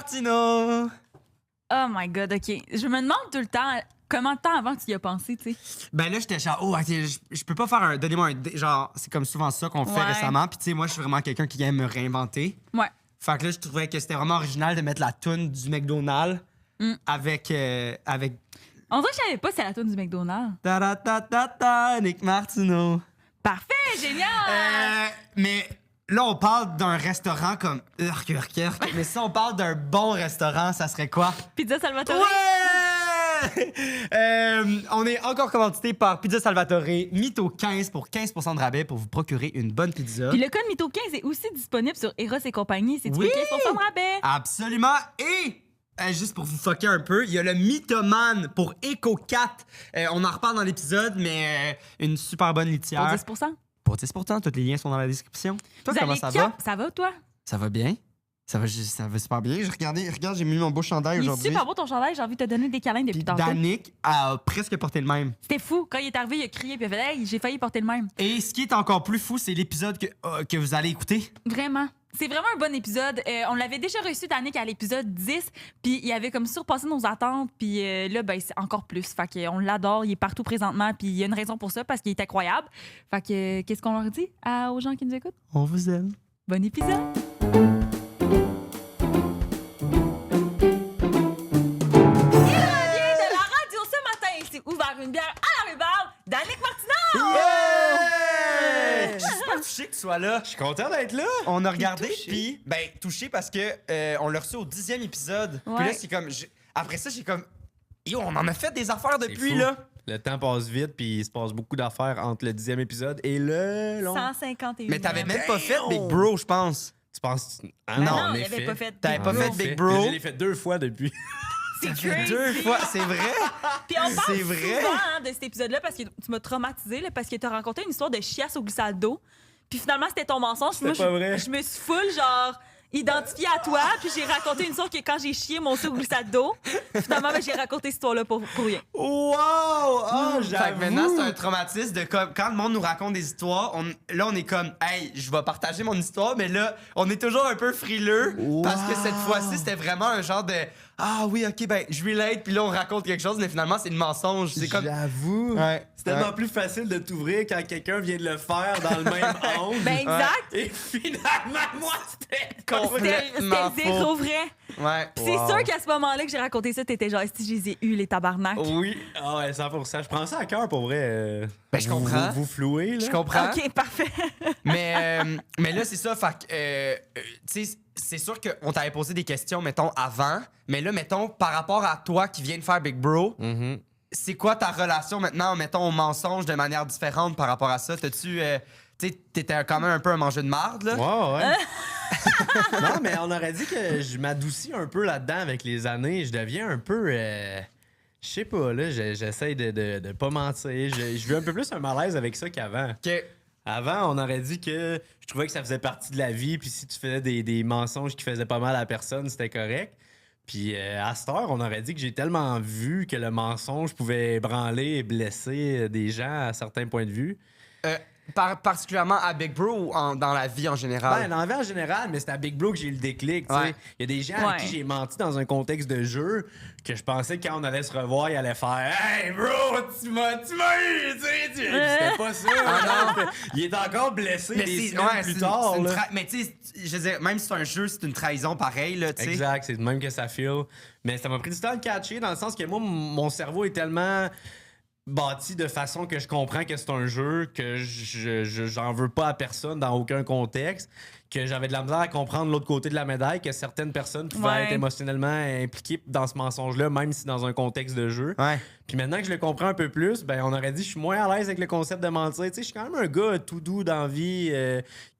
Martineau! Oh my God, OK. Je me demande tout le temps, comment de temps avant tu y as pensé, tu sais? Ben là, j'étais genre, oh, ok, je peux pas faire un. Donnez-moi un. Genre, c'est comme souvent ça qu'on fait Ouais. récemment. Puis, tu sais, moi, je suis vraiment quelqu'un qui aime me réinventer. Ouais. Fait que là, je trouvais que c'était vraiment original de mettre la toune du McDonald's avec. On dirait que je savais pas c'est la toune du McDonald's. Ta-da-ta-ta-ta, Nick Martineau. Parfait, génial! Mais là, on parle d'un restaurant comme. Urk. Mais si on parle d'un bon restaurant, ça serait quoi? Pizza Salvatore? Ouais! On est encore commandité par Pizza Salvatore, Mytho 15 pour 15% de rabais pour vous procurer une bonne pizza. Puis le code Mytho15 est aussi disponible sur Eros et compagnie. C'est Oui! 15% de rabais. Absolument. Et juste pour vous fucker un peu, il y a le Mythoman pour Eco 4. On en reparle dans l'épisode, mais une super bonne litière. Pour 10%. Pour 10%, tous les liens sont dans la description. Toi, Vous comment allez ça cap? va? Ça va, toi? Ça va bien? Ça va super bien. Regarde, j'ai mis mon beau chandail Il est aujourd'hui. super beau ton chandail. J'ai envie de te donner des câlins depuis Puis tantôt. Danick a presque porté le même. C'était fou. Quand il est arrivé, il a crié puis il a fait « Hey, j'ai failli porter le même. » Et ce qui est encore plus fou, c'est l'épisode que vous allez écouter. Vraiment. C'est vraiment un bon épisode. On l'avait déjà reçu, Danick, à l'épisode 10, puis il avait comme surpassé nos attentes, puis là, ben, c'est encore plus. Fait qu'on l'adore, il est partout présentement, puis il y a une raison pour ça, parce qu'il est incroyable. Fait que, qu'est-ce qu'on leur dit aux gens qui nous écoutent? On vous aime. Bon épisode! De la radio ce matin, c'est ouvert une bière à la rhubarbe, Danick Martineau! Yeah! Je suis super touché que tu sois là. Je suis content d'être là. On a regardé, touché. puis touché parce que on l'a reçu au 10e épisode. Puis Ouais. là, c'est comme après ça, j'ai comme yo, on en a fait des affaires depuis fou. là. Le temps passe vite, puis il se passe beaucoup d'affaires entre le 10e épisode et le long. 151. Mais t'avais même pas fait Damn! Big Bro, je pense. Tu penses... Ah, Non, Non, en il effet. avait pas fait. T'avais Big pas Bro. fait Big Bro. Je l'ai fait 2 fois depuis. C'est Fait crazy. 2 fois, c'est vrai. Puis on parle C'est vrai. souvent de cet épisode-là parce que tu m'as traumatisé là, parce que t'as raconté une histoire de chiasse au glissade d'eau. Puis finalement, c'était ton mensonge. Puis moi, C'était pas vrai. je me suis full, genre, identifiée à toi. Puis j'ai raconté une histoire que quand j'ai chié mon au glissade d'eau, finalement, ben, j'ai raconté cette histoire-là pour rien. Wow! Oh, Fait que maintenant, c'est un traumatisme de comme quand le monde nous raconte des histoires, on est comme hey, je vais partager mon histoire, mais là, on est toujours un peu frileux parce que cette fois-ci, c'était vraiment un genre de ah oui, OK, ben je relate, puis là on raconte quelque chose, mais finalement c'est le mensonge, c'est comme J'avoue. Ouais. C'est tellement Ouais. plus facile de t'ouvrir quand quelqu'un vient de le faire dans le même angle. Ben exact. Et finalement, moi, c'était complètement C'était zéro faux. vrai. Ouais. Puis c'est sûr qu'à ce moment-là que j'ai raconté ça, t'étais genre, si je les ai eus, les tabarnak. Oui, ah ouais, 100%. Je prends ça à cœur pour vrai. Ben, je comprends. Vous flouez, là. Je comprends. OK, parfait. mais là, c'est ça. Fait que, tu sais, c'est sûr qu'on t'avait posé des questions, mettons, avant. Mais là, mettons, par rapport à toi qui viens de faire Big Bro, Mhm. c'est quoi ta relation maintenant, mettons, au mensonge de manière différente par rapport à ça? T'as-tu. Tu sais, t'étais quand même un peu un mangeur de marde, là? Ouais. Non, mais on aurait dit que je m'adoucis un peu là-dedans avec les années. Je deviens un peu. Je sais pas, là, j'essaie de pas mentir. Je vis un peu plus un malaise avec ça qu'avant. OK. Avant, on aurait dit que je trouvais que ça faisait partie de la vie, puis si tu faisais des mensonges qui faisaient pas mal à la personne, c'était correct. Puis à cette heure, on aurait dit que j'ai tellement vu que le mensonge pouvait ébranler et blesser des gens à certains points de vue. Particulièrement à Big Bro ou dans la vie en général? Ben, dans la vie en général, mais c'est à Big Bro que j'ai eu le déclic. tu sais. Ouais. Il y a des gens à Ouais. qui j'ai menti dans un contexte de jeu que je pensais que quand on allait se revoir, ils allaient faire Hey bro, tu m'as eu, tu sais. C'était pas ça. Ah Il est encore blessé mais des c'est semaines ouais, plus c'est tard. une là. mais tu sais, je veux dire, même si c'est un jeu, c'est une trahison pareil, là, tu sais. Exact, c'est de même que ça file. Mais ça m'a pris du temps de catcher dans le sens que moi, mon cerveau est tellement bâti de façon que je comprends que c'est un jeu, que j'en veux pas à personne dans aucun contexte, que j'avais de la misère à comprendre l'autre côté de la médaille, que certaines personnes pouvaient Ouais. être émotionnellement impliquées dans ce mensonge-là, même si dans un contexte de jeu. Ouais. Puis maintenant que je le comprends un peu plus, ben on aurait dit que je suis moins à l'aise avec le concept de mentir. Tu sais, je suis quand même un gars tout doux dans la vie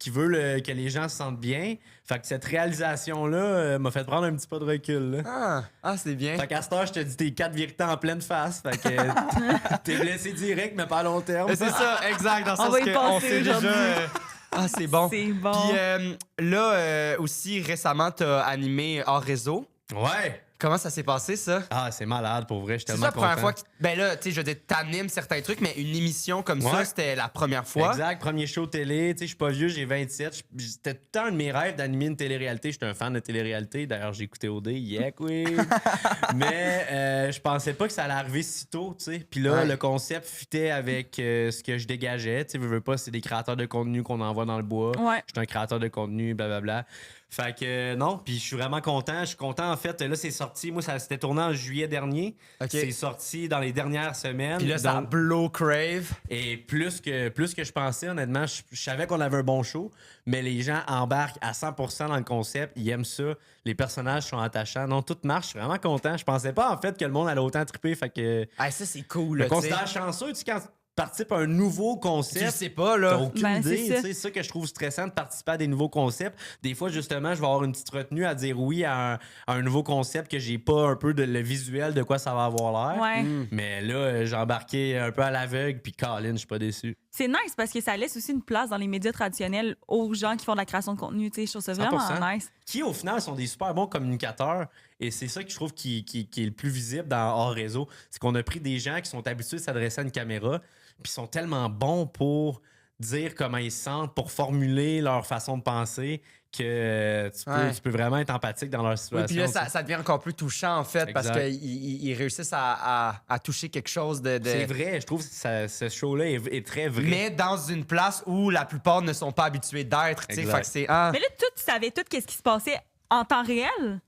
qui veut que les gens se sentent bien. Fait que cette réalisation-là m'a fait prendre un petit pas de recul. Là. Ah, c'est bien. Fait qu'à cette heure, je te dis tes 4 vérités en pleine face. Fait que t'es blessé direct, mais pas à long terme. C'est ça, exact. Dans le On sens va y que passer on sait déjà. aujourd'hui. Ah, c'est bon. C'est bon. Puis là, aussi, récemment, t'as animé hors réseau. Ouais. Comment ça s'est passé, ça? Ah, c'est malade, pour vrai, je suis C'est tellement ça la première content. fois que. Ben là, tu sais, je veux dire, t'animes certains trucs, mais une émission comme ça, Ouais. c'était la première fois. Exact, premier show télé. Tu sais, je suis pas vieux, j'ai 27. C'était tout le temps un de mes rêves d'animer une télé-réalité. J'étais un fan de télé-réalité. D'ailleurs, j'ai écouté OD, yeah, oui. Mais je pensais pas que ça allait arriver si tôt, tu sais. Puis là, Ouais. le concept fitait avec ce que je dégageais. Tu sais, veux pas, c'est des créateurs de contenu qu'on envoie dans le bois. Ouais. Je suis un créateur de contenu, blablabla. Fait que non, puis je suis vraiment content. Je suis content, en fait. Là, c'est sorti. Moi, ça s'était tourné en juillet dernier. OK. C'est sorti dans les dernières semaines. Puis là, ça Donc, blow crave. et plus que je pensais, honnêtement, je savais qu'on avait un bon show, mais les gens embarquent à 100% dans le concept. Ils aiment ça. Les personnages sont attachants. Non, tout marche. Je suis vraiment content. Je pensais pas, en fait, que le monde allait autant triper. Fait que Ah, ça, c'est cool, je là, me tu sais. considère chanceux. Tu sais, quand tu participes à un nounouveau Tu concept, le sais pas, t'as là. aucune Ben, c'est idée. ça. C'est ça que je trouve stressant de participer à des nouveaux concepts. Des fois, justement, je vais avoir une petite retenue à dire oui à un nouveau concept que j'ai pas un peu le visuel de quoi ça va avoir l'air. Ouais. Mais là, j'ai embarqué un peu à l'aveugle, puis Colin, je suis pas déçu. C'est nice parce que ça laisse aussi une place dans les médias traditionnels aux gens qui font de la création de contenu. Tu sais, je trouve ça vraiment 100%. nice. Qui, au final, sont des super bons communicateurs. Et c'est ça que je trouve qui est le plus visible dans hors réseau. C'est qu'on a pris des gens qui sont habitués de s'adresser à une caméra, puis sont tellement bons pour dire comment ils se sentent, pour formuler leur façon de penser, que tu peux vraiment être empathique dans leur Oui, situation. puis là, ça devient encore plus touchant, en fait, parce Exact. qu'ils réussissent à toucher quelque chose de. C'est vrai, je trouve que ce show-là est très vrai. Mais dans une place où la plupart ne sont pas habitués d'être, tu sais. Exact. Fait que c'est. Ah. Mais là, tu savais tout qu'est-ce qui se passait en temps réel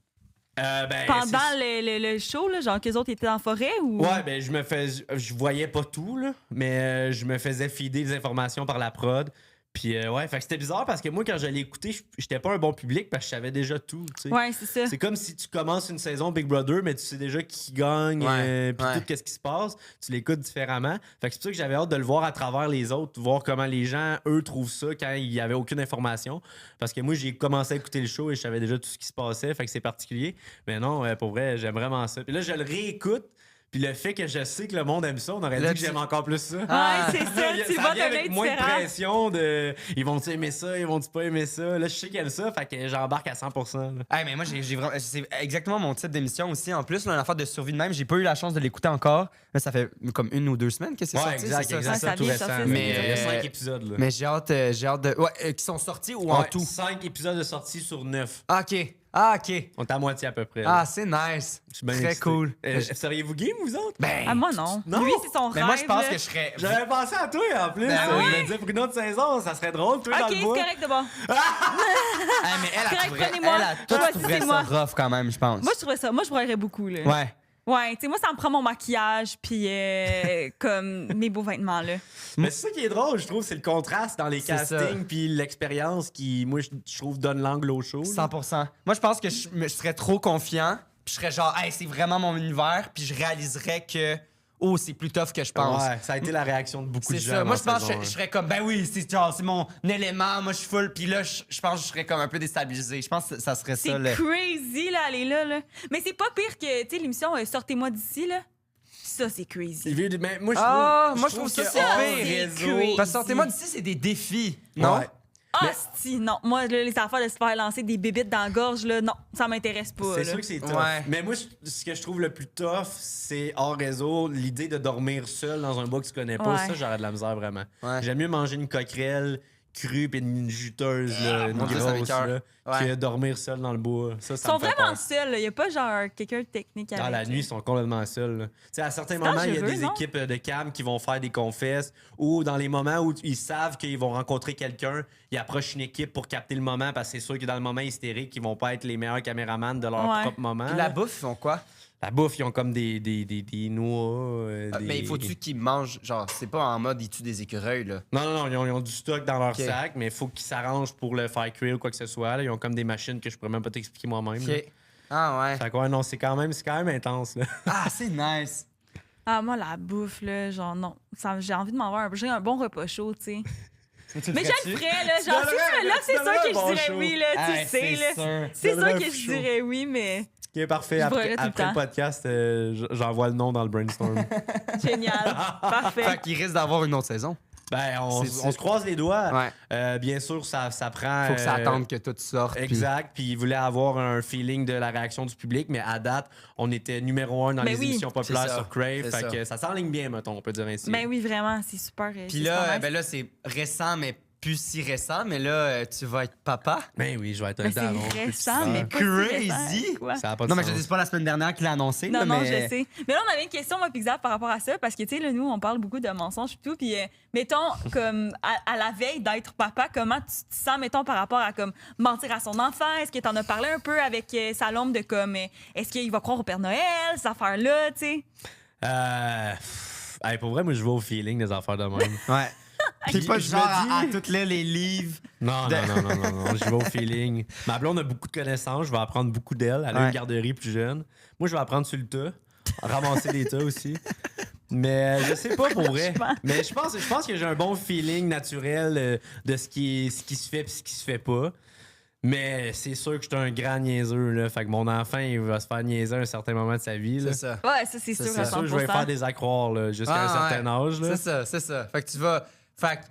Ben, pendant c'est- le show, là, genre qu'eux autres étaient en forêt ou. Ouais, ben je voyais pas tout, là, mais je me faisais feeder des informations par la prod. Puis ouais, fait que c'était bizarre parce que moi, quand je l'ai écouté, j'étais pas un bon public parce que je savais déjà tout, tu sais. Ouais, c'est ça. C'est comme si tu commences une saison Big Brother, mais tu sais déjà qui gagne, Ouais, puis ouais. tout ce qui se passe. Tu l'écoutes différemment. Fait que c'est pour ça que j'avais hâte de le voir à travers les autres, voir comment les gens, eux, trouvent ça quand il y avait aucune information. Parce que moi, j'ai commencé à écouter le show et je savais déjà tout ce qui se passait. Fait que c'est particulier. Mais non, pour vrai, j'aime vraiment ça. Puis là, je le réécoute. Puis le fait que je sais que le monde aime ça, on aurait Là, dit que j'aime encore plus ça. Ah. Ouais, c'est ça. Tu Ça vas vient donner avec moins de différent. pression de ils vont-tu aimer ça, ils vont-tu pas aimer ça. Là, je sais qu'ils aiment ça, fait que j'embarque à 100%. là. Hey, mais moi, j'ai vraiment. C'est exactement mon type d'émission aussi. En plus, là, une affaire de survie de même, j'ai pas eu la chance de l'écouter encore. Là, ça fait comme 1 ou 2 semaines que c'est Ouais, sorti. exact, c'est ça? exact. Ouais, ça tout vient récent. sortir, Mais il y a c'est- 5 épisodes. Là. Mais j'ai hâte de. Ouais, qui sont sortis ou en Ouais, tout? 5 épisodes de sortie sur 9. Ah, ok. Ah, ok. On est à moitié à peu près. là. Ah, c'est nice. Je suis bien Très excité. cool. Seriez-vous game, vous autres? Ben. Ah, moi, non. Non. Lui, c'est son rêve. Mais moi, je pense là. que je serais. J'avais pensé à toi en plus. Ben Je oui. me disais pour une autre saison, ça serait drôle, toi dans Ok, le c'est bois. correct de bon. Ah, mais elle, Correct, elle trouverait, prenez-moi. toi, tu trouverais Choisissez-moi. ça rough quand même, je pense. Moi, je trouverais ça. Moi, je broyerais beaucoup, là. Ouais. Ouais, tu sais, moi, ça me prend mon maquillage, puis comme mes beaux vêtements, là. Mais c'est ça qui est drôle, je trouve, c'est le contraste dans les C'est ça. castings puis l'expérience qui, moi, je trouve, donne l'angle au show. là. 100%. Moi, je pense que je serais trop confiant. Puis je serais genre, hey, c'est vraiment mon univers. Puis je réaliserais que, oh, c'est plus tough que je pense. Ouais, ça a été la réaction de beaucoup de C'est gens. ça. Moi, dans je pense que saison je un. serais comme, ben oui, c'est mon élément. Moi, je suis full. Puis là, je pense que je serais comme un peu déstabilisé. Je pense que ça serait C'est ça. le- crazy, là, elle est là, là. Mais c'est pas pire que, tu sais, l'émission Sortez-moi d'ici, là. Ça, c'est crazy. Mais moi, je Ah, trouve, moi, je trouve ça, que c'est hors pire. réseau- Parce que sortez-moi d'ici, c'est des défis. Non? Ouais. Ah, si, non. Moi, là, les affaires de se faire lancer des bébites dans la gorge, là, non, ça m'intéresse pas. C'est là. sûr que c'est tough. Ouais. Mais moi, ce que je trouve le plus tough, c'est hors réseau, l'idée de dormir seul dans un bois que tu connais pas. Ouais. Ça, j'aurais de la misère vraiment. Ouais. J'aime mieux manger une coquerelle crue puis une juteuse, là, une mon Dieu, ça grosse, m'écoeure. là, Ouais. que dormir seul dans le bois. Ça Ils me sont fait vraiment peur. seuls, il y a pas genre quelqu'un de technique avec Dans la eux. nuit, ils sont complètement seuls. là. Tu sais, à certains C'est moments, il y a dangereux, des non? équipes de cam qui vont faire des confesses ou dans les moments où ils savent qu'ils vont rencontrer quelqu'un, ils approchent une équipe pour capter le moment parce que c'est sûr que dans le moment hystérique, ils vont pas être les meilleurs caméramans de leur Ouais. propre moment. Puis la bouffe, ils font quoi? La bouffe, ils ont comme des noix. Mais il faut-tu qu'ils mangent? Genre, c'est pas en mode ils tuent des écureuils, là. Non, ils ont du stock dans leur Ok. sac, mais il faut qu'ils s'arrangent pour le faire cuire ou quoi que ce soit. là. Ils ont comme des machines que je pourrais même pas t'expliquer moi-même. là. Ok. Ah, ouais. Fait que ouais, non, c'est quand même intense. Là. Ah, c'est nice. Ah, moi, la bouffe, là, genre, non. J'ai envie de m'avoir j'ai un bon repas chaud, tu sais. Mais je le ferais, là. Genre, si tu me l'offres, c'est sûr que je dirais oui, là. Tu le sais, là. C'est sûr donnerais que un je chaud. dirais oui, mais Ce qui est parfait. Je Après, broyerais tout le après le temps. podcast, j'envoie le nom dans le brainstorm. génial. Parfait. Fait qu'il risque d'avoir une autre saison. Ben, on C'est- se croise les doigts. Ouais. Bien sûr, ça prend... Faut que ça attende que tout sorte. puis- Exact. Puis il voulait avoir un feeling de la réaction du public, mais à date, on était numéro 1 dans Ben les oui. émissions populaires C'est ça. sur Crave. C'est Fait ça. que ça s'enligne bien, mettons, on peut dire ainsi. Ben oui, vraiment, c'est super. Puis c'est là, super nice. ben là, c'est récent, mais plus si récent. Mais là, tu vas être papa. Ben oui, je vais être un Mais c'est daron. récent, mais pas si Crazy. récent, quoi. Ça a pas de Non, mais sens. je dis, c'est pas la semaine dernière qu'il l'a annoncé. Non, là, non, mais... je sais. Mais là, on avait une question, moi, Pixar, par rapport à ça, parce que, tu sais, là, nous, on parle beaucoup de mensonges et tout. Puis, mettons, comme à la veille d'être papa, comment tu te sens, mettons, par rapport à comme mentir à son enfant? Est-ce que tu en as parlé un peu avec Salomé de comme, est-ce qu'il va croire au Père Noël, ces affaires-là, tu sais? Hey, pour vrai, moi, je vais au feeling des affaires de même. Ouais. T'es pas Je genre me dis- à toutes les livres. Non, non, je vais au feeling. Ma blonde a beaucoup de connaissances, je vais apprendre beaucoup d'elle. Elle a Ouais. une garderie plus jeune. Moi, je vais apprendre sur le tas, ramasser des tas aussi. Mais je sais pas pour vrai. Mais je pense que j'ai un bon feeling naturel de ce qui se fait et ce qui se fait pas. Mais c'est sûr que je suis un grand niaiseux, là. Fait que mon enfant, il va se faire niaiser à un certain moment de sa vie, là. C'est ça. Ouais, ça, c'est sûr, C'est à C'est 100%. sûr que je vais faire des accroires, là, jusqu'à un certain âge, là. C'est ça, c'est ça. Fait que tu vas. Fait que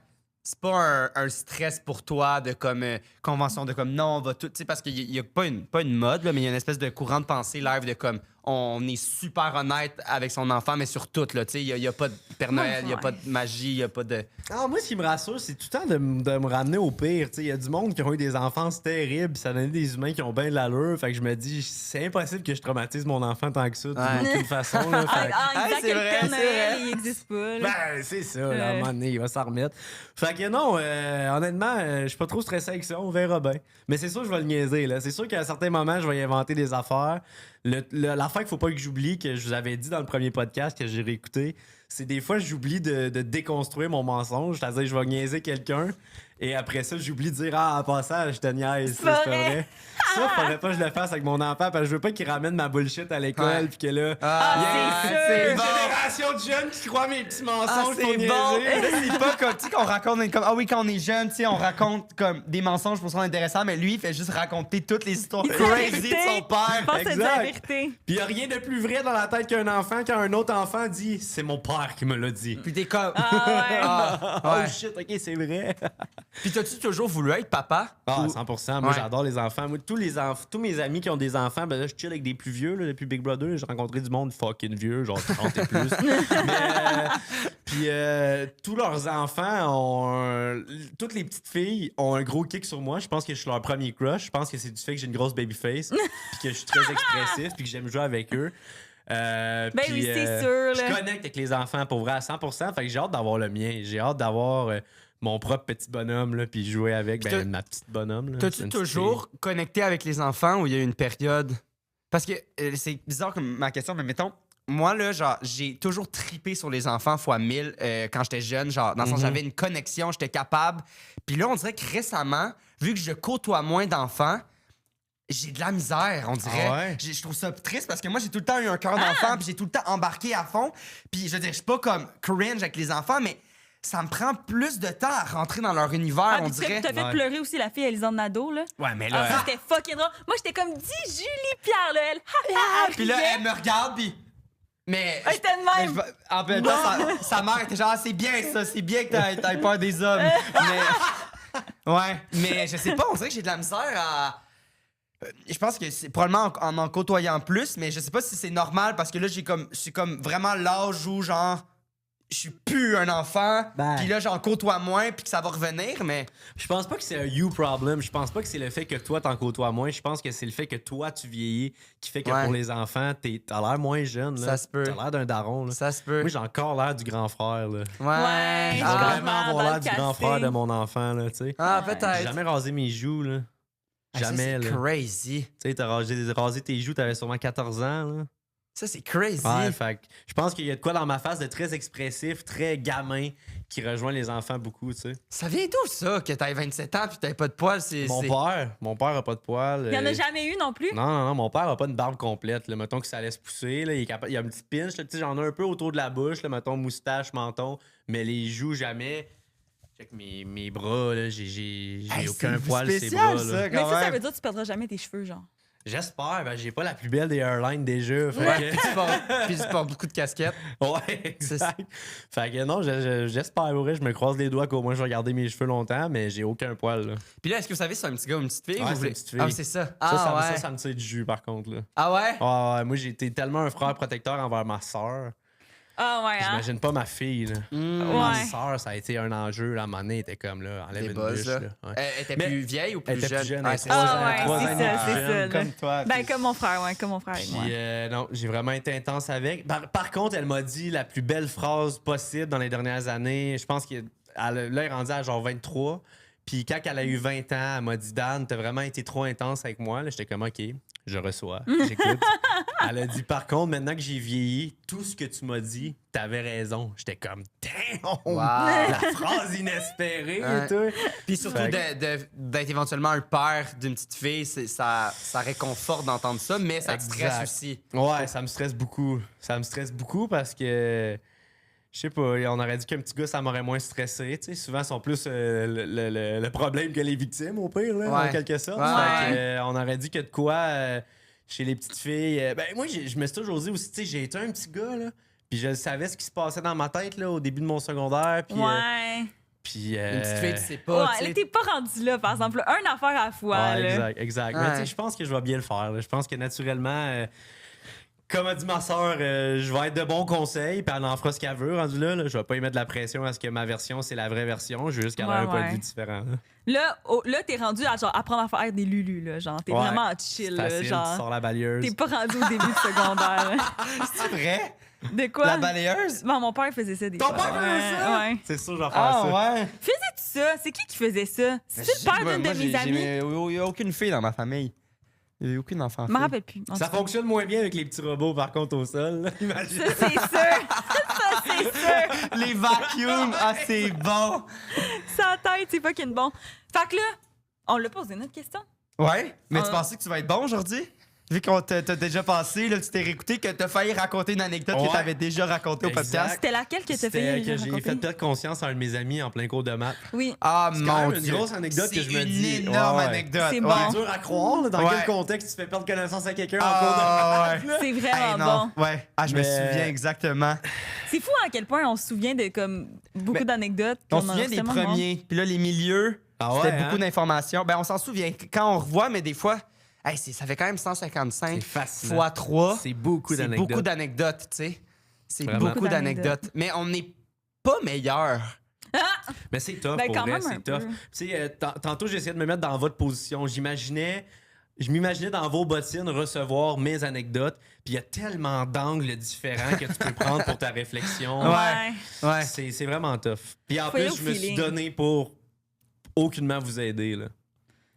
c'est pas un stress pour toi de comme convention de comme non, on va tout. Tu sais, parce qu'il y a pas une mode, là, mais il y a une espèce de courant de pensée live de comme on est super honnête avec son enfant, mais sur tout, là. Tu sais, il y a pas de Père Noël, il y a Ouais. pas de magie, il y a pas de. Ah, moi, ce qui me rassure, c'est tout le temps de me ramener au pire. Il y a du monde qui ont eu des enfances terribles, ça donnait des humains qui ont bien de l'allure. Fait que je me dis, c'est impossible que je traumatise mon enfant tant que ça, Ouais. d'une façon. Là, Ah, fait que- en disant c'est que le vrai, Père c'est Noël, vrai. il existe pas. là. Ben, c'est ça, là, à un moment donné, il va s'en remettre. Fait que non, honnêtement, je suis pas trop stressé avec ça, on verra bien. Mais c'est sûr que je vais le niaiser, là. C'est sûr qu'à un certain moment, je vais y inventer des affaires. L'affaire qu'il faut pas que j'oublie, que je vous avais dit dans le premier podcast que j'ai réécouté, c'est des fois, j'oublie de déconstruire mon mensonge. C'est-à-dire, je vais niaiser quelqu'un et après ça, j'oublie de dire, ah, en passant, je te niaise. C'est C'est pas vrai. vrai. Ça, faudrait pas que je le fasse avec mon enfant parce que je veux pas qu'il ramène ma bullshit à l'école Ouais. puis que là, Ah, c'est une sûr. génération de jeunes qui croient mes petits mensonges pour c'est niaiser. bon. C'est pas comme, tu sais, qu'on raconte comme, ah oui, quand on est jeune, tu sais, on raconte comme des mensonges pour se rendre intéressant, mais lui, il fait juste raconter toutes les histoires Il dit la crazy vérité. de son père. Je pense que c'est Exact. la vérité. Puis y a rien de plus vrai dans la tête qu'un enfant quand un autre enfant dit c'est mon père qui me l'a dit. Puis t'es comme, Ah ouais. ah, ouais. Oh shit, ok, c'est vrai. Puis t'as-tu toujours voulu être papa? Ah, Ou- 100%. Moi, Ouais. j'adore les enfants. Moi, tous mes amis qui ont des enfants, ben là, je chill avec des plus vieux. Là, depuis Big Brother, j'ai rencontré du monde fucking vieux, genre 30 et plus. Puis tous leurs enfants toutes les petites filles ont un gros kick sur moi. Je pense que je suis leur premier crush. Je pense que c'est du fait que j'ai une grosse baby face, puis que je suis très expressif, puis que j'aime jouer avec eux. Ben Puis, oui, c'est sûr, Je là. connecte avec les enfants pour vrai à 100%. Fait que j'ai hâte d'avoir le mien. J'ai hâte d'avoir mon propre petit bonhomme, là, puis jouer avec Puis ma petite bonhomme. là. C'est T'as-tu une petite toujours connecté avec les enfants ou il y a eu une période? Parce que c'est bizarre comme ma question, mais mettons, moi, là, genre, j'ai toujours tripé sur les enfants fois 1000 quand j'étais jeune. Genre, dans le sens, Mhm. j'avais une connexion, j'étais capable. Puis là, on dirait que récemment, vu que je côtoie moins d'enfants, j'ai de la misère, on dirait. Ah ouais? Je trouve ça triste parce que moi, j'ai tout le temps eu un cœur d'enfant, puis j'ai tout le temps embarqué à fond. Puis je veux dire, je suis pas comme cringe avec les enfants, mais ça me prend plus de temps à rentrer dans leur univers, Ah, on puis tu dirait. t'as fait Ouais. pleurer aussi la fille Elisande Nadeau, là. Ouais, mais Ah, là. ça, c'était fucking drôle. Moi, j'étais comme, dis Julie Pierre, là, elle. Ha, ha, Puis là, riait. elle me regarde, puis. Mais. Ah, j'étais de mais même. en même temps, sa mère était genre, ah, c'est bien ça, c'est bien que t'aies peur des hommes. mais. Ouais, mais je sais pas, on dirait que j'ai de la misère à. Je pense que c'est probablement en côtoyant plus, mais je sais pas si c'est normal parce que là, j'ai comme vraiment l'âge où, genre, je suis plus un enfant, Ben. puis là, j'en côtoie moins, puis que ça va revenir, mais. Je pense pas que c'est un you problem. Je pense pas que c'est le fait que toi t'en côtoies moins. Je pense que c'est le fait que toi tu vieillis qui fait que Ouais. pour les enfants, t'as l'air moins jeune. Là. Ça se peut. T'as l'air d'un daron. Là. Ça se peut. Moi, j'ai encore l'air du grand frère. Là. Ouais, Je je vais comprends, vraiment avoir dans l'air le du grand casting. frère de mon enfant. Là, tu sais. Ah, Ouais. J'ai peut-être. jamais rasé mes joues. Là. Ah, ça, Jamais. c'est là. crazy. Tu sais, t'as rasé tes joues, t'avais sûrement 14 ans. Là. Ça, c'est crazy. Ouais, fait que je pense qu'il y a de quoi dans ma face de très expressif, très gamin, qui rejoint les enfants beaucoup, tu sais. Ça vient d'où, ça, que t'aies 27 ans puis t'aies pas de poils? Mon père a pas de poils. Il y en a jamais eu non plus. Non, mon père a pas une barbe complète. Là. Mettons que ça laisse pousser. Là, il y a une petite pinche. Là, tu sais, j'en ai un peu autour de la bouche. Là, mettons moustache, menton. Mais les joues, jamais. Check mes bras. Là, j'ai Hey, aucun c'est poil sur ces spécial, bras. ça, Là. Mais quand ça même. veut dire que tu perdras jamais tes cheveux, genre. J'espère, ben j'ai pas la plus belle des airlines déjà. Fait Ouais, que- puis tu portes beaucoup de casquettes. Ouais, exact. Fait que non, j'espère, vrai, je me croise les doigts qu'au moins je vais garder mes cheveux longtemps, mais j'ai aucun poil. Là. Puis là, est-ce que vous savez si c'est un petit gars ou une petite fille? Ouais, ou vous c'est voulez- une petite fille. Ah, oui, c'est ça. Ça, Ah, ouais. ça me tire du jus, par contre. Là. Ah ouais? Ouais, moi, j'ai été tellement un frère protecteur envers ma soeur. Ah ouais, hein? J'imagine pas ma fille. Là. Mmh. Ma Ouais. soeur, ça a été un enjeu. Là, à un moment donné, elle était comme là, enlève Des une buzz, bûche. là. Là. Ouais. Elle était Mais plus vieille ou plus elle était jeune? plus jeune, Ah, elle c'est était Ah ça. ouais, trois c'est ans ça, et c'est demi. ça. là. Comme toi. Ben, comme mon frère, ouais, comme mon frère. Puis ouais. non, j'ai vraiment été intense avec. Par contre, elle m'a dit la plus belle phrase possible dans les dernières années. Je pense qu'elle là, elle est rendue à genre 23. Puis quand elle a eu 20 ans, elle m'a dit Dan, t'as vraiment été trop intense avec moi. Là, j'étais comme OK, je reçois, j'écoute. Elle a dit par contre, maintenant que j'ai vieilli, tout ce que tu m'as dit, t'avais raison. J'étais comme damn! Wow. La phrase inespérée, Ouais. et tout. Puis surtout Fait d'être éventuellement un père d'une petite fille, ça réconforte d'entendre ça, mais ça te stresse Exact. aussi. Ouais, ça me stresse beaucoup. Ça me stresse beaucoup parce que, je sais pas, on aurait dit qu'un petit gars, ça m'aurait moins stressé. Tu sais, souvent, ils sont plus le problème que les victimes, au pire, là, Ouais. en quelque sorte. Ouais. Fait que, on aurait dit que de quoi, chez les petites filles... ben, moi, je me suis toujours dit aussi, tu sais, j'ai été un petit gars, là, puis je savais ce qui se passait dans ma tête, là, au début de mon secondaire, puis... Ouais. puis Une petite fille, tu sais Ouais, pas. tu elle sais. était pas rendue là, par exemple. Une affaire à la fois. Ouais, là. exact, exact. Ouais. Mais tu sais, je pense que je vais bien le faire. Là. Je pense que naturellement, comme a dit ma soeur, je vais être de bons conseils, puis elle en fera ce qu'elle veut, rendu là, là. Je vais pas y mettre de la pression à ce que ma version, c'est la vraie version. Je veux juste qu'elle ait Ouais, un point de ouais. vue différent. Là. Là, t'es rendu à genre apprendre à faire des lulus, là. Genre, t'es Ouais. vraiment chill, C'est là, facile, tu genre. sors la balieuse. T'es pas rendu au début de secondaire. là. C'est vrai? De quoi? La balayeuse? Bon, mon père faisait ça des Ton fois. père faisait ça? Ouais. C'est sûr, je vais faire ça. ouais? Faisais-tu ça? C'est qui faisait ça? C'est-tu le père d'une de mes amies? Il n'y a aucune fille dans ma famille. Il n'y a aucune enfant. Je me rappelle plus. En Ça tout cas. fonctionne moins bien avec les petits robots, par contre, au sol. là. Imagine. Ça, c'est sûr. Ça, c'est sûr. Les vacuums, ah, c'est bon. Sa tête, c'est fucking bon. Fait que là, on l'a posé notre question. Ouais, mais tu Ah. pensais que tu vas être bon aujourd'hui? Vu qu'on t'a déjà passé, là, tu t'es réécouté, que t'as failli raconter une anecdote Ouais. que t'avais déjà racontée au Exact. podcast. C'était laquelle que t'as C'était fait? que j'ai fait perdre conscience à un de mes amis en plein cours de maths. Oui. Ah, C'est quand mon même une Dieu. grosse anecdote que je me dis. C'est une énorme Ouais, ouais. anecdote. C'est ouais. bon. C'est dur à croire, là, dans Ouais. quel contexte tu fais perdre connaissance à quelqu'un en Ah, cours de maths. ouais. là. C'est Hey, vraiment non. bon. Ouais. Ah, je me Mais- souviens exactement. C'est fou à quel point on se souvient de comme beaucoup Mais d'anecdotes. On puis se en souvient a des tellement de premiers. Puis là, les milieux, Ah c'était ouais, beaucoup hein? d'informations. Ben, on s'en souvient. Quand on revoit, mais des fois, hey, ça fait quand même 155 C'est fascinant. fois 3. C'est beaucoup C'est d'anecdotes. beaucoup d'anecdotes, tu sais. C'est Vraiment. beaucoup Beaucoup d'anecdotes. Mais on n'est pas meilleur. Mais c'est tough, Ben, pour quand vrai, même c'est un tough. peu. Tu sais, tantôt, j'essayais de me mettre dans votre position. Je m'imaginais dans vos bottines recevoir mes anecdotes, puis il y a tellement d'angles différents que tu peux prendre pour ta réflexion. Ouais. Ouais. C'est vraiment tough. Puis en Faut y aller plus, au je me suis feeling. donné pour aucunement vous aider. Là.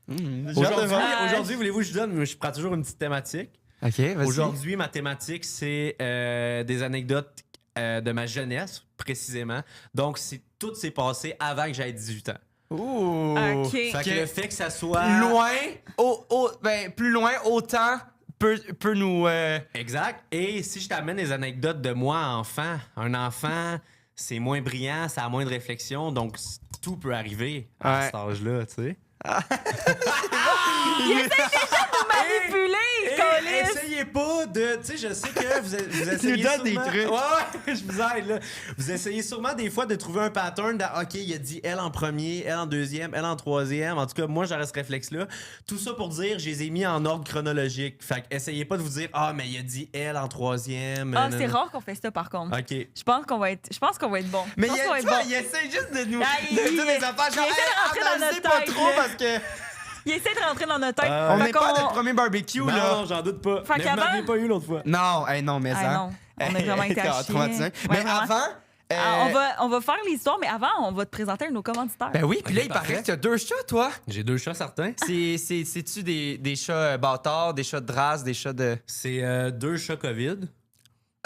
J'ai hâte de voir. Aujourd'hui, voulez-vous que je donne? Je prends toujours une petite thématique. OK, vas-y. Aujourd'hui, ma thématique, c'est des anecdotes de ma jeunesse, précisément. Donc, tout s'est passé avant que j'aie 18 ans. Ouh. OK. Fait que Ok. le fait que ça soit... Loin, ben, plus loin, autant peut nous. Exact. Et si je t'amène des anecdotes de moi, enfant, un enfant, c'est moins brillant, ça a moins de réflexion, donc tout peut arriver à Ouais. cet âge-là, tu sais. Manipulé, Hey, câlisse. essayez pas de. Tu sais, je sais que vous essayez. nous donne des sûrement- trucs. Ouais, je vous aide, là. Vous essayez sûrement des fois de trouver un pattern de OK, il a dit elle en premier, elle en deuxième, elle en troisième. En tout cas, moi, j'aurais ce réflexe-là. Tout ça pour dire, je les ai mis en ordre chronologique. Fait que essayez pas de vous dire ah, mais il a dit elle en troisième. Ah, nan, c'est nan. rare qu'on fait ça, par contre. OK. Je pense qu'on va être bon. Mais je pense qu'on va tu être vois, bon. il essaie juste de nous. Ah, de dire des affaires. Genre, il essaie de rentrer dans analysez notre pas tête, trop là. parce que. Il essaie de rentrer dans notre tête. On On Fait n'est pas à qu'on- notre premier barbecue, Non, là. non, j'en doute pas. Fait Mais vous qu'avant- m'aviez pas eu l'autre fois. Non, hey, non, mais Ah ça. non, on a vraiment été à chier. traumatisé. Ouais, Mais vraiment. avant. Ah, on va faire l'histoire, mais avant, on va te présenter un de nos commanditaires. Ben oui, puis Ok, là, il paraît parfait. que tu as 2 chats, toi. J'ai 2 chats certains. C'est-tu des chats bâtards, des chats de race, des chats de. C'est 2 chats COVID.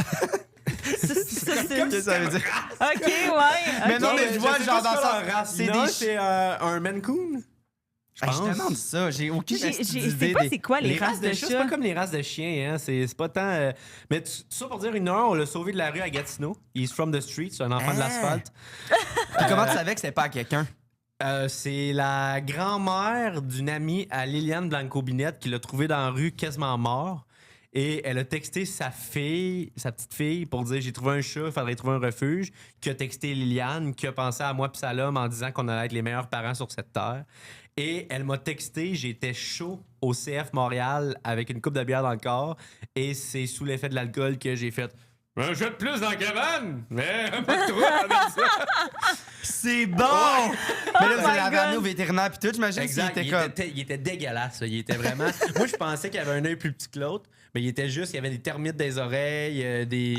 Ça, c'est- Qu'est-ce que ça veut dire? OK, ouais. Mais OK. non, mais je vois, sais genre, pas dans c'est quoi ça. leur race. C'est Non, des c'est un Maine Coon. Hey, je pense. demande ça, j'ai aucune Je idée sais pas des- c'est quoi les races de chats, c'est chats. pas comme les races de chiens, hein. C'est pas tant. Mais tout ça pour dire, une heure, on l'a sauvé de la rue à Gatineau. He's from the street, c'est un enfant de Ah. l'asphalte. Puis comment tu savais que c'était pas à quelqu'un? C'est la grand-mère d'une amie à Liliane Blanco-Binette qui l'a trouvé dans la rue quasiment mort. Et elle a texté sa petite fille, pour dire j'ai trouvé un chat, il faudrait trouver un refuge. Qui a texté Liliane, qui a pensé à moi puis Salom en disant qu'on allait être les meilleurs parents sur cette terre. Et elle m'a texté, j'étais chaud au CF Montréal avec une coupe de bière dans le corps. Et c'est sous l'effet de l'alcool que j'ai fait. Un jeu de plus dans la cabane, mais pas trop avec ça. C'est bon! Mais là, vous my l'avez God. amené au vétérinaire puis tout, j'imagine Exact, qu'il était comme... il était dégueulasse. Là. Il était vraiment. Moi, je pensais qu'il avait un œil plus petit que l'autre, mais il était juste, il y avait des termites des oreilles, des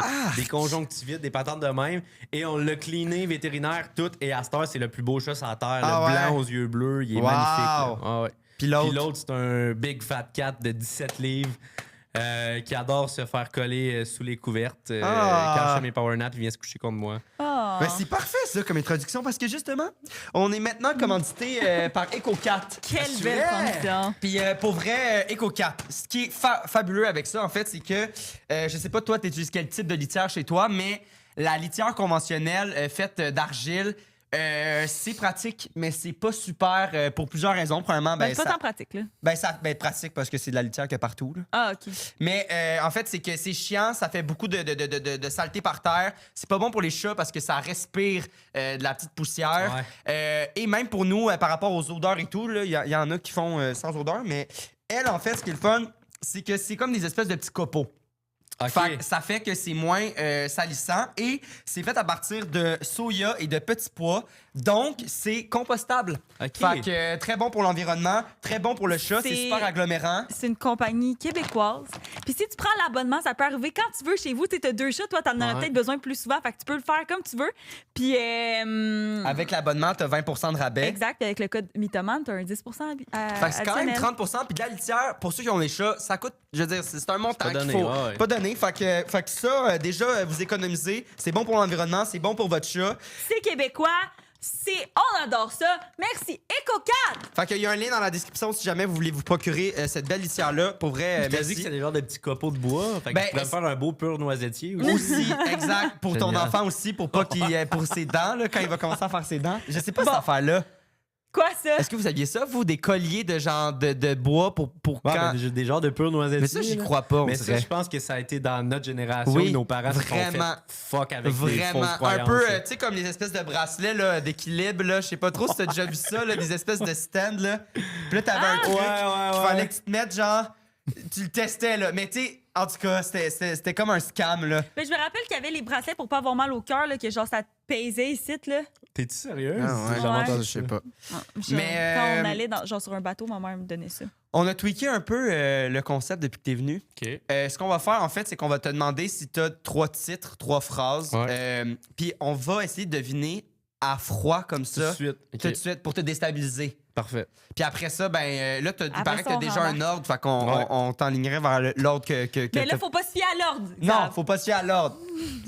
conjonctivites, des patentes de même. Et on l'a cleané, vétérinaire, tout. Et à cette heure, c'est le plus beau chat sur la terre. Ah le ouais? blanc aux yeux bleus, il est Wow! magnifique. Là. Ah ouais. Puis Puis l'autre... l'autre, c'est un big fat cat de 17 livres. Qui adore se faire coller sous les couvertes. Quand je fais mes power naps, il vient se coucher contre moi. Oh. Ben, c'est parfait, ça, comme introduction, parce que justement, on est maintenant commandité par EcoCat. Quelle C'est belle vrai. transition. Puis pour vrai, EcoCat, ce qui est fabuleux avec ça, en fait, c'est que, je sais pas, toi, tu utilises quel type de litière chez toi, mais la litière conventionnelle faite d'argile, c'est pratique, mais c'est pas super pour plusieurs raisons. Premièrement, Ben, c'est pas tant pratique, là. ça va être pratique parce que c'est de la litière qu'il y a partout. Là. Ah, OK. Mais en fait, c'est que c'est chiant, ça fait beaucoup de saleté par terre. C'est pas bon pour les chats parce que ça respire de la petite poussière. Et même pour nous, par rapport aux odeurs et tout, il y en a qui font sans odeur. Mais elle, en fait, ce qui est le fun, c'est que c'est comme des espèces de petits copeaux. OK. Fait que ça fait que c'est moins salissant et c'est fait à partir de soya et de petits pois. Donc, c'est compostable. OK. Fait que très bon pour l'environnement, très bon pour le chat, c'est C'est- super agglomérant. C'est une compagnie québécoise. Puis si tu prends l'abonnement, ça peut arriver quand tu veux chez vous. Tu as 2 chats, toi, t'en auras Ouais. peut-être besoin plus souvent. Fait que tu peux le faire comme tu veux. Puis, Avec l'abonnement, t'as 20% de rabais. exact, avec le code Mythoman, tu as un 10 Fait que c'est quand même additionnel. 30%. Puis de la litière, pour ceux qui ont des chats, ça coûte, je veux dire, c'est un montant pas qu'il donné, faut ouais. pas donner. Fait que ça, déjà, vous économisez. C'est bon pour l'environnement, c'est bon pour votre chat. C'est québécois. On adore ça. Merci. EcoCat! Fait qu'il y a un lien dans la description si jamais vous voulez vous procurer cette belle litière-là. Pour vrai, Tu t'as dit merci. que c'était des genres de petits copeaux de bois. Fait que Ben, tu pourrais faire un beau pur noisetier aussi. Aussi, exact. Pour ton Génial. enfant aussi, pour pas qu'il pour ses dents, là, quand il va commencer à faire ses dents. Je sais pas Bon. cette affaire-là. Quoi, ça? Est-ce que vous aviez ça, vous, des colliers de genre de bois pour Ouais, quand. mais des genres de pur noisetier. Mais ça, j'y là. crois pas, on Mais ça, dirait. je pense que ça a été dans notre génération. Oui, Nos parents se sont vraiment. fait fuck avec des Vraiment, fausses un croyances. peu, là. tu sais, comme les espèces de bracelets là, d'équilibre, là. Je sais pas trop si t'as déjà vu ça, là, des espèces de stands, là. Puis là, t'avais un truc qu'il fallait que tu te mettes, genre, tu le testais, là. Mais tu sais, en tout cas, c'était comme un scam, là. Mais je me rappelle qu'il y avait les bracelets pour pas avoir mal au cœur, là, que genre ça te pesait ici, là. T'es-tu sérieuse? Ah ouais. J'ai jamais Ouais. entendu Je sais ça. pas. Je- Mais, Quand on allait genre sur un bateau, ma mère me donnait ça. On a tweaké un peu le concept depuis que t'es venu. OK. Ce qu'on va faire, en fait, c'est qu'on va te demander si t'as 3 titres, 3 phrases. Ouais. Puis on va essayer de deviner à froid comme Tout ça. de suite. OK. Tout de suite, pour te déstabiliser. Parfait. Puis après ça, ben là, il Après paraît que ça, t'as on déjà un rembarque. ordre, fait qu'on Ouais. on t'enlignerait vers l'ordre que Mais là, t'as- faut pas se fier à l'ordre. Non, Xav. faut pas se fier à l'ordre.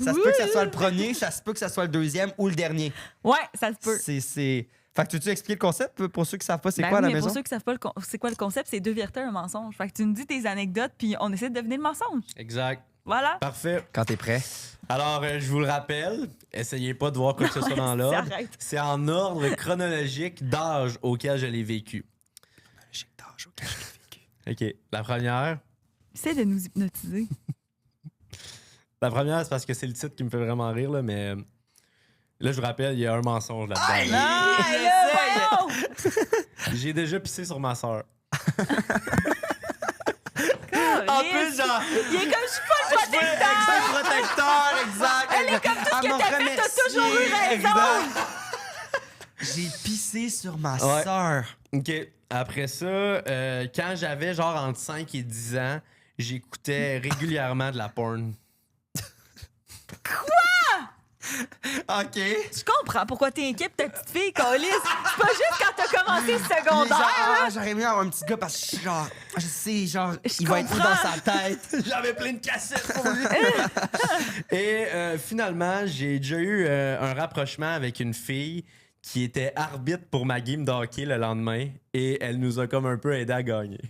Ça se peut que ça soit le premier, ça se peut que ça soit le deuxième ou le dernier. Ouais, ça se peut. C'est... Fait que tu veux-tu expliquer le concept pour ceux qui savent pas c'est Ben quoi à oui, la mais maison? pour ceux qui savent pas c'est quoi le concept, c'est 2 vérités, un mensonge. Fait que tu nous dis tes anecdotes, puis on essaie de deviner le mensonge. Exact. Voilà. Parfait. Quand t'es prêt. Alors, je vous le rappelle, essayez pas de voir quoi que ce soit dans l'ordre. Arrête. C'est en ordre chronologique d'âge auquel je l'ai vécu. J'ai d'âge auquel je l'ai vécu. OK. La première, Essaie de nous hypnotiser. c'est parce que c'est le titre qui me fait vraiment rire, là, mais là, je vous rappelle, il y a un mensonge là-dedans. Ah, j'essaie. là, voyons! J'ai déjà pissé sur ma soeur. En plus, genre... Il est comme je suis pas le protecteur! Exact, protecteur, exact. Elle est comme tout ce Elle que m'a t'as fait, t'as remercié, toujours eu raison. exact. J'ai pissé sur ma Ouais. sœur. OK. Après ça, quand j'avais genre entre 5 et 10 ans, j'écoutais régulièrement de la porn. OK. Je comprends pourquoi t'es inquiet pour ta petite fille, Colis. C'est pas juste quand t'as commencé le Il est secondaire. genre, là. j'aurais mieux avoir un petit gars parce que genre, je sais, genre, Je il va être où comprends. dans sa tête. J'avais plein de cassettes pour lui. Et finalement, j'ai déjà eu un rapprochement avec une fille qui était arbitre pour ma game de hockey le lendemain et elle nous a comme un peu aidé à gagner.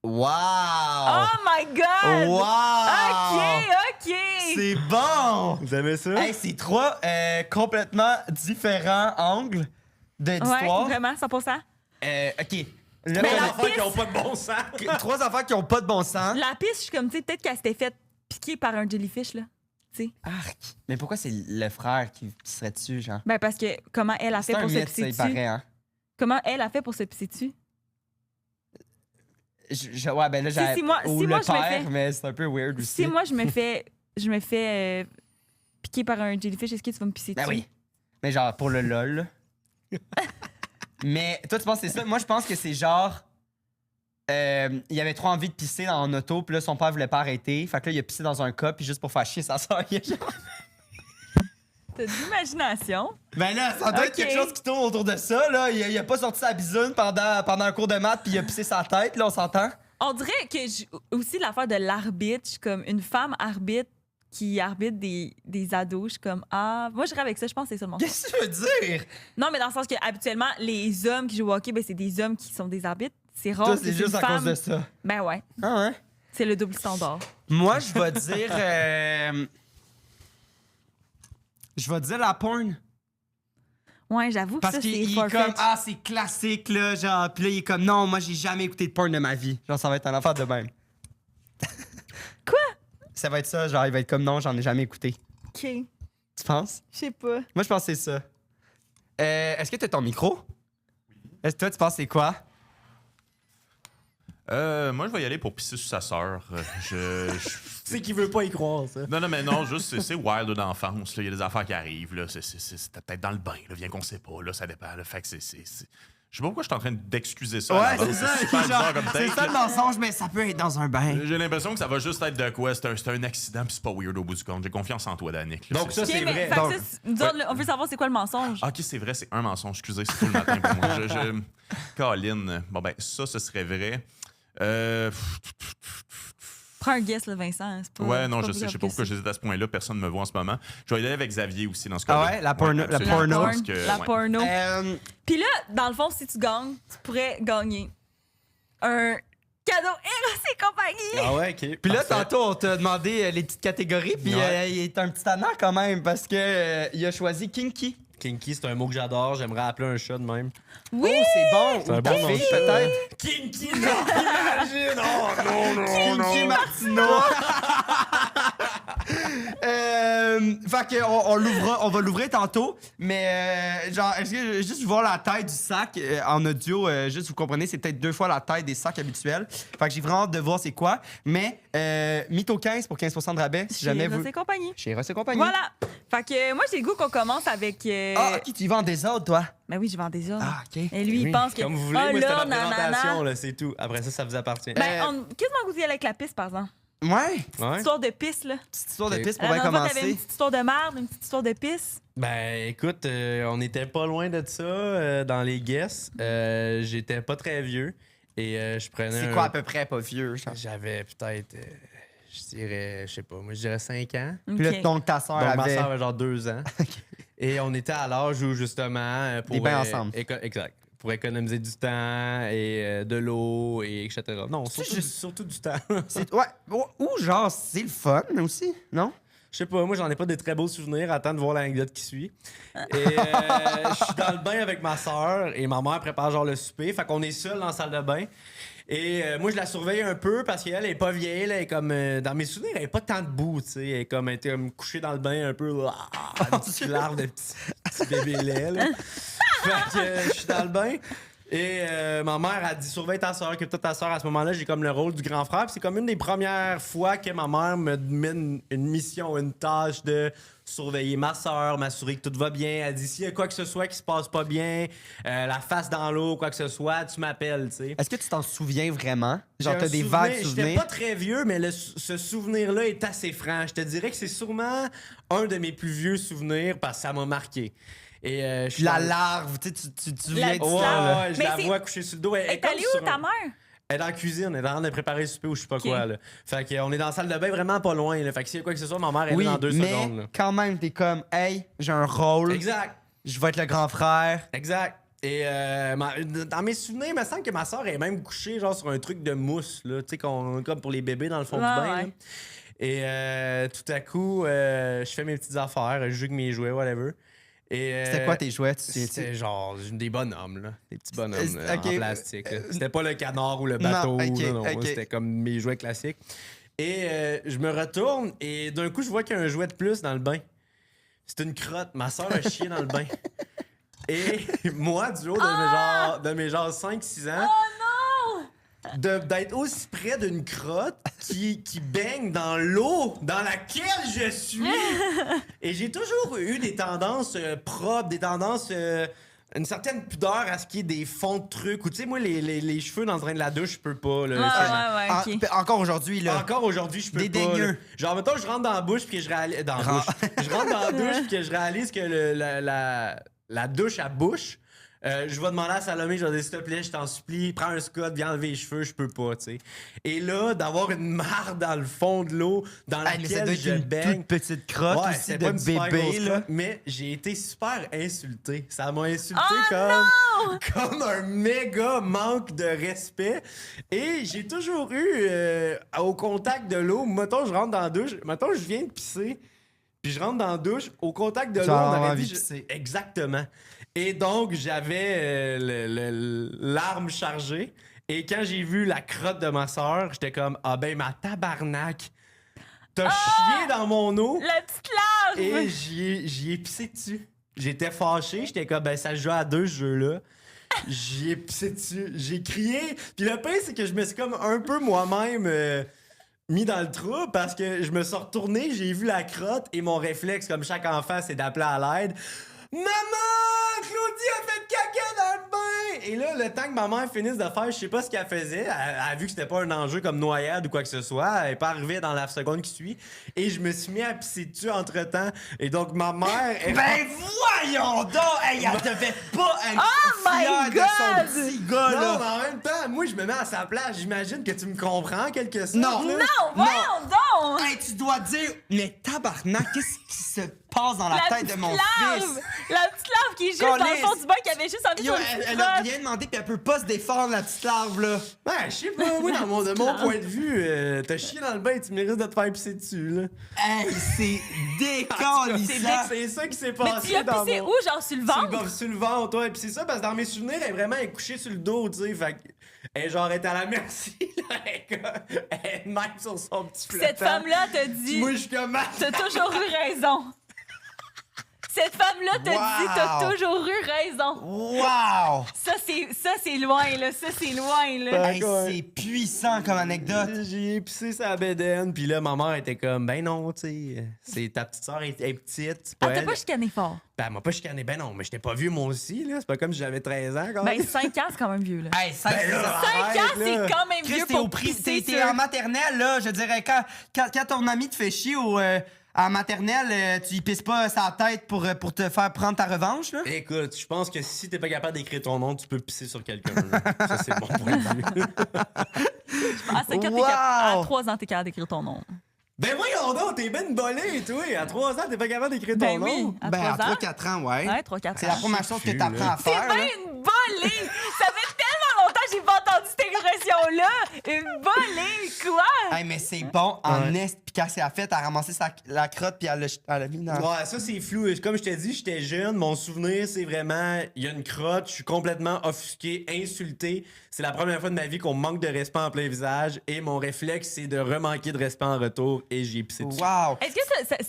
Wow! Oh my God! Wow! OK. C'est bon! Vous aimez ça? Hey, c'est 3 complètement différents angles. Ouais, d'histoire. vraiment, 100%. OK. Mais Trois la affaires qui piste- ont pas de bon sens. 3 affaires qui ont pas de bon sens. La piste, je suis comme, tu sais, peut-être qu'elle s'était fait piquer par un jellyfish, là. Tu sais. Arc. Mais pourquoi c'est le frère qui serait dessus, genre? Ben, parce que comment elle a fait C'est un pour se mythe, pisser ça, il dessus? paraît, hein? Comment elle a fait pour se pisser dessus? Ouais, ben là, j'ai... si moi- Ou si le moi, je me père, fais- mais c'est un peu weird aussi. Si moi, je me fais piquer par un jellyfish, est-ce que tu vas me pisser Ben dessus? oui. Mais genre, pour le lol. Mais toi, tu penses que c'est ça? Moi, je pense que c'est genre... il avait trop envie de pisser en auto, puis là, son père voulait pas arrêter. Fait que là, il a pissé dans un cup, puis juste pour faire chier sa soeur, il a genre... T'as de l'imagination. Ben là, ça doit être Ok. quelque chose qui tourne autour de ça, là. Il a pas sorti sa bisoune pendant un cours de maths, puis il a pissé sa tête, là, on s'entend? On dirait que aussi l'affaire de l'arbitre, je suis comme une femme arbitre qui arbitre des ados, je suis comme moi je rêve avec ça, je pense que c'est ça le mensonge. Qu'est-ce que tu veux dire? Non, mais dans le sens que habituellement les hommes qui jouent au hockey, ben c'est des hommes qui sont des arbitres. C'est rare Toi, que c'est juste une à femme. cause de ça. Ben ouais, Ah ouais? c'est le double standard. Moi, je vais dire... Je vais dire la porn. Ouais, j'avoue que Parce ça qu'il c'est est farfetch. comme, c'est classique, là, genre, pis là, il est comme, non, moi, j'ai jamais écouté de porn de ma vie. Genre, ça va être un affaire de même. Quoi? Ça va être ça, genre, il va être comme, non, j'en ai jamais écouté. OK, je Tu penses? sais pas. Moi, je pense que c'est ça. Est-ce que t'as ton micro? Est-ce que toi, tu penses que c'est quoi? Moi, je vais y aller pour pisser sur sa sœur. C'est qu'il veut pas y croire, ça. Non, mais non, juste, c'est wild d'enfance. Il y a des affaires qui arrivent. Là. C'est peut-être dans le bain, là, bien qu'on sait pas. Là, ça dépend. Là. Fait que c'est. Je sais pas pourquoi je suis en train d'excuser ça. Ouais, à c'est l'avance. ça. super genre, bizarre comme c'est take, ça là. le mensonge, mais ça peut être dans un bain. J'ai l'impression que ça va juste être de quoi? C'est un accident, puis c'est pas weird au bout du compte. J'ai confiance en toi, Danick. là. Donc, ça, OK, c'est mais vrai. fait que Donc- ça, nous autres, là, on veut savoir c'est quoi le mensonge. Ah, ok, c'est vrai, c'est un mensonge. Excusez, c'est tout le matin pour moi. Colin. Bon, ben, ça, ce serait vrai. Prends un guess, là, Vincent. C'est pas, Ouais, c'est non, pas je plus sais grave pas que pourquoi ça. j'hésite à ce point-là. Personne ne me voit en ce moment. Je vais y aller avec Xavier aussi dans ce cas-là. Ah ouais? La porno- la absolument. porno? La Parce porn, que, la ouais. porno. Euh, Puis là, dans le fond, si tu gagnes, tu pourrais gagner un cadeau Eros et compagnie. Ah ouais, OK. Puis là, Parfait. tantôt, on t'a demandé les petites catégories, puis Ouais. il est un petit tannant quand même, parce que il a choisi Kinky. Kinky, c'est un mot que j'adore. J'aimerais appeler un chat de même. Oui! Oh, c'est bon! C'est un Ou ta bon nom de fille, chat. peut-être? Kinky, non! Imagine! Oh, Kinky Martino! Fait que on va l'ouvrir tantôt, mais genre, est-ce que juste voir la taille du sac en audio, juste vous comprenez, c'est peut-être 2 fois la taille des sacs habituels. Fait que j'ai vraiment hâte de voir c'est quoi, mais Mytho 15 pour 15% de rabais si jamais vous... C'est compagnie. Chez Ross et compagnie. Voilà. Fait que moi, j'ai le goût qu'on commence avec. Ah, ok, tu y vas en désordre, toi? Ben oui, je vends des ordres. Ah, ok. Et lui, il pense que. Comme vous voulez, Ah, moi, là, c'était ma présentation, nanana. là, c'est tout. Après ça, ça vous appartient. Ben, on quasiment goûté avec la piste, par exemple. Ouais, Ouais. Histoire de piste, là. petite histoire de Ok. piste pour La bien dernière fois, t'avais une commencer. petite histoire de merde, une petite histoire de piste. Ben, écoute, on n'était pas loin de ça dans les guests. J'étais pas très vieux et je prenais. C'est quoi à peu près pas vieux, genre? J'avais peut-être, je dirais, je sais pas, moi, je dirais 5 ans. Puis là, Ok. donc ta soeur Donc, ma avait... soeur avait genre 2 ans. Et on était à l'âge où, justement, pour. Des bains ensemble. Exact. Pour économiser du temps et de l'eau et etc. Non, surtout, juste- surtout du temps. Ouais, ou genre, c'est le fun aussi, non? Je sais pas, moi j'en ai pas de très beaux souvenirs. Attends de voir l'anecdote qui suit. Et je suis dans le bain avec ma soeur et ma mère prépare genre le souper. Fait qu'on est seul dans la salle de bain. Et moi je la surveille un peu parce qu'elle est pas vieille. Elle est comme. Dans mes souvenirs, elle est pas tant debout, tu sais. Elle est comme, elle était comme couchée dans le bain un peu. Une petite larve de petit bébé lait, là. Fait que je suis dans le bain. Et ma mère a dit surveille ta soeur, occupe-toi de ta soeur. À ce moment-là, j'ai comme le rôle du grand frère. Puis c'est comme une des premières fois que ma mère me met une mission, une tâche de surveiller ma soeur, m'assurer que tout va bien. Elle dit s'il y a quoi que ce soit qui se passe pas bien, la face dans l'eau, quoi que ce soit, tu m'appelles, tu sais. Est-ce que tu t'en souviens vraiment? Genre, J'ai t'as un des souvenir- vagues J'étais souvenirs? pas très vieux, mais ce souvenir-là est assez franc. Je te dirais que c'est sûrement un de mes plus vieux souvenirs parce que ça m'a marqué. Et je suis La dans- larve, tu sais, tu La viens de petite Ouais, ça, larve. là. ouais, je Mais la c'est- vois coucher sur le dos. Elle Elle est allée où, ta mère? Elle est dans la cuisine, elle est en train de préparer le souper ou je sais pas Ok. quoi. Là. Fait qu'on est dans la salle de bain vraiment pas loin. Là. Fait que s'il y a quoi que ce soit, ma mère elle Oui, est dans 2 mais secondes. Là. quand même, t'es comme, hey, j'ai un rôle, Exact, je vais être le grand frère. exact. Et dans mes souvenirs, il me semble que ma soeur est même couchée genre sur un truc de mousse, là, tu sais, comme pour les bébés dans le fond Ouais, du bain. ouais. là. Et tout à coup, je fais mes petites affaires, je joue avec mes jouets, whatever. C'était quoi tes jouets, tu te souviens-tu? C'était genre des bonhommes, là. Des petits bonhommes Ok. en plastique. Là. C'était pas le canard ou le bateau. Non, ok, non, ok. C'était comme mes jouets classiques. Et je me retourne et d'un coup, je vois qu'il y a un jouet de plus dans le bain. C'est une crotte. Ma soeur a chié dans le bain. Et moi, du haut de mes genre 5-6 ans, d'être aussi près d'une crotte qui baigne dans l'eau dans laquelle je suis. Et j'ai toujours eu des tendances propres, des tendances... une certaine pudeur à ce qui est des fonds de trucs. Ou tu sais, moi, les cheveux dans le drain de la douche, je peux pas. Là, ok. Encore aujourd'hui, là. Encore aujourd'hui, je peux Dédaigneux. pas. Là. Genre, mettons, je rentre dans la bouche puis que je réalise... Dans la bouche. Je rentre dans la douche puis que je réalise que la douche à bouche... je vais demander à Salomé, je vais dire, s'il te plaît, je t'en supplie, prends un scotch, viens enlever les cheveux, je peux pas, tu sais. Et là, d'avoir une mare dans le fond de l'eau, dans Hey, mais ça doit laquelle être je une baigne. toute petite crotte Ouais, aussi c'était de pas une super bébé, grosse là. crotte, mais j'ai été super insulté. Ça m'a insulté Oh comme un méga manque de respect. Et j'ai toujours eu au contact de l'eau, mettons, je rentre dans la douche, mettons, je viens de pisser, puis je rentre dans la douche, au contact de l'eau, Genre, on avait envie dit... de pisser. Exactement. Et donc, j'avais l'arme chargée. Et quand j'ai vu la crotte de ma sœur, j'étais comme, ah ben, ma tabarnak, t'as chié dans mon eau La petite larve! et j'y ai pissé dessus. J'étais fâché, j'étais comme, ben, ça se joue à deux, ce jeu-là. J'y ai pissé dessus. J'ai crié. Puis le pire, c'est que je me suis comme un peu moi-même mis dans le trou parce que je me suis retourné, j'ai vu la crotte et mon réflexe, comme chaque enfant, c'est d'appeler à l'aide. Maman! Claudie a fait caca dans le bain! Et là, le temps que ma mère finisse de faire, je sais pas ce qu'elle faisait, elle a vu que c'était pas un enjeu comme noyade ou quoi que ce soit, elle est pas arrivée dans la seconde qui suit, et je me suis mis à pisser dessus entre-temps, et donc ma mère... Ben voyons donc! Hey, elle devait pas être my fière de God! son petit gars, Non, là! mais en même temps, moi, je me mets à sa place, j'imagine que tu me comprends, quelque sorte. Non. là. Non, voyons donc! Hey, tu dois dire, mais tabarnak, qu'est-ce qui se passe dans la tête de petite mon larve! fils? La petite larve qui est juste dans le Calisse. fond du bain qui avait juste envie de Yo, faire une elle a crotte. rien demandé puis elle peut pas se défendre, la petite larve, là. Ouais, je sais pas, moi, de mon point de vue, t'as chié dans le bain, tu mérites de te faire pisser dessus, là. Hey, c'est décalissant. C'est ça qui s'est Mais passé tu l'as dans pissé mon... où, genre sur le ventre? Sur le ventre, ouais. Puis c'est ça, parce que dans mes souvenirs, elle est vraiment couchée sur le dos, tu sais. Fait que, elle, genre, elle est à la merci, là. Elle est même sur son petit flottant. Cette femme-là t'a dit, Moi, je suis comme... t'as toujours eu raison. Cette femme-là t'a dit, t'as toujours eu raison. Wow! Ça, c'est loin, là. Ça, c'est loin, là. Hey, c'est puissant comme anecdote. J'ai pissé sa bédaine, puis là, ma mère était comme, ben non, tu sais, c'est ta petite soeur, elle est petite, c'est pas Ah, t'as elle. pas chicané fort. Ben, elle m'a pas chicané, ben non, mais j'étais pas vieux, moi aussi, là. C'est pas comme si j'avais 13 ans, quand même. Ben, 5 ans, c'est quand même vieux, là. Hey, ça, Ben là, 5 arrête, ans, c'est là. quand même Chris, vieux t'es pour au prix, pisser t'es sur- en maternelle, là. Je dirais, quand ton ami te fait chier en maternelle, tu y pisses pas sa tête pour te faire prendre ta revanche, là? Écoute, je pense que si t'es pas capable d'écrire ton nom, tu peux pisser sur quelqu'un. là. Ça, c'est mon point de vue. À 5 ans, Wow! à 3 ans, t'es capable d'écrire ton nom. Ben voyons donc, t'es ben bolé, toi. À 3 ans, t'es pas capable d'écrire ton Ben nom. oui, à Ben, 3 à ans. 3-4 ans, ouais. Ouais, 3-4 ans. C'est la première chose que Cul, t'apprends là. à faire, C'est là. bien une volée! Ça fait tellement longtemps que j'ai pas entendu cette expression-là! Une volée, quoi? Hey, mais c'est bon en est. Puis quand c'est à fait, elle a ramassé la crotte puis elle l'a mis dans... Ouais, ça c'est flou. Comme je t'ai dit, j'étais jeune. Mon souvenir, c'est vraiment, il y a une crotte, je suis complètement offusqué, insulté. C'est la première fois de ma vie qu'on me manque de respect en plein visage. Et mon réflexe, c'est de remanquer de respect en retour. Et j'ai pissé dessus. Wow! Est-ce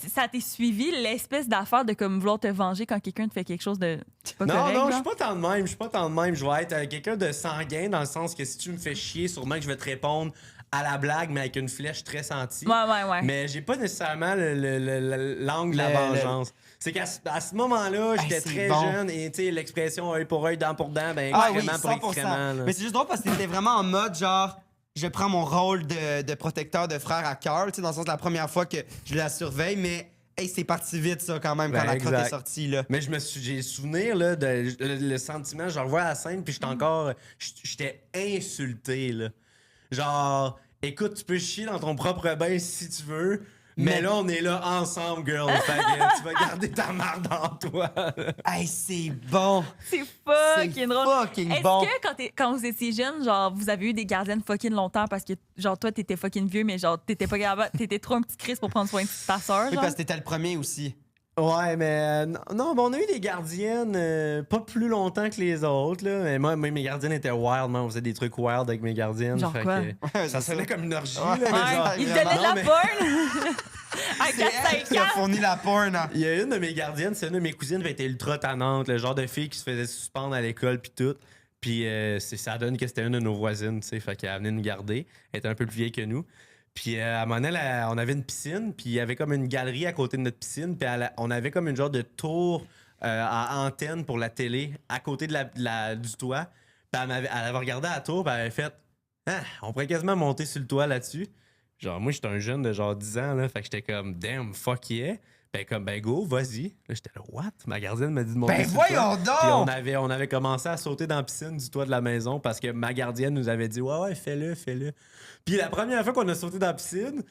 que ça t'est suivi, l'espèce d'affaire de comme vouloir te venger quand quelqu'un te fait quelque chose de pas Non, correct? non, je genre? suis pas tant de même. Je suis pas tant de même. Je vais être quelqu'un de sanguin dans le sens que si tu me fais chier, sûrement que je vais te répondre à la blague, mais avec une flèche très sentie. Ouais. Mais j'ai pas nécessairement l'angle de la vengeance. C'est qu'à ce moment-là, j'étais c'est très bon. jeune et tu sais, l'expression œil pour œil, dent pour dent, ben Ah oui, extrêmement pour 100%. excrément. là. Mais c'est juste drôle parce que t'étais vraiment en mode genre, je prends mon rôle de protecteur de frère à cœur, tu sais, dans le sens de la première fois que je la surveille, mais hey, c'est parti vite ça quand même Ben, quand la crotte exact. est sortie, là. Mais j'ai le souvenir là, le sentiment, je revois la scène puis j'étais insulté là. Genre, écoute, tu peux chier dans ton propre bain si tu veux. Mais là, on est là ensemble, girl. Fait que tu vas garder ta marde en toi. Hey, c'est bon! C'est fucking C'est drôle. fucking Est-ce bon. que quand vous étiez jeune, genre, vous avez eu des gardiennes fucking longtemps parce que, genre, toi, t'étais fucking vieux, mais genre, t'étais pas capable, t'étais trop un petit Chris pour prendre soin de ta soeur, Oui, genre? parce que t'étais le premier aussi. Ouais, mais non, mais on a eu des gardiennes pas plus longtemps que les autres. Là. Mais moi, mes gardiennes étaient wild. Moi, on faisait des trucs wild avec mes gardiennes. Genre quoi? Ça sonnait comme une orgie. Ouais. Là, mais genre- Il te donnait de Non, la mais- porn à C'est elle 4-5 qui a ans. fourni la porn. Hein. Il y a une de mes gardiennes, c'est une de mes cousines qui était ultra tannante, le genre de fille qui se faisait suspendre à l'école puis tout. Puis ça donne que c'était une de nos voisines, tu sais, fait qu'elle venait nous garder. Elle était un peu plus vieille que nous. Puis à un moment donné, on avait une piscine, puis il y avait comme une galerie à côté de notre piscine, puis on avait comme une genre de tour à antenne pour la télé à côté du toit. Puis elle avait regardé à la tour, puis elle avait fait « Ah, on pourrait quasiment monter sur le toit là-dessus. » Genre, moi, j'étais un jeune de genre 10 ans, là, fait que j'étais comme « Damn, fuck yeah! » Ben comme, ben go, vas-y. Là, j'étais là « What? » Ma gardienne m'a dit de monter Ben sur le toit. voyons donc! Puis on avait commencé à sauter dans la piscine du toit de la maison parce que ma gardienne nous avait dit ouais, fais-le, fais-le. Puis la première fois qu'on a sauté dans la piscine,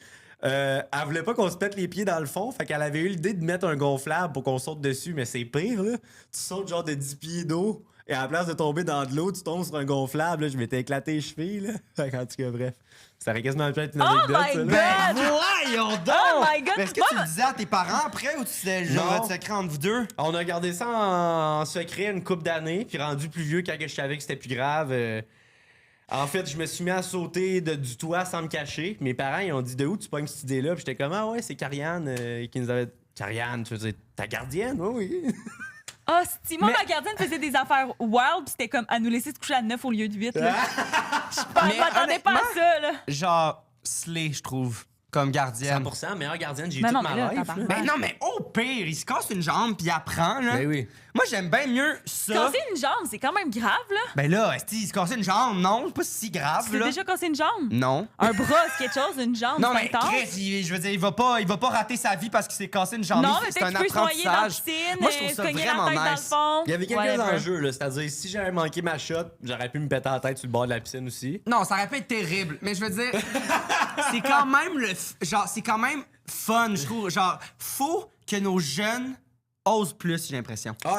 elle voulait pas qu'on se pète les pieds dans le fond. Fait qu'elle avait eu l'idée de mettre un gonflable pour qu'on saute dessus. Mais c'est pire, là. Tu sautes genre de 10 pieds d'eau et à la place de tomber dans de l'eau, tu tombes sur un gonflable. Là. Je m'étais éclaté les chevilles, là. Fait qu'en tout cas, bref. Ça aurait quasiment pu être une anecdote, my ça, là. God! Ben voyons donc! Oh my God! Mais est-ce que tu le disais à tes parents après ou tu disais genre Non. votre secret entre vous deux? On a gardé ça en secret une couple d'années, puis rendu plus vieux quand je savais que c'était plus grave. En fait, je me suis mis à sauter du toit sans me cacher. Mes parents, ils ont dit de où tu pognes cette idée-là? Puis j'étais comme ah ouais, c'est Carianne qui nous avait. Carianne, tu veux dire ta gardienne? Oui, oui. Ah, si moi, Mais- ma gardienne faisait des affaires wild, pis c'était comme à nous laisser se coucher à 9 au lieu de 8. Là. Je Mais m'attendais pas à honnêtement- ça, là. Genre, slay, je trouve, comme gardienne. 100% meilleure gardienne, j'ai eu Mais toute non, ma mais là, life. tabarnak. là. Ben non, mais au pire, il se casse une jambe puis il apprend, là. Ben oui. Moi, j'aime bien mieux ça. Casser une jambe, c'est quand même grave, là. Ben là, est-ce qu'il se casse une jambe? Non, c'est pas si grave, Tu t'es là. déjà cassé une jambe? Non. Un bras, c'est quelque chose, une jambe, Non, c'est mais intense. Chris, je veux dire, il va pas rater sa vie parce qu'il s'est cassé une jambe. Non, mais c'est peut-être un que tu peux se noyer dans la apprentissage. piscine, Moi, je trouve ça cogner la vraiment tête dans le nice. fond. Il y avait quelques whatever. enjeux, là. C'est-à-dire, si j'avais manqué ma shot, j'aurais pu me péter la tête sur le bord de la piscine aussi. Non, ça aurait pu être terrible, mais je veux dire, c'est quand même genre, c'est quand même fun, je trouve. Genre, faut que nos jeunes osent plus, j'ai l'impression. Ouais.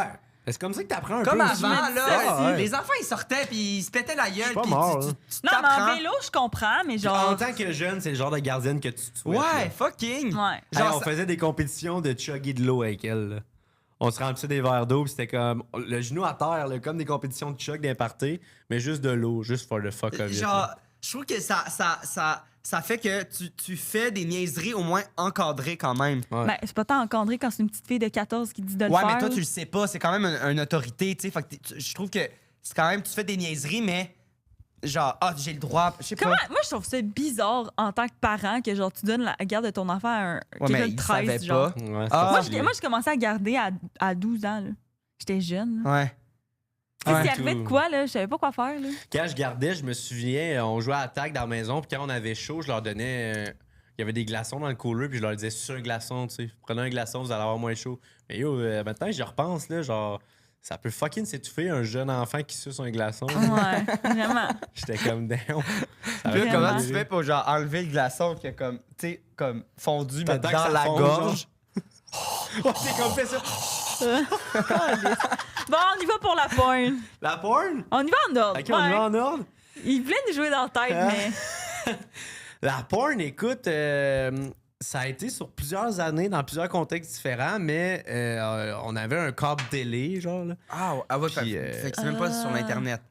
C'est comme ça que t'apprends un Comme peu. avant, aussi. là, Ah, ouais. les enfants, ils sortaient puis ils se pétaient la gueule pas puis mort, tu là. Non, mais t'apprends. en vélo, je comprends, mais En genre. tant que jeune, c'est le genre de gardienne que tu te souhaites. Ouais, là. fucking. Ouais. Hey, Genre, on faisait des compétitions de chugger de l'eau avec elle. Là. On se remplissait des verres d'eau, puis c'était comme le genou à terre, là, comme des compétitions de chug d'imparté, mais juste de l'eau, juste for the fuck of it. genre, là. je trouve que ça fait que tu fais des niaiseries au moins encadrées quand même. Ouais. Ben, c'est pas tant encadré quand c'est une petite fille de 14 qui dit de le Ouais, faire. mais toi, là. tu le sais pas. C'est quand même une autorité, tu sais. Fait que je trouve que c'est quand même, tu fais des niaiseries, mais genre, ah, j'ai le droit. Je sais pas. Comment? Moi, je trouve ça bizarre en tant que parent que genre tu donnes la garde de ton enfant à Ouais, quelqu'un mais de il 13, savait genre. pas. Ouais, c'est Ah. particulier. Moi, j'ai commencé à garder à 12 ans. là. J'étais jeune. là. Ouais. Tu sais, Ouais. s'il arrivait de quoi, là, je savais pas quoi faire. Là. Quand je gardais, je me souviens, on jouait à tag dans la maison, puis quand on avait chaud, je leur donnais. Il y avait des glaçons dans le cooler, puis je leur disais, sur un glaçon, tu sais. Prenez un glaçon, vous allez avoir moins chaud. Mais yo, maintenant, j'y repense, là, genre. Ça peut fucking s'étouffer un jeune enfant qui suce un glaçon. Ouais, vraiment. J'étais comme down. Ça Puis là, aurait comment Vraiment. tu fais pour genre enlever le glaçon qui a comme, tu sais, comme fondu, mais T'attends dans que ça la fonde, gorge? Ouais, c'est comme fait ça. Bon, on y va pour la porn. La porn? On y va en ordre. Ok, on y ouais. va en ordre. Il voulait nous jouer dans la tête, Ah. mais. La porn, écoute, ça a été sur plusieurs années, dans plusieurs contextes différents, mais on avait un câble télé, genre. Là. Ah ouais, Puis, fait que c'est même pas sur l'Internet.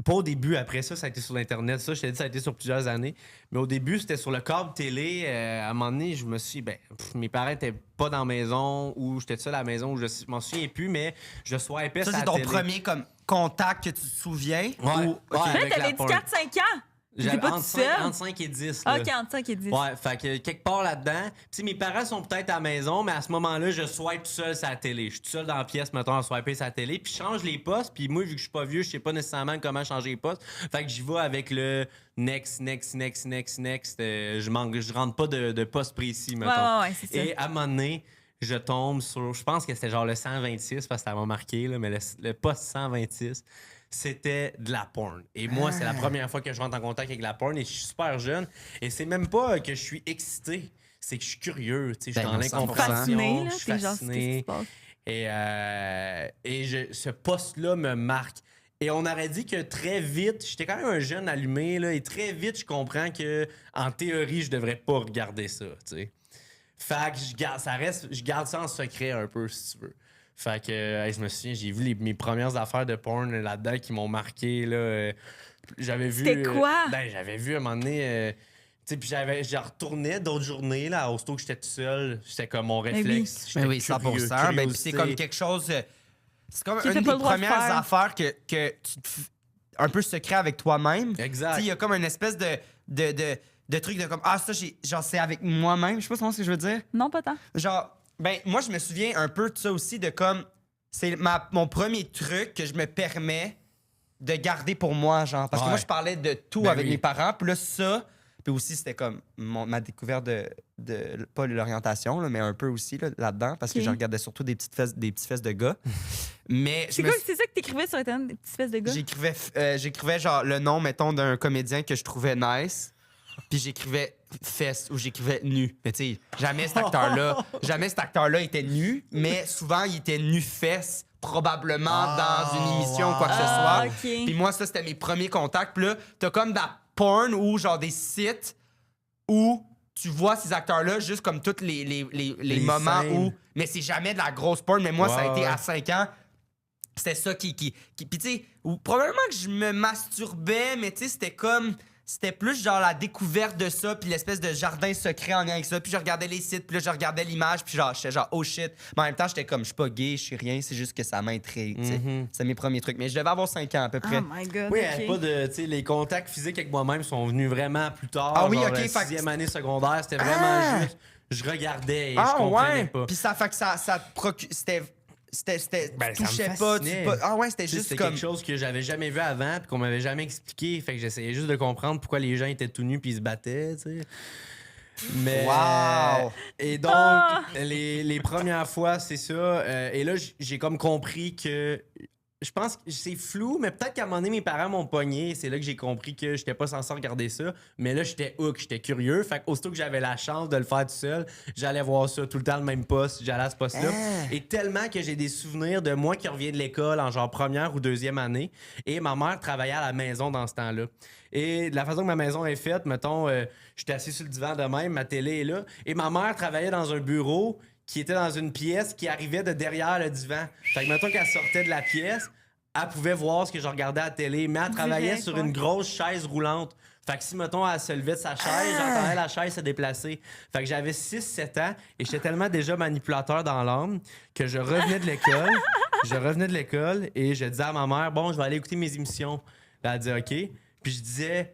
Pas au début, après ça, ça a été sur l'Internet. Ça, je t'ai dit, ça a été sur plusieurs années. Mais au début, c'était sur le câble télé. À un moment donné, je me suis dit, mes parents étaient pas dans la maison ou j'étais seul à la maison, je m'en souviens plus, mais je swipais Ça, sur c'est la ton télé. premier comme contact que tu te souviens? Ouais. Ou- Ouais. ok. Là, avec t'avais la dit porn. 4-5 ans. T'étais J'avais pas tout entre seul. 5 et 10. Ah, là. 45 et 10. Ouais, fait que quelque part là-dedans. Tu sais, mes parents sont peut-être à la maison, mais à ce moment-là, je swipe tout seul sur la télé. Je suis tout seul dans la pièce, mettons, à swiper sur la télé, puis je change les postes. Puis moi, vu que je suis pas vieux, je sais pas nécessairement comment changer les postes. Fait que j'y vais avec le next. Je rentre pas de poste précis, Ouais, mettons. ouais, c'est ça. Et à un moment donné, je tombe sur, je pense que c'était genre le 126, parce que ça m'a marqué, là, mais le poste 126, c'était de la porn. Et moi, c'est la première fois que je rentre en contact avec la porn et je suis super jeune. Et c'est même pas que je suis excité, c'est que je suis curieux. Tu sais, je suis Ben, dans 100%. l'incompréhension, Fasciné, là. je suis T'es genre, qu'est-ce qui fasciné. se passe? Ce poste-là me marque. Et on aurait dit que très vite, j'étais quand même un jeune allumé, là, et très vite, je comprends que en théorie, je devrais pas regarder ça, tu sais. Fait que je garde ça en secret un peu, si tu veux. Fait que je me souviens, j'ai vu mes premières affaires de porn là-dedans qui m'ont marqué. Là, j'avais vu. C'était quoi? J'avais vu à un moment donné. Tu sais, puis j'y retournais d'autres journées, là, aussitôt que j'étais tout seul. C'était comme mon réflexe. Ben oui, J'étais 100%. Ben, puis c'est comme curiosité. quelque chose. C'est comme Qui une fait des pas le droit de premières faire. affaires que tu te un peu secret avec toi-même. Exact. Tu sais, il y a comme une espèce de truc de comme ah ça genre c'est avec moi-même. Je sais pas ce que je veux dire. Non, pas tant. Genre ben moi je me souviens un peu de ça aussi de comme c'est mon premier truc que je me permets de garder pour moi genre parce que Ouais. moi je parlais de tout Ben avec oui. mes parents puis là ça puis aussi c'était comme ma découverte de pas l'orientation là, mais un peu aussi là-dedans parce que Ok. je regardais surtout des petites fesses de gars mais C'est ça que t'écrivais sur Internet, des petites fesses de gars? j'écrivais genre le nom mettons d'un comédien que je trouvais nice puis j'écrivais fesses ou j'écrivais nu. Mais tu sais, jamais cet acteur-là était nu, mais souvent il était nu fesses, probablement dans une émission ou quoi que ce soit. OK. Puis moi, ça, c'était mes premiers contacts. Puis là, t'as comme dans porn ou genre des sites où tu vois ces acteurs-là juste comme tous les moments scènes. où... Mais c'est jamais de la grosse porn, mais moi, ça a Ouais, été ouais. à 5 ans. C'était ça qui puis tu sais, ou probablement que je me masturbais, mais tu sais, c'était comme... C'était plus genre la découverte de ça, puis l'espèce de jardin secret en lien avec ça. Puis je regardais les sites, puis là, je regardais l'image, puis genre, j'étais genre, oh shit. Mais en même temps, j'étais comme, je suis pas gay, je suis rien, c'est juste que ça m'intrigue, tu sais. C'est mes premiers trucs. Mais je devais avoir 5 ans à peu près. Oh my God, Oui, OK. pas de, tu sais, les contacts physiques avec moi-même sont venus vraiment plus tard. Ah oui, genre, ok, la fait que- sixième année secondaire, c'était vraiment Ah! juste, je regardais et Ah je comprenais ouais? pas. Puis ça fait que ça te procure... C'était... Ben, tu ça me touchais pas, fascinait. Ah ouais, c'était Tu sais, juste c'était comme... quelque chose que j'avais jamais vu avant puis qu'on m'avait jamais expliqué. Fait que j'essayais juste de comprendre pourquoi les gens étaient tout nus puis ils se battaient, tu sais. Mais... Wow! Et donc, Ah! les premières fois, c'est ça. Et là, j'ai comme compris que... Je pense que c'est flou, mais peut-être qu'à un moment donné, mes parents m'ont pogné. C'est là que j'ai compris que j'étais pas censé regarder ça. Mais là, j'étais hook, j'étais curieux. Fait qu'aussitôt que j'avais la chance de le faire tout seul, j'allais voir ça tout le temps, le même poste. J'allais à ce poste-là. Ah. Et tellement que j'ai des souvenirs de moi qui reviens de l'école en genre première ou deuxième année. Et ma mère travaillait à la maison dans ce temps-là. Et de la façon que ma maison est faite, mettons, j'étais assis sur le divan de même, ma télé est là. Et ma mère travaillait dans un bureau qui était dans une pièce qui arrivait de derrière le divan. Fait que mettons qu'elle sortait de la pièce, elle pouvait voir ce que je regardais à la télé, mais elle travaillait Direct, sur ouais. une grosse chaise roulante. Fait que si, mettons, elle se levait de sa chaise, j'entendais la chaise se déplacer. Fait que j'avais 6-7 ans et j'étais tellement déjà manipulateur dans l'âme que je revenais de l'école. Et je disais à ma mère, bon, je vais aller écouter mes émissions. Là, elle dit OK. Puis je disais,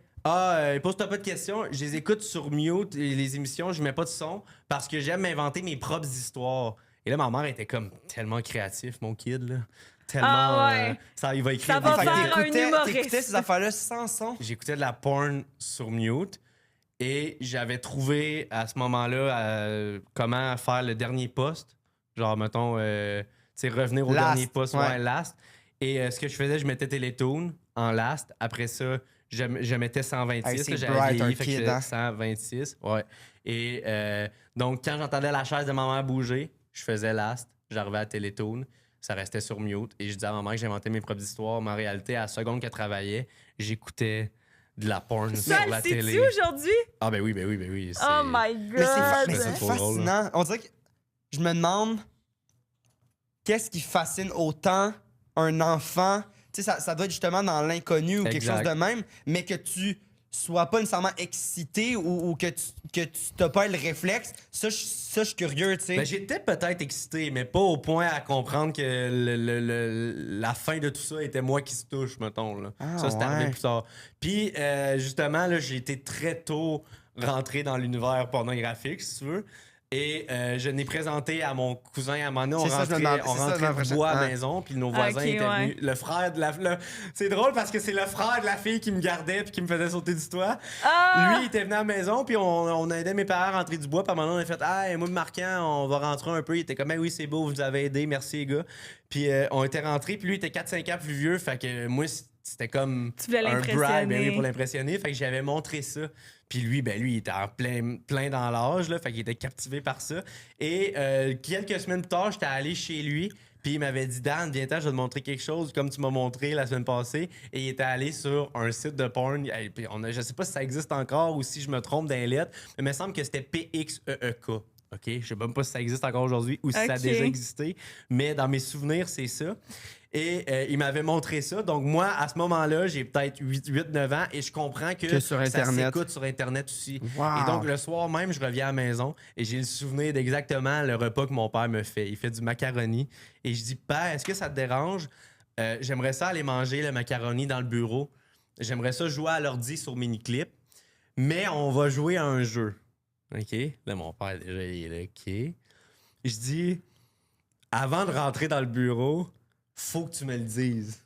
pose-toi pas de questions, je les écoute sur mute, les émissions, je mets pas de son parce que j'aime m'inventer mes propres histoires. Et là, ma mère était comme tellement créatif, mon kid, là. Tellement. Ah ouais. Il va écrire Ça des va affaires. faire un humoriste. T'écoutais ces affaires-là sans son? J'écoutais de la porn sur mute et j'avais trouvé à ce moment-là comment faire le dernier post. Genre, mettons, tu sais, revenir au Last, dernier post, ouais. ouais, last. Et ce que je faisais, je mettais Télétoon en last. Après ça, je mettais 126. Hey, c'est là, j'avais bright, vieilli, un fait que kid, je faisais hein? 126. Ouais. Et donc, quand j'entendais la chaise de ma mère bouger, je faisais last. J'arrivais à Télétoon. Ça restait sur mute. Et je disais à ma mère que j'inventais mes propres histoires. Mais en réalité, à la seconde qu'elle travaillait, j'écoutais de la porn Ça, sur le la sais-tu télé. aujourd'hui? Ah ben oui. c'est- Oh my God! Mais mais c'est c'est trop drôle, fascinant. On dirait que je me demande qu'est-ce qui fascine autant un enfant. Tu sais, ça doit être justement dans l'inconnu ou quelque Exact. chose de même, mais que tu sois pas nécessairement excité ou que tu t'as pas le réflexe. Ça, je suis curieux, tu sais. Ben, j'étais peut-être excité, mais pas au point à comprendre que la fin de tout ça était moi qui se touche, mettons. Là. Ah, Ça, c'est ouais. arrivé plus tard. Puis, justement, là, j'ai été très tôt rentré dans l'univers pornographique, si tu veux. Et je n'ai présenté à mon cousin à un moment donné, C'est ça, je me demandais, c'est on ça, rentrait ma du bois à la prochaine- maison, puis nos voisins Ok, étaient ouais. venus. Le frère de c'est drôle parce que c'est le frère de la fille qui me gardait puis qui me faisait sauter du toit. Ah! Lui, il était venu à la maison, puis on aidait mes parents à rentrer du bois. Puis à un moment donné, on a fait Ah, moi, Marquant, on va rentrer un peu. Il était comme oui, c'est beau, vous nous avez aidé, merci, les gars. Puis on était rentrés, puis lui, il était 4-5 ans plus vieux. Fait que moi, c'était comme Tu voulais un brag l'impressionner. pour l'impressionner. Fait que j'avais montré ça. Puis lui, il était en plein dans l'âge, là. Fait qu'il était captivé par ça. Et quelques semaines plus tard, j'étais allé chez lui. Puis il m'avait dit, Dan, viens-t'en, je vais te montrer quelque chose, comme tu m'as montré la semaine passée. Et il était allé sur un site de porn. Et puis je sais pas si ça existe encore ou si je me trompe dans les lettres, mais il me semble que c'était PXEEK. OK? Je sais même pas si ça existe encore aujourd'hui ou si ça a OK. déjà existé, mais dans mes souvenirs, c'est ça. Et il m'avait montré ça. Donc, moi, à ce moment-là, j'ai peut-être 8-9 ans et je comprends que sur ça Internet. s'écoute sur Internet aussi. Wow. Et donc, le soir même, je reviens à la maison et j'ai le souvenir d'exactement le repas que mon père me fait. Il fait du macaroni. Et je dis, Père, est-ce que ça te dérange? J'aimerais ça aller manger le macaroni dans le bureau. J'aimerais ça jouer à l'ordi sur Miniclip. Mais on va jouer à un jeu. OK? Là, mon père, déjà, il est là. OK. Je dis, avant de rentrer dans le bureau, faut que tu me le dises.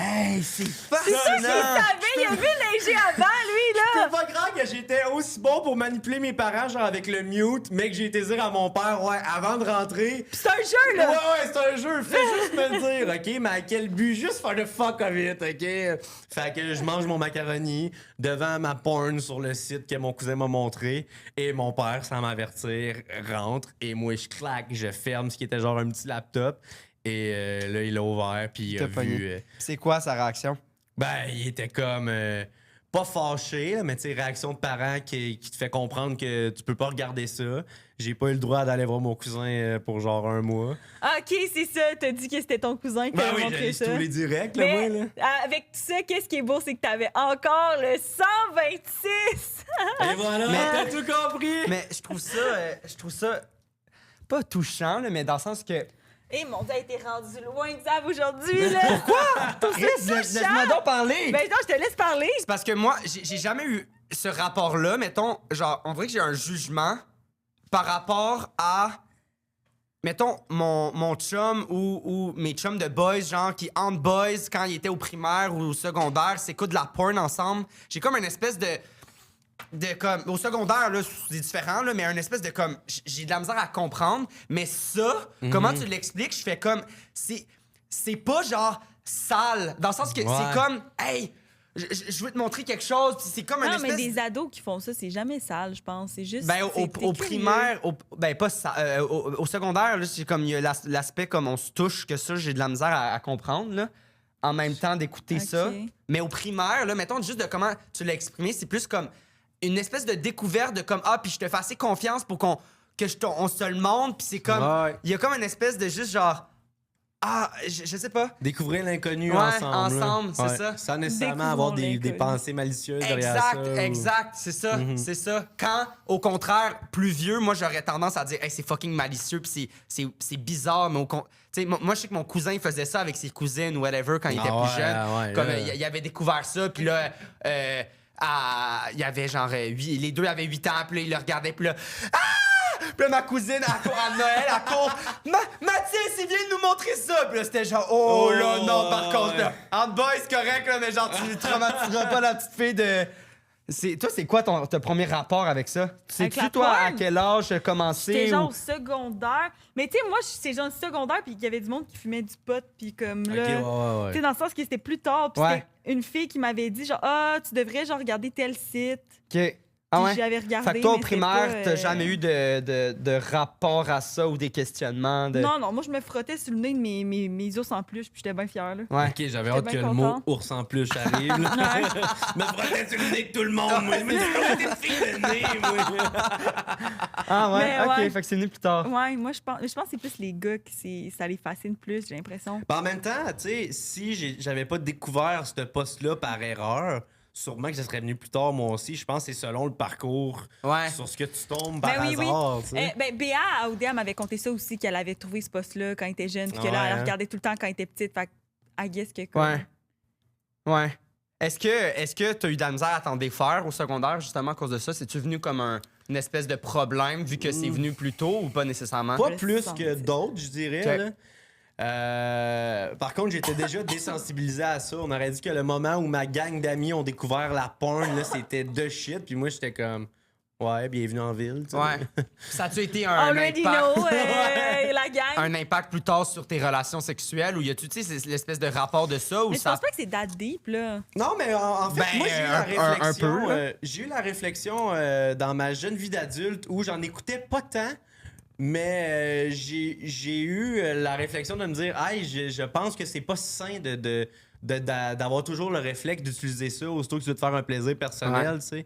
Hey, c'est Il fascinant! savait, il a vu neiger avant, lui, là! C'est pas grave que j'étais aussi bon pour manipuler mes parents, genre avec le mute, mais que j'ai été dire à mon père, ouais, avant de rentrer. C'est un jeu, Ouais, là! ouais, c'est un jeu, fais juste me le dire, OK? Mais à quel but? Juste faire le fuck of it, OK? Fait que je mange mon macaroni devant ma porn sur le site que mon cousin m'a montré, et mon père, sans m'avertir, rentre, et moi, je claque, je ferme ce qui était genre un petit laptop, et là, il l'a ouvert, puis il a T'as pogné. vu... C'est quoi sa réaction? Ben, il était comme... pas fâché, là, mais tu sais, réaction de parent qui te fait comprendre que tu peux pas regarder ça. J'ai pas eu le droit d'aller voir mon cousin pour genre un mois. Ah, OK, c'est ça. T'as dit que c'était ton cousin qui Ben a oui, montré j'ai ça. tous les directs, là, Mais moi, là. avec tout ça, qu'est-ce qui est beau, c'est que t'avais encore le 126! Et voilà, Mais- t'as tout compris! Mais je trouve ça pas touchant, là, mais dans le sens que. Eh, mon Dieu, a été rendu loin de ça aujourd'hui, là! Pourquoi? Laisse-moi donc parler! Ben non, je te laisse parler. C'est parce que moi, j'ai jamais eu ce rapport-là. Mettons, genre, on dirait que j'ai un jugement par rapport à. Mettons, mon chum ou mes chums de boys, genre, qui, entre boys, quand ils étaient au primaire ou au secondaire, s'écoutent de la porn ensemble. J'ai comme une espèce de comme. Au secondaire, là, c'est différent, là, mais une espèce de comme. J'ai de la misère à comprendre. Mais ça, comment tu l'expliques? Je fais comme. C'est pas genre sale. Dans le sens que Ouais. c'est comme. Hey! Je veux te montrer quelque chose. Puis c'est comme un Non, espèce. mais des ados qui font ça, c'est jamais sale, je pense. C'est juste. Ben, c'est- au t'es primaire, ben, pas ça. Au secondaire, là, c'est comme il y a l'aspect comme on se touche, que ça, j'ai de la misère à comprendre, là. En même temps d'écouter Ok. ça. Mais au primaire, là, mettons juste de comment tu l'as exprimé, c'est plus comme une espèce de découverte de comme, ah, puis je te fais assez confiance pour on se le montre, puis c'est comme. Ouais. Il y a comme une espèce de juste genre. Ah, je sais pas. Découvrir l'inconnu Ouais, ensemble. là. ensemble, c'est ça. Sans nécessairement Découvrons avoir des l'inconnu. pensées malicieuses derrière ça. Exact, ou- exact, c'est ça, c'est ça. Quand, au contraire, plus vieux, moi, j'aurais tendance à dire, hey, c'est fucking malicieux, puis c'est bizarre, mais tu sais, moi, je sais que mon cousin, il faisait ça avec ses cousines ou whatever quand il était Ah plus ouais, jeune. ouais, Comme là. il avait découvert ça, puis là, il y avait genre, les deux avaient 8 ans, puis là, ils le regardaient, puis là, ah! Puis là, ma cousine, à Noël, elle court. Mathis, il vient de nous montrer ça. Puis là, c'était genre, oh là, non, par contre, là, entre boys, c'est correct, là, mais genre, tu ne traumatiseras pas la petite fille de. Toi, c'est quoi ton premier rapport avec ça? Sais-tu, la toi, à porn? quel âge commencer? C'était genre ou- secondaire. Mais tu sais, moi, c'est genre secondaire, puis il y avait du monde qui fumait du pot, puis comme Ok, là. ouais, ouais, Tu sais, ouais. dans le sens que c'était plus tard, puis Ouais. c'était une fille qui m'avait dit, genre, ah, tu devrais, genre, regarder tel site. OK. Ah Puis ouais? j'avais regardé. Fait que toi, au mais c'était primaire, pas, t'as jamais eu de rapport à ça ou des questionnements de. Non, non, moi, je me frottais sur le nez de mes ours en plus, puis j'étais bien fière, là. Ouais. Ok, j'avais hâte que bien le mot contente. ours en plus arrive. là. Me frottais sur le nez de tout le monde, moi. Je me disais, t'es une fille de nez, moi. Ah ouais? Mais OK, ouais. fait que c'est venu plus tard. Ouais, moi, je pense que c'est plus les gars ça les fascine plus, j'ai l'impression. En même temps, tu sais, si j'avais pas découvert ce poste-là par erreur, sûrement que ça serait venu plus tard, moi aussi. Je pense que c'est selon le parcours, Ouais. sur ce que tu tombes par Ben oui, oui. hasard. tu sais. Ben, Béa à ODA m'avait conté ça aussi, qu'elle avait trouvé ce poste-là quand elle était jeune, puis que Ouais, là, elle hein. regardait tout le temps quand elle était petite. Fait que, I guess que comme- Ouais. Ouais. Est-ce que tu as eu de la misère à t'en défaire au secondaire, justement, à cause de ça? C'est-tu venu comme une espèce de problème, vu que c'est venu plus tôt ou pas nécessairement? Pas Le plus sens. que d'autres, je dirais. Ok. Là. Par contre, j'étais déjà désensibilisé à ça. On aurait dit que le moment où ma gang d'amis ont découvert la porn, là, c'était de shit. Puis moi, j'étais comme, ouais, bienvenue en ville. tu sais. Ouais. Ça a-tu été un Already impact, know, la gang. un impact plus tard sur tes relations sexuelles ou y a-tu, tu sais, c'est l'espèce de rapport de ça ou Mais je ça. pense pas que c'est that deep, là. Non, mais en fait, Ben, moi, j'ai eu la un réflexion. peu, là. J'ai eu la réflexion dans ma jeune vie d'adulte où j'en écoutais pas tant. Mais j'ai eu la réflexion de me dire, hey, je pense que c'est pas sain d'avoir toujours le réflexe d'utiliser ça aussitôt que tu veux te faire un plaisir personnel, Ouais. tu sais.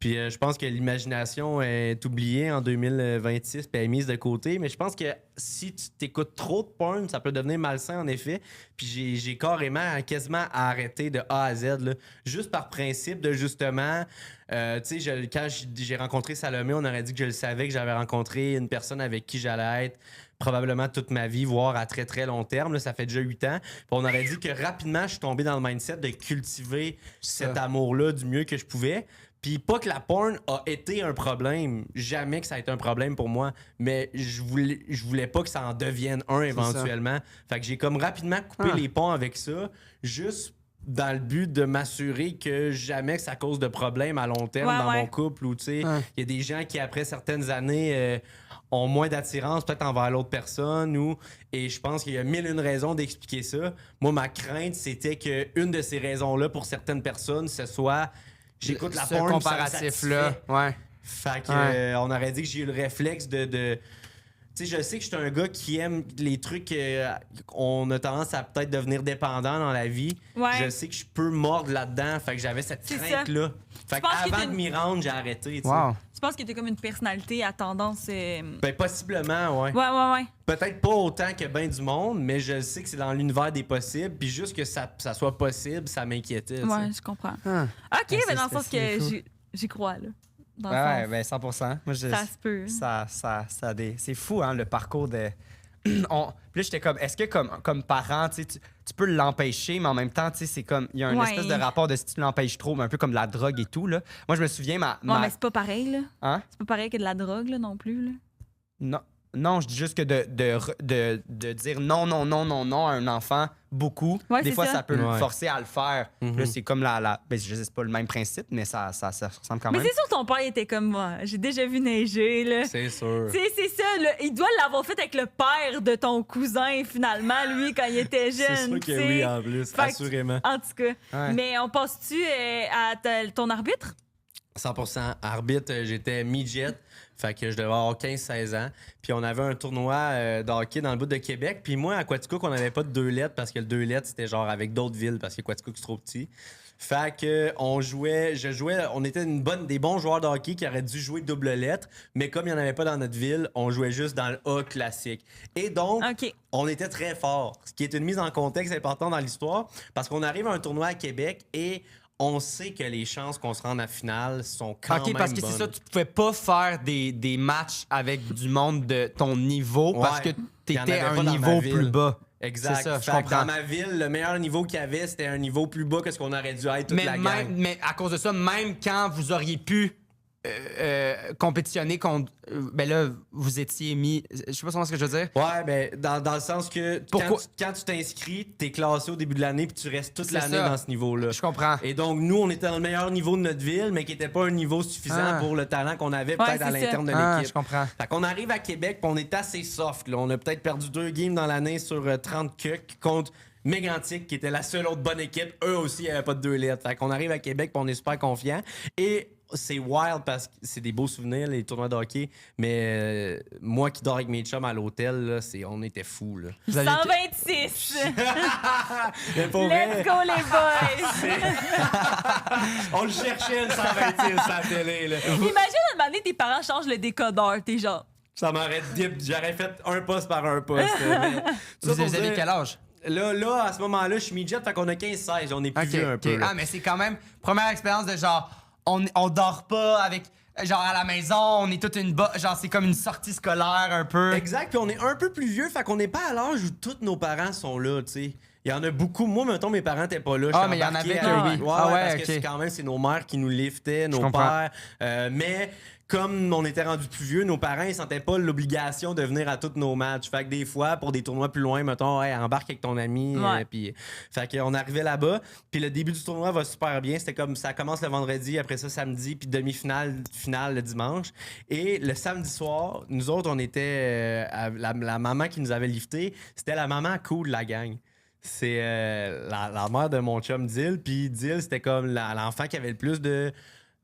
Puis je pense que l'imagination est oubliée en 2026 puis elle est mise de côté. Mais je pense que si tu t'écoutes trop de porn, ça peut devenir malsain en effet. Puis j'ai quasiment arrêté de A à Z, là, juste par principe de justement... tu sais, quand j'ai rencontré Salomé, on aurait dit que je le savais que j'avais rencontré une personne avec qui j'allais être probablement toute ma vie, voire à très très long terme. Là, ça fait déjà 8 ans. Puis on aurait dit que rapidement, je suis tombé dans le mindset de cultiver cet amour-là du mieux que je pouvais. Puis pas que la porn a été un problème. Jamais que ça a été un problème pour moi. Mais je voulais pas que ça en devienne un éventuellement. Fait que j'ai comme rapidement coupé les ponts avec ça. Juste dans le but de m'assurer que jamais que ça cause de problèmes à long terme dans mon couple. Ou tu sais, il y a des gens qui, après certaines années... ont moins d'attirance peut-être envers l'autre personne et je pense qu'il y a 1001 raisons d'expliquer ça. Moi, ma crainte, c'était qu'une de ces raisons-là, pour certaines personnes, ce soit j'écoute la porn, comparatif-là. Ouais. Fait que, on aurait dit que j'ai eu le réflexe de tu sais, je sais que je suis un gars qui aime les trucs qu'on a tendance à peut-être devenir dépendant dans la vie. Ouais. Je sais que je peux mordre là-dedans. Fait que j'avais cette crainte-là. Fait qu'avant de m'y rendre, j'ai arrêté. Wow. Tu penses que t'es comme une personnalité à tendance... Ben, possiblement, ouais. Ouais. Peut-être pas autant que ben du monde, mais je sais que c'est dans l'univers des possibles. Puis juste que ça soit possible, ça m'inquiétait. Ouais, je comprends. OK, mais dans le sens que j'y crois, là. Ouais, ben 100%. Moi, ça se peut. C'est fou, hein, le parcours de... Puis là, j'étais comme, est-ce que comme parent, tu peux l'empêcher, mais en même temps, c'est comme, il y a un espèce de rapport de si tu l'empêches trop, mais un peu comme la drogue et tout, là. Moi, je me souviens, mais c'est pas pareil, là. Hein? C'est pas pareil que de la drogue, là, non plus, là. Non, je dis juste que de dire non à un enfant, beaucoup, des fois, ça peut le forcer à le faire. Là, c'est comme ben, je sais, c'est pas le même principe, mais ça ressemble quand même. Mais c'est sûr que ton père était comme moi. J'ai déjà vu neiger, là. C'est sûr. Tu sais, c'est ça, là. Il doit l'avoir fait avec le père de ton cousin, finalement, lui, quand il était jeune. C'est sûr que oui, en plus, assurément. En tout cas. Mais on passe-tu à ton arbitre? 100%. Arbitre, j'étais midget. Fait que je devais avoir 15-16 ans. Puis on avait un tournoi de hockey dans le bout de Québec. Puis moi, à Quaticook, on n'avait pas de 2 lettres parce que le 2 lettres, c'était genre avec d'autres villes parce que Quaticook, c'est trop petit. Fait que on était des bons joueurs de hockey qui auraient dû jouer double lettre. Mais comme il n'y en avait pas dans notre ville, on jouait juste dans le A classique. Et donc, on était très forts. Ce qui est une mise en contexte importante dans l'histoire parce qu'on arrive à un tournoi à Québec et on sait que les chances qu'on se rende à la finale sont quand même bonnes. Parce que c'est ça, tu pouvais pas faire des matchs avec du monde de ton niveau parce que t'étais à un niveau plus bas. Exact. C'est ça, je comprends. Dans ma ville, le meilleur niveau qu'il y avait, c'était un niveau plus bas que ce qu'on aurait dû être toute la gang. Mais à cause de ça, même quand vous auriez pu compétitionner contre... ben là, vous étiez mis... Je sais pas ce que je veux dire. Ouais, ben dans le sens que quand tu t'inscris, t'es classé au début de l'année puis tu restes toute l'année dans ce niveau-là. Je comprends. Et donc, nous, on était dans le meilleur niveau de notre ville, mais qui était pas un niveau suffisant pour le talent qu'on avait peut-être à l'interne de l'équipe. Je comprends. Fait qu'on arrive à Québec puis on est assez soft. Là. On a peut-être perdu 2 games dans l'année sur 30 cucks contre... Mégantic, qui était la seule autre bonne équipe. Eux aussi, il n'y avait pas de 2 lettres. Fait qu'on arrive à Québec puis on est super confiants. Et c'est wild parce que c'est des beaux souvenirs, les tournois de hockey. Mais moi qui dors avec mes chums à l'hôtel, là, on était fous. Là. 126! Let's go, les boys! On le cherchait, le 126 à la télé. Là. Imagine à un moment donné, tes parents changent le décodeur. T'es genre... Ça m'aurait dip. J'aurais fait un poste par un poste. Vous avez quel âge? Là, à ce moment-là, je suis midget, fait qu'on a 15-16, on est plus vieux un peu. Ah, mais c'est quand même première expérience de genre, on dort pas avec, genre à la maison, on est toute genre c'est comme une sortie scolaire un peu. Exact, puis on est un peu plus vieux, fait qu'on n'est pas à l'âge où tous nos parents sont là, tu sais. Il y en a beaucoup. Moi, mettons, mes parents n'étaient pas là. Mais il y en avait que oui. Parce que c'est quand même, c'est nos mères qui nous liftaient, nos pères. Mais comme on était rendus plus vieux, nos parents, ils sentaient pas l'obligation de venir à tous nos matchs. Fait que des fois, pour des tournois plus loin, mettons, embarque avec ton ami. Puis, fait qu'on arrivait là-bas. Puis le début du tournoi va super bien. C'était comme, ça commence le vendredi, après ça, samedi, puis demi-finale, finale le dimanche. Et le samedi soir, nous autres, on était... la maman qui nous avait lifté, c'était la maman cool de la gang. C'est la mère de mon chum Dill. Puis Dill, c'était comme l'enfant qui avait le plus de...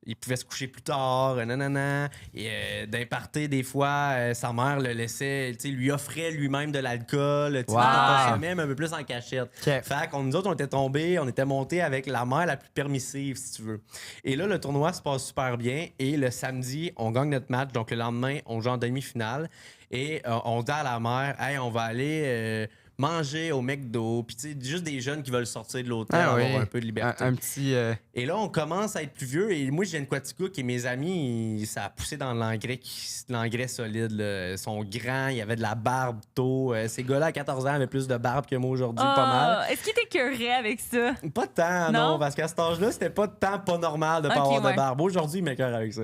il pouvait se coucher plus tard, nanana. Et d'un party, des fois, sa mère le laissait, lui offrait lui-même de l'alcool. Wow. Il consommait même un peu plus en cachette. Ok. Fait qu'on nous autres, on était tombés, on était montés avec la mère la plus permissive, si tu veux. Et là, le tournoi se passe super bien. Et le samedi, on gagne notre match. Donc le lendemain, on joue en demi-finale. Et on dit à la mère, hey, on va aller manger au McDo. Puis, tu sais, juste des jeunes qui veulent sortir de l'hôtel, avoir un peu de liberté. Un petit. Et là, on commence à être plus vieux. Et moi, je viens de Quaticook et mes amis, ça a poussé dans l'engrais solide. Là. Ils sont grands, il y avait de la barbe tôt. Ces gars-là, à 14 ans, avaient plus de barbe que moi aujourd'hui, pas mal. Est-ce qu'il t'écœurait avec ça? Pas de temps, non, parce qu'à cet âge-là, c'était pas de temps pas normal de pas avoir de barbe. Aujourd'hui, il m'écœure avec ça.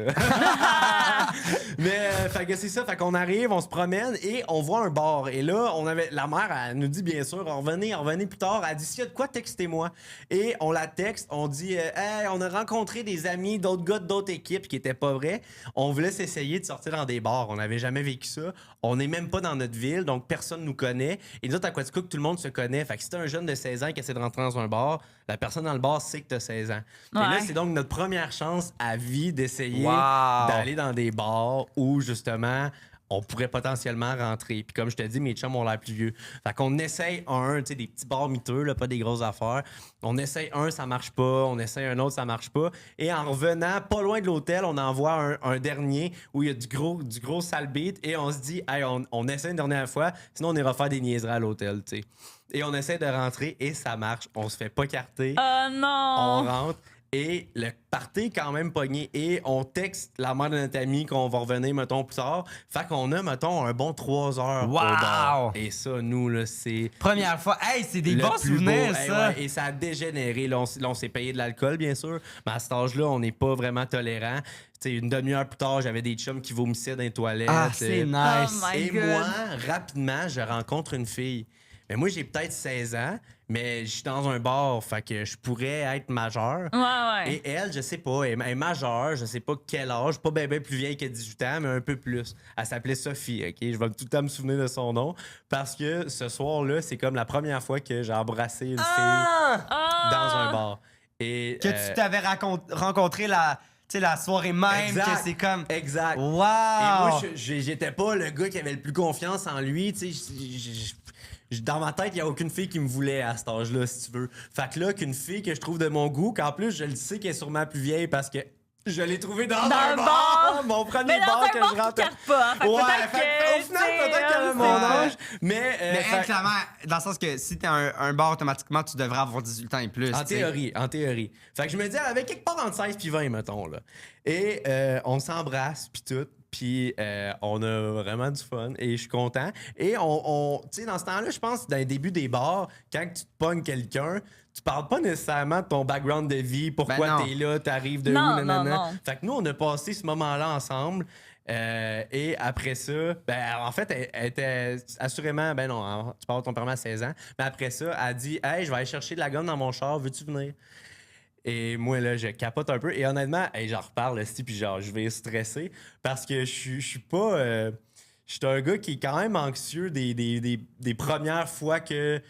Mais, fait que c'est ça. Fait qu'on arrive, on se promène et on voit un bar. Et là, la mère, elle nous dit bien sûr, revenez plus tard. Elle dit, s'il y a de quoi, textez-moi. Et on la texte, on dit, hey, on a rencontré des amis, d'autres gars d'autres équipes qui étaient pas vrais. On voulait s'essayer de sortir dans des bars. On n'avait jamais vécu ça. On n'est même pas dans notre ville, donc personne nous connaît. Et nous autres, à Quaticook, tout le monde se connaît. Fait que si t'es un jeune de 16 ans qui essaie de rentrer dans un bar, la personne dans le bar sait que t'as 16 ans. Et là, c'est donc notre première chance à vie d'essayer d'aller dans des bars où, justement, on pourrait potentiellement rentrer. Puis comme je te dis, mes chums ont l'air plus vieux. Fait qu'on essaye tu sais, des petits bars miteux, là, pas des grosses affaires. On essaye un, ça marche pas. On essaye un autre, ça marche pas. Et en revenant, pas loin de l'hôtel, on envoie un dernier où il y a du gros sale beat et on se dit, hey, on essaie une dernière fois, sinon on ira faire des niaiseries à l'hôtel, tu sais. Et on essaie de rentrer et ça marche. On se fait pas carter. Oh non! On rentre. Et le party est quand même pogné. Et on texte la mère de notre ami qu'on va revenir, mettons, plus tard. Fait qu'on a, mettons, un bon 3 heures au bar. Et ça, nous, là, c'est... Première fois. Hey, c'est des le bons plus souvenirs, beau. ça. Et ça a dégénéré. Là, on s'est payé de l'alcool, bien sûr. Mais à cet âge-là, on n'est pas vraiment tolérant. T'sais, une demi-heure plus tard, j'avais des chums qui vomissaient dans les toilettes. Ah, c'est nice. Oh my Et God. moi, rapidement, je rencontre une fille. Mais moi, j'ai peut-être 16 ans, mais je suis dans un bar, fait que je pourrais être majeur. Ouais. Et elle, je sais pas, elle est majeure, je sais pas quel âge, pas bien plus vieille que 18 ans, mais un peu plus. Elle s'appelait Sophie, OK? Je vais tout le temps me souvenir de son nom, parce que ce soir-là, c'est comme la première fois que j'ai embrassé une fille dans un bar. Et, Que tu t'avais rencontré la soirée même, exact, que c'est comme... Exact. Wow! Et moi, j'étais pas le gars qui avait le plus confiance en lui, tu sais. Dans ma tête, il n'y a aucune fille qui me voulait à cet âge-là, si tu veux. Fait que là, qu'une fille que je trouve de mon goût, qu'en plus, je le sais qu'elle est sûrement plus vieille parce que je l'ai trouvée dans un bar! Mon premier bar que je rentre. Pas, hein. Fait que Ouais, peut-être au final, peut-être qu'elle avait mon âge. Mais Mais clairement, dans le sens que si t'es un bar, automatiquement, tu devrais avoir 18 ans et plus. En t'sais. théorie. Fait que je me dis, elle avait quelque part entre 16 puis 20, mettons, là. Et on s'embrasse, puis tout. Puis on a vraiment du fun et je suis content. Et tu sais, dans ce temps-là, je pense, dans les débuts des bars, quand tu te pognes quelqu'un, tu parles pas nécessairement de ton background de vie, pourquoi t'es là, t'arrives de où, nanana. Non. Fait que nous, on a passé ce moment-là ensemble. Et après ça, en fait, elle était assurément, non, tu parles de ton permis à 16 ans, mais après ça, elle dit, hey, je vais aller chercher de la gomme dans mon char, veux-tu venir? Et moi, là, je capote un peu. Et honnêtement, j'en reparle, aussi, puis genre, je vais stresser parce que je suis pas... je suis un gars qui est quand même anxieux des premières fois que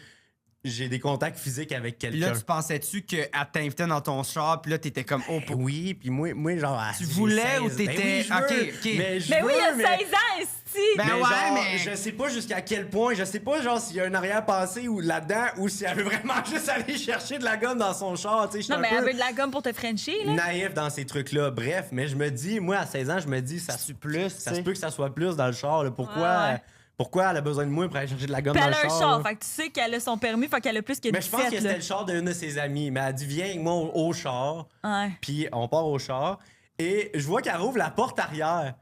j'ai des contacts physiques avec Puis quelqu'un. là, tu pensais-tu qu'elle t'invitait dans ton char, puis là, t'étais comme, oh, Oui, puis moi genre... Tu voulais ou t'étais... oui, je veux, OK. Mais je Mais veux, oui, il y a mais... 16 ans, esti! Ben Mais ouais, genre, mais- je sais pas jusqu'à quel point, je sais pas genre s'il y a un arrière-passé ou là-dedans ou si elle veut vraiment juste aller chercher de la gomme dans son char, tu sais, je suis Non, un mais peu elle veut de la gomme pour te frencher, là. naïf dans ces trucs-là. Bref, mais je me dis, moi à 16 ans, je me dis ça se peut que ça soit plus dans le char, là. Ouais. Pourquoi elle a besoin de moi pour aller chercher de la gomme Puis dans elle le a char? un char, là? fait que tu sais qu'elle a son permis, fait qu'elle a plus que Mais je pense que 17, c'était là. le char d'une de ses amies, mais elle dit viens avec moi au char. Ouais. Puis on part au char et je vois qu'elle rouvre la porte arrière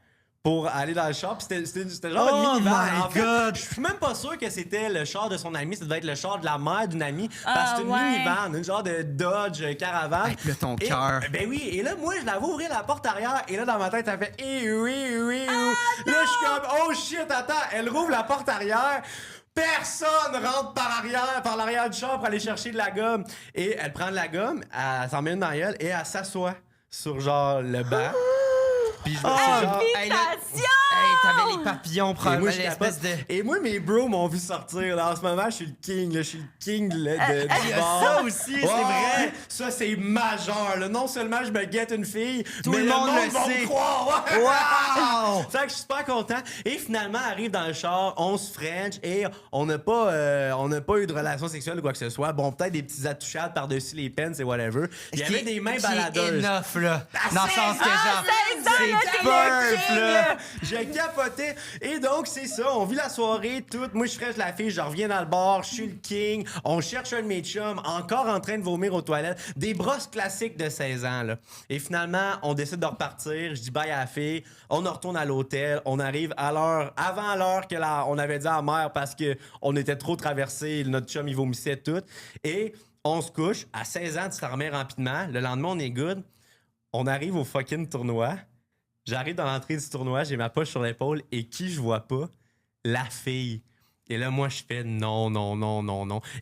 pour aller dans le char. Puis c'était genre Oh une minivan. my En fait, God! je suis même pas sûr que c'était le char de son ami. Ça devait être le char de la mère d'une amie. Parce que c'est une ouais. minivan, une genre de Dodge Caravan. Hey, puis là, ton Et- cœur. Ben oui. Et là, moi, je la vois ouvrir la porte arrière. Et là, dans ma tête, ça fait oui. Là, je suis comme oh shit, attends. Elle rouvre la porte arrière. Personne rentre par l'arrière du char pour aller chercher de la gomme. Et elle prend de la gomme, elle s'en met une dans la gueule et elle s'assoit sur genre le banc. Puis je me suis genre... Hey, là- Félicitations! t'avais les papillons, probablement, je l'espèce de... Et moi, mes bros m'ont vu sortir. Là. En ce moment, je suis le king. Là. Je suis le king du Il y a bar. ça aussi, c'est vrai. Ça, c'est majeur. Là. Non seulement je me guette une fille, Tout mais le monde le va sait. me croire. Ouais. Wow! C'est vrai que je suis super content. Et finalement, arrive dans le char, on se French et on n'a pas eu de relation sexuelle ou quoi que ce soit. Bon, peut-être des petites attouchades par-dessus les pens et whatever. Il y avait des mains baladeuses. Enough, là. Dans le sens que genre... C'est Burf, là. J'ai capoté. Et donc, c'est ça. On vit la soirée toute. Moi, je fraîche la fille. Je reviens dans le bar. Je suis le king. On cherche un de mes chums. Encore en train de vomir aux toilettes. Des brosses classiques de 16 ans, là. Et finalement, on décide de repartir. Je dis bye à la fille. On retourne à l'hôtel. On arrive à l'heure, avant l'heure que on avait dit à la mère parce qu'on était trop traversés. Notre chum, il vomissait tout. Et on se couche. À 16 ans, tu t'en remets rapidement. Le lendemain, on est good. On arrive au fucking tournoi. J'arrive dans l'entrée du tournoi, j'ai ma poche sur l'épaule et qui je vois pas? La fille. Et là, moi, je fais non.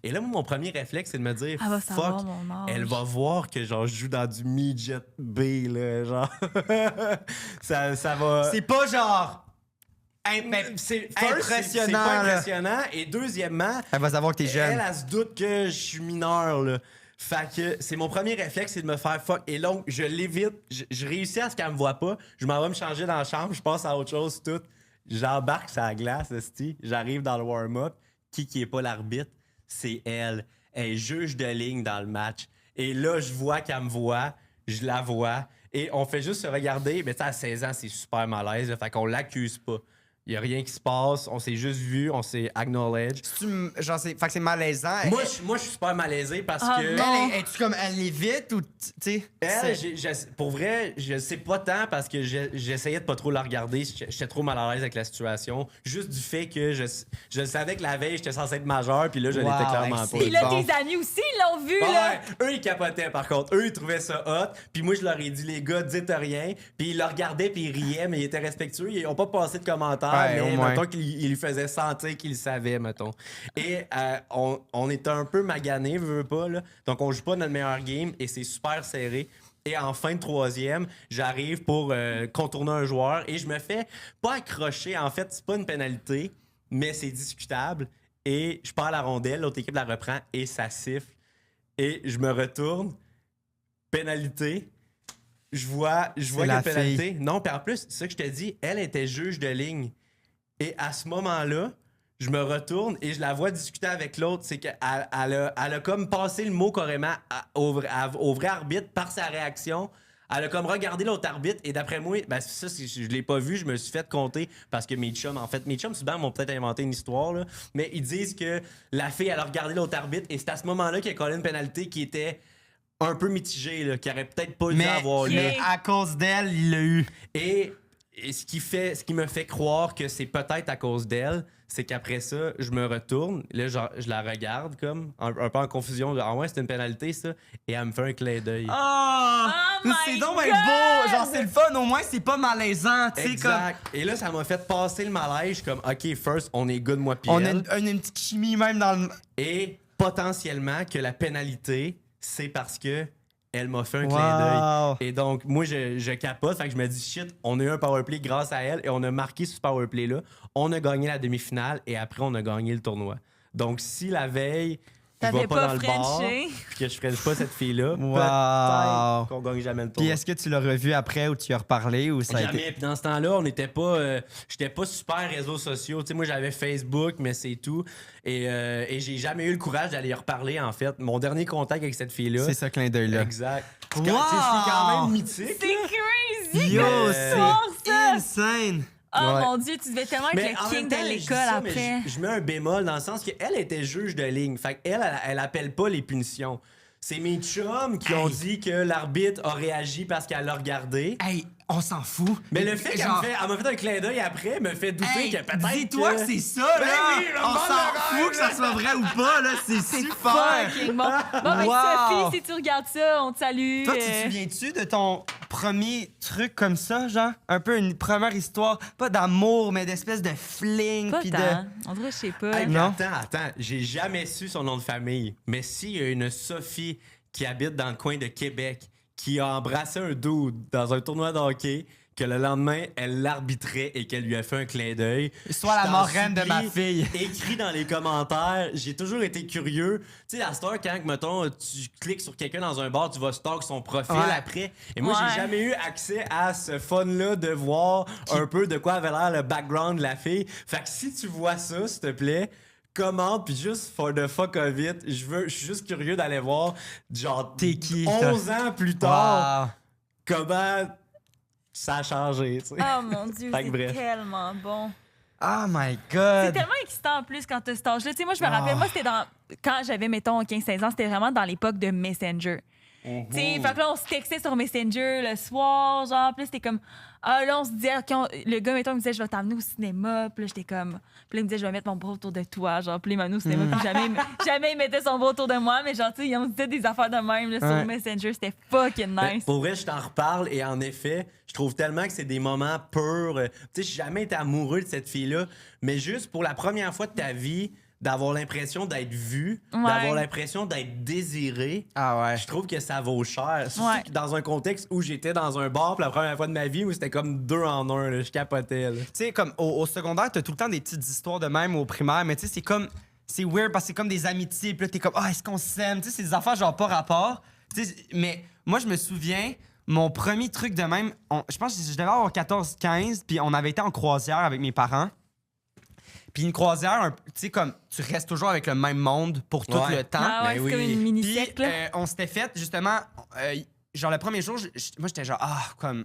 Et là, moi, mon premier réflexe, c'est de me dire, Elle va fuck, savoir mon âge. elle va voir que genre, je joue dans du midget B, là, genre. ça va... C'est pas genre... C'est impressionnant, c'est pas là. impressionnant. Et deuxièmement, Elle va savoir que t'es jeune. elle se doute que je suis mineur, là. Fait que c'est mon premier réflexe, c'est de me faire fuck. Et donc, je l'évite. Je réussis à ce qu'elle me voit pas. Je m'en vais me changer dans la chambre. Je passe à autre chose, tout. J'embarque sur la glace, esti. J'arrive dans le warm-up. Qui est pas l'arbitre? C'est elle. Elle est juge de ligne dans le match. Et là, je vois qu'elle me voit. Je la vois. Et on fait juste se regarder. Mais tu sais, à 16 ans, c'est super malaise. Là. Fait qu'on l'accuse pas. Il n'y a rien qui se passe, on s'est juste vu, on s'est acknowledge. Genre, fait que c'est malaisant. Moi, je suis super malaisé parce Ah, que... non. Es-tu comme elle l'évite ou tu sais? Elle, pour vrai, je sais pas tant parce que j'essayais de pas trop la regarder. J'étais trop mal à l'aise avec la situation. Juste du fait que je savais que la veille, j'étais censé être majeur, puis là, je Wow, l'étais clairement hey, pas. c'est Puis là, bon. tes amis aussi l'ont vu, là. Ouais, eux, ils capotaient par contre. Eux, ils trouvaient ça hot. Puis moi, je leur ai dit, les gars, dites rien. Puis ils le regardaient, puis ils riaient, mais ils étaient respectueux. Ils ont pas passé de commentaires, Ouais, au mais moins. mettons qu'ils lui faisaient sentir qu'ils le savaient, mettons. Et on était un peu maganés, veux pas, là. Donc, on joue pas notre meilleur game et c'est super serré. Et en fin de troisième, j'arrive pour contourner un joueur et je me fais pas accrocher. En fait, c'est pas une pénalité, mais c'est discutable. Et je pars la rondelle, l'autre équipe la reprend et ça siffle. Et je me retourne. Pénalité. Je vois qu'il y a la une pénalité. fille. Non, puis en plus, c'est ça que je te dis, elle était juge de ligne. Et à ce moment-là, je me retourne et je la vois discuter avec l'autre. C'est qu'elle a comme passé le mot carrément au vrai arbitre par sa réaction. Elle a comme regardé l'autre arbitre et d'après moi, ben ça, je l'ai pas vu, je me suis fait compter parce que mes chums, souvent, m'ont peut-être inventé une histoire, là, mais ils disent que la fille, elle a regardé l'autre arbitre et c'est à ce moment-là qu'il a collé une pénalité qui était un peu mitigée, là, qui aurait peut-être pas dû Mais avoir lieu. à cause d'elle, il l'a eu. Et ce qui me fait croire que c'est peut-être à cause d'elle, c'est qu'après ça, je me retourne, là, genre, je la regarde comme, un peu en confusion, genre, ah ouais, c'est une pénalité, ça, et elle me fait un clin d'œil. Oh! Oh C'est my donc God! bien beau! Genre, c'est le fun, au moins, c'est pas malaisant, tu sais, comme... Exact. Et là, ça m'a fait passer le malaise, comme, OK, first, on est good, moi, pis On a elle. une petite chimie même dans le... Et potentiellement que la pénalité, c'est parce que elle m'a fait un clin d'œil. Wow! Et donc, moi, je capote. Fait que je me dis, shit, on a eu un powerplay grâce à elle et on a marqué ce powerplay-là. On a gagné la demi-finale et après, on a gagné le tournoi. Donc, si la veille, je T'avais vais pas pas dans le bar Frenché. puis que je ferais pas cette fille-là, Wow. peut-être qu'on gagne jamais le Puis tournoi. est-ce que tu l'as revu après ou tu y as reparlé ou ça a été... Jamais. Puis dans ce temps-là, on n'était pas. J'étais pas super réseaux sociaux. Tu sais, moi, j'avais Facebook, mais c'est tout. Et j'ai jamais eu le courage d'aller y reparler, en fait. Mon dernier contact avec cette fille-là. C'est ce clin d'œil-là. Exact. Wow! C'est quand même mythique. C'est crazy! Yo, comme c'est histoire, ça! insane! Oh Ouais. mon Dieu, tu devais tellement être Mais le en king même temps, de je dis l'école ça, mais après. je mets un bémol dans le sens qu'elle était juge de ligne. Fait qu'elle, elle appelle pas les punitions. C'est mes chums qui ont dit que l'arbitre a réagi parce qu'elle l'a regardé. Hey, on s'en fout. Mais le fait qu'elle Genre, elle m'a fait un clin d'œil après me fait douter hey, que peut-être. dis-toi que c'est ça, Ben là! oui, le On monde s'en le fout rêve, que ça là. soit vrai ou pas, là, c'est super! Fucking bon. Bon, mais Wow. Sophie, si tu regardes ça, on te salue. Toi, tu te souviens-tu de ton premier truc comme ça, genre? Un peu une première histoire, pas d'amour, mais d'espèce de fling, Pas pis tant. de... On dirait, je sais pas. Hey, mais Non. attends, j'ai jamais su son nom de famille. Mais s'il y a une Sophie qui habite dans le coin de Québec, qui a embrassé un dude dans un tournoi de hockey, que le lendemain, elle l'arbitrait et qu'elle lui a fait un clin d'œil. Sois la Je t'en marraine de ma supplie, fille. Écrit dans les commentaires. J'ai toujours été curieux. Tu sais, à cette heure, quand, mettons, tu cliques sur quelqu'un dans un bar, tu vas stalk son profil Ouais. après. Et moi, Ouais. j'ai jamais eu accès à ce fun-là de voir un peu de quoi avait l'air le background de la fille. Fait que si tu vois ça, s'il te plaît, commente, puis juste for the fuck of it, je suis juste curieux d'aller voir, genre, T'es qui, 11 ans plus tard, Wow. comment ça a changé, tu sais. Oh mon Dieu, Fait que c'est bref. tellement bon. Oh my C'est God. tellement excitant en plus quand tu as cet âge-là. Tu sais, moi, je me rappelle, moi, c'était dans. Quand j'avais, mettons, 15-16 ans, c'était vraiment dans l'époque de Messenger. Tu sais, fait que là, on se textait sur Messenger le soir, genre, puis là, c'était comme. Ah, là, on se disait, OK, le gars, mettons, il me disait, je vais t'emmener au cinéma. Puis là, j'étais comme. Puis là, il me disait, je vais mettre mon bras autour de toi. Genre, puis là, il m'amenait au cinéma. Puis jamais il mettait son bras autour de moi. Mais genre, tu sais, on se disait des affaires de même là, Ouais. sur Messenger. C'était fucking Ben, nice. pour vrai, je t'en reparle et en effet, je trouve tellement que c'est des moments purs. Tu sais, j'ai jamais été amoureux de cette fille-là, mais juste pour la première fois de ta vie, d'avoir l'impression d'être vu, Ouais. d'avoir l'impression d'être désiré. Ah ouais. Je trouve que ça vaut cher. Surtout Ouais. que dans un contexte où j'étais dans un bar pour la première fois de ma vie, où c'était comme 2 en 1, là, je capotais. Là. Tu sais, comme au secondaire, t'as tout le temps des petites histoires de même au primaire, mais tu sais, c'est comme. C'est weird parce que c'est comme des amitiés, puis là, t'es comme, ah, est-ce qu'on s'aime? Tu sais, c'est des affaires genre pas rapport. Tu sais, mais moi, je me souviens, mon premier truc de même, je pense que je devais avoir 14-15, puis on avait été en croisière avec mes parents. Puis une croisière, tu sais, comme, tu restes toujours avec le même monde pour tout Ouais. le temps. Ah ouais, Ben c'est oui. comme une Puis, mini-secte, là. on s'était fait, justement, genre le premier jour, moi, j'étais genre, ah, comme,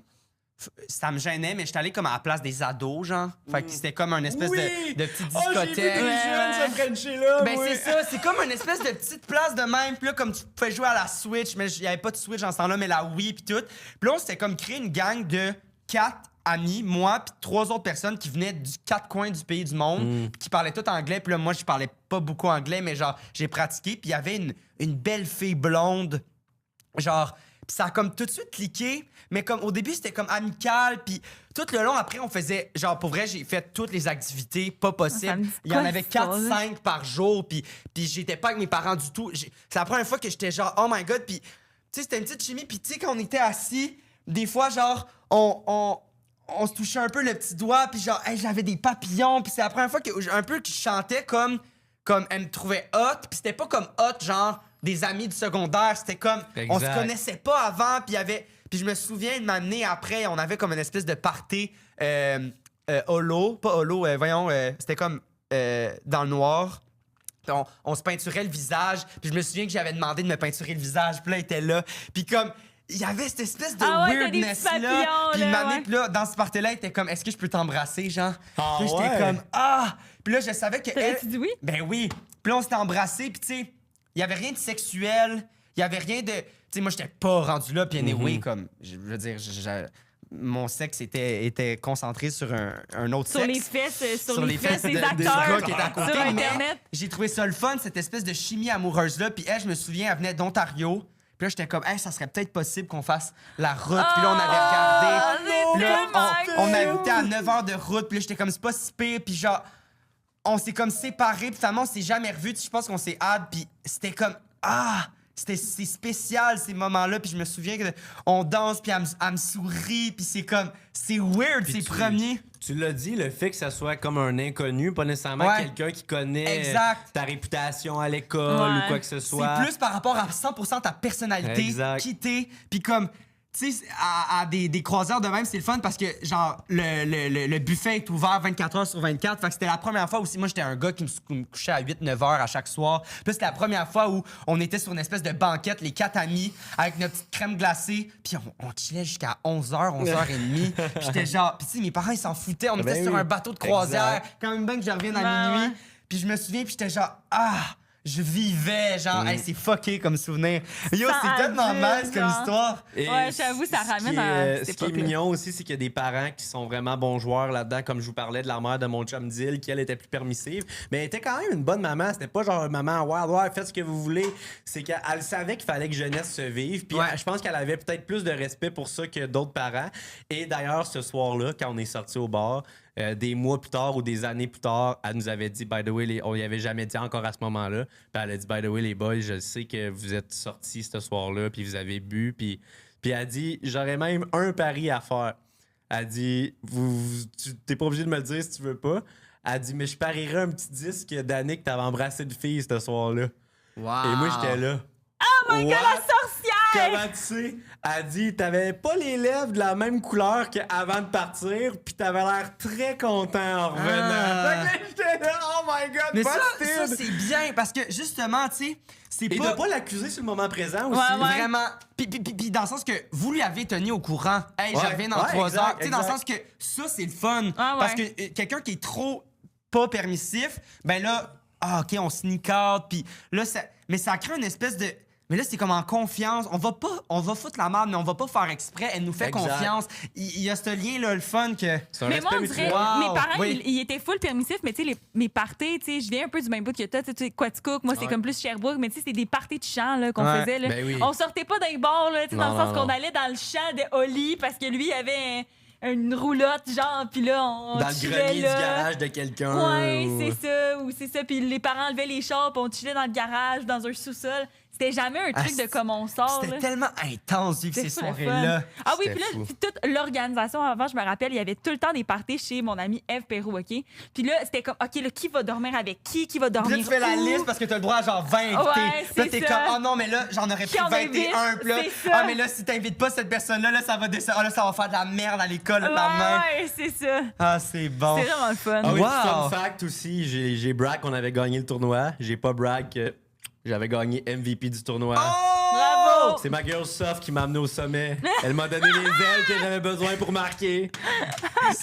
ça me gênait, mais j'étais allé comme à la place des ados, genre. Fait que c'était comme une espèce de petite Oh, j'ai vu des discothèque. jeunes se frencher là, Ben moi. c'est ça, c'est comme une espèce de petite place de même. Puis là, comme tu pouvais jouer à la Switch, mais il n'y avait pas de Switch en ce temps-là, mais la Wii puis tout. Puis là, on s'était comme créé une gang de 4 amis, moi puis 3 autres personnes qui venaient du 4 coins du pays du monde, puis qui parlaient tout anglais. Puis là, moi, je parlais pas beaucoup anglais, mais genre, j'ai pratiqué. Puis il y avait une belle fille blonde, genre... Puis ça a comme tout de suite cliqué, mais comme au début, c'était comme amical, puis tout le long, après, on faisait... Genre, pour vrai, j'ai fait toutes les activités pas Ça me possibles. dit Il y en quoi, avait cette histoire-là? 4-5 par jour, puis j'étais pas avec mes parents du tout. C'est la première fois que j'étais genre, oh my God, puis tu sais, c'était une petite chimie, puis tu sais, quand on était assis, des fois, genre, on se touchait un peu le petit doigt, puis genre, hey, j'avais des papillons, puis c'est la première fois que je chantais comme elle me trouvait hot, puis c'était pas comme hot, genre des amis du secondaire, c'était comme on se Exact. connaissait pas avant, puis je me souviens de m'amener après, on avait comme une espèce de party holo, pas holo, voyons, c'était comme dans le noir. Puis on se peinturait le visage, puis je me souviens que j'avais demandé de me peinturer le visage, puis là, il était là, puis comme il y avait cette espèce de Ah ouais, t'as des weirdness petits là, papillons, puis là, une année, ouais. puis là, dans ce party là, il était comme, est-ce que je peux t'embrasser, genre? Ah Puis là, j'étais ouais? comme, ah! Puis là, je savais que elle... T'avais-tu dit oui? Ben oui. Puis là, on s'était embrassés, puis tu sais, il y avait rien de sexuel, il y avait rien de... Tu sais, moi, j'étais pas rendu là, puis anyway, comme, je veux dire, mon sexe était concentré sur un autre Sur sexe. les fesses, sur les fesses de- des des acteurs gars qui étaient à côté, sur mais Internet. j'ai trouvé ça le fun, cette espèce de chimie amoureuse-là. Puis elle, je me souviens, elle venait d'Ontario. Puis là, j'étais comme, hey, ça serait peut-être possible qu'on fasse la route. Puis là, on avait regardé. c'est Puis là, tellement on cute. habitait à 9 heures de route. Puis là, j'étais comme, c'est pas si pire. Puis genre, on s'est comme séparés. Puis finalement, on s'est jamais revus. Je pense qu'on s'est hâte. Puis c'était comme, ah! C'est spécial, ces moments-là. Puis je me souviens qu'on danse, puis elle me sourit. Puis c'est comme, c'est weird, Puis ces tu- premiers. Tu l'as dit, le fait que ça soit comme un inconnu, pas nécessairement Ouais. quelqu'un qui connaît Exact. ta réputation à l'école Ouais. ou quoi que ce soit. C'est plus par rapport à 100% ta personnalité, Exact. qui t'es, puis comme, tu sais, à des croisières de même, c'est le fun parce que, genre, le buffet est ouvert 24 heures sur 24. Fait que c'était la première fois aussi, moi, j'étais un gars qui me couchait à 8-9 heures à chaque soir. Puis là, c'était la première fois où on était sur une espèce de banquette, les 4 amis, avec notre petite crème glacée. Puis on chillait jusqu'à 11h, 11h30. Puis j'étais genre, puis tu sais, mes parents, ils s'en foutaient. On était Ben sur oui. un bateau de croisière. Exact. Quand même bien que je revienne à Ouais, minuit. ouais. Puis je me souviens, puis j'étais genre, ah! Je vivais, genre, hey, c'est fucké comme souvenir. Yo, Ça c'est tellement adulte, nice comme genre. histoire. Et Ouais, j'avoue, ça ce ramène qui est, à Ce cette qui est époque-là. mignon aussi, c'est qu'il y a des parents qui sont vraiment bons joueurs là-dedans, comme je vous parlais de la mère de mon chum Dill, qui elle était plus permissive. Mais elle était quand même une bonne maman. C'était pas genre maman, ouais, faites ce que vous voulez. C'est qu'elle savait qu'il fallait que jeunesse se vive. Puis Ouais. je pense qu'elle avait peut-être plus de respect pour ça que d'autres parents. Et d'ailleurs, ce soir-là, quand on est sorti au bar, des mois plus tard ou des années plus tard, elle nous avait dit, by the way, on y avait jamais dit encore à ce moment-là. Puis elle a dit, by the way, les boys, je sais que vous êtes sortis ce soir-là, puis vous avez bu. Puis elle a dit, j'aurais même un pari à faire. Elle dit, tu t'es pas obligé de me le dire si tu veux pas. Elle dit, mais je parierais un petit disque d'Annick que t'avais embrassé de fille ce soir-là. Wow. Et moi, j'étais là. Oh my God, What? la sorcière! Comment tu sais? Elle dit, t'avais pas les lèvres de la même couleur qu'avant de partir, puis t'avais l'air très content en revenant. Ah. Fait que j'étais là, oh my God, Mais ça busted! c'est bien parce que justement, tu sais, c'est Et pas. de pas l'accuser sur le moment présent aussi. Ouais, ouais. Vraiment. Puis dans le sens que vous lui avez tenu au courant. Hey, Ouais, je reviens dans ouais, 3 exact, heures. Tu sais, dans le exact. sens que ça, c'est le fun. Ah, ouais. Parce que quelqu'un qui est trop pas permissif, ben là, OK, on sneak out. Puis là, mais ça crée une espèce de. Mais là, c'est comme en confiance. On va foutre la merde, mais on va pas faire exprès. Elle nous fait Exact. confiance. Il y a ce lien-là, le fun que. C'est un Mais moi, on respect dirait, mutuel. Wow, mes parents, oui. ils étaient full permissifs, mais tu sais, mes parties, tu sais, je viens un peu du même bout que toi, tu sais, Quaticook, moi, c'est Ouais. comme plus Sherbrooke, mais tu sais, c'était des parties de chant, là, qu'on Ouais, faisait, là. ben oui. On sortait pas d'un bar, là, tu sais, dans Non, le sens non, qu'on non. allait dans le champ de Oli, parce que lui, il avait une roulotte, genre, puis là, on Dans le chillait, grenier du là. garage de quelqu'un. Ouais, ou- c'est ça, ou c'est ça. Puis les parents enlevaient les chars, puis on chillait dans le garage, dans un sous-sol. C'était jamais un truc Ah, de comme on sort, C'était là. tellement intense vivre ces C'était fou, le soirées-là. fun. Ah oui, C'était puis là, fou. puis toute l'organisation avant, je me rappelle, il y avait tout le temps des parties chez mon ami Eve Perrault, OK? Puis là, c'était comme, OK, là, qui va dormir avec qui va Puis dormir là, tu fais la où? liste parce que t'as le droit à genre 20 invités. Ouais, Puis là, c'est t'es ça. comme, oh non, mais là, j'en aurais Qui pris on invite? 21. Puis là, C'est ça. ah, mais là, si t'invites pas cette personne-là, là, ça va descendre. Ah, là, ça va faire de la merde à l'école le lendemain. Ouais, c'est ça. Ah, c'est bon. C'est vraiment le fun. Ah oui, Wow. fun fact aussi, j'ai brag qu'on avait gagné le tournoi. J'ai pas brag que j'avais gagné MVP du tournoi. Bravo! C'est ma girl Soft qui m'a amené au sommet. Elle m'a donné les ailes que j'avais besoin pour marquer.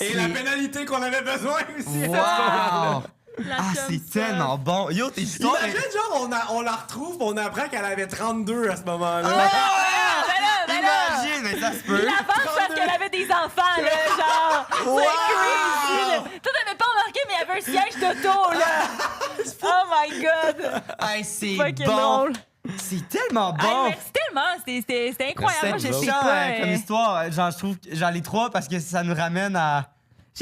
Et la pénalité qu'on avait besoin aussi. Wow! La Ah, chum c'est soft. tellement bon. Yo, tes histoires. Imagine, genre, on la retrouve, on apprend qu'elle avait 32 à ce moment-là. Ah, ben là! Imagine, mais ça se peut. Il avance parce 32. qu'elle avait des enfants, là, genre. Wow! C'est crazy, là. Toi, t'avais pas remarqué, mais il y avait un siège d'auto, là. Oh my God! Hey, c'est Fucking bon. drôle. C'est tellement Hey, bon. merci tellement. C'était incroyable. Moi, C'est je sais méchant, pas. hein, comme histoire. Genre, je trouve que j'en ai 3 parce que ça nous ramène à.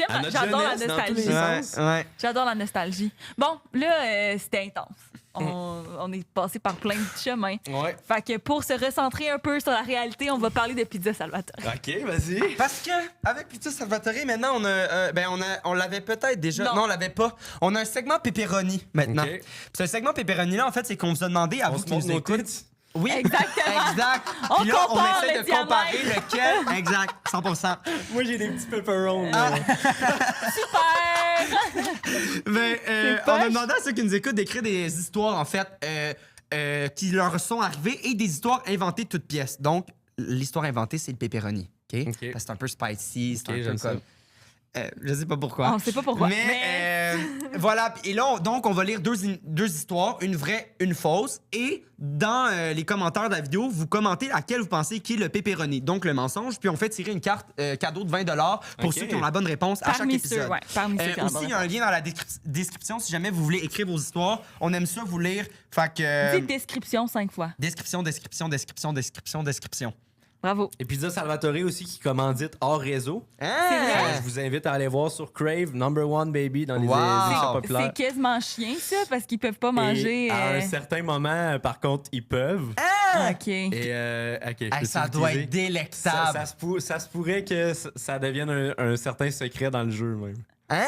À notre J'adore la jeunesse, dans tous les nostalgie. sens. Ouais. J'adore la nostalgie. Bon, là, c'était intense. On est passé par plein de chemins. Ouais. Fait que pour se recentrer un peu sur la réalité, on va parler de Pizza Salvatore. OK, vas-y. Parce que avec Pizza Salvatore, maintenant on l'avait peut-être déjà. Non. Non, on l'avait pas. On a un segment pepperoni maintenant. OK. Puis ce segment pepperoni là, en fait, c'est qu'on vous a demandé à On vous se qui nous montre nos écoutez. tits. Oui, Exactement. exact. On Puis là, on compare essaie le de comparer diamètre. lequel. Exact, 100%. Moi, j'ai des petits pepperons. Ah. Super! Mais C'est on a poche. demandé à ceux qui nous écoutent d'écrire des histoires, en fait, qui leur sont arrivées et des histoires inventées toutes pièces. Donc, l'histoire inventée, c'est le pepperoni. OK? OK. Parce que c'est un peu spicy, c'est OK, un peu j'aime ça. comme. Je sais pas pourquoi. On sait pas pourquoi. Mais, voilà. Et là, donc, on va lire deux histoires, une vraie, une fausse. Et dans les commentaires de la vidéo, vous commentez laquelle vous pensez qui est le pepperoni. Donc, le mensonge. Puis, on fait tirer une carte cadeau de 20 pour OK. ceux qui ont la bonne réponse à chaque Parmi épisode. ceux, ouais. Parmi ceux qui en Aussi, ont il y a un lien dans la description si jamais vous voulez écrire vos histoires. On aime ça vous lire. Fait que. Dis description 5 fois. Description. Bravo. Et Pizza Salvatore aussi qui commandite hors réseau. Ah! Je vous invite à aller voir sur Crave, #1 baby dans les Wow. éditions C'est populaires. quasiment chien, ça, parce qu'ils peuvent pas manger. Et à un certain moment, par contre, ils peuvent. OK. Et OK, je Hey, peux ça te doit teaser. être délectable. Ça se pourrait que ça devienne un certain secret dans le jeu, même. Ah!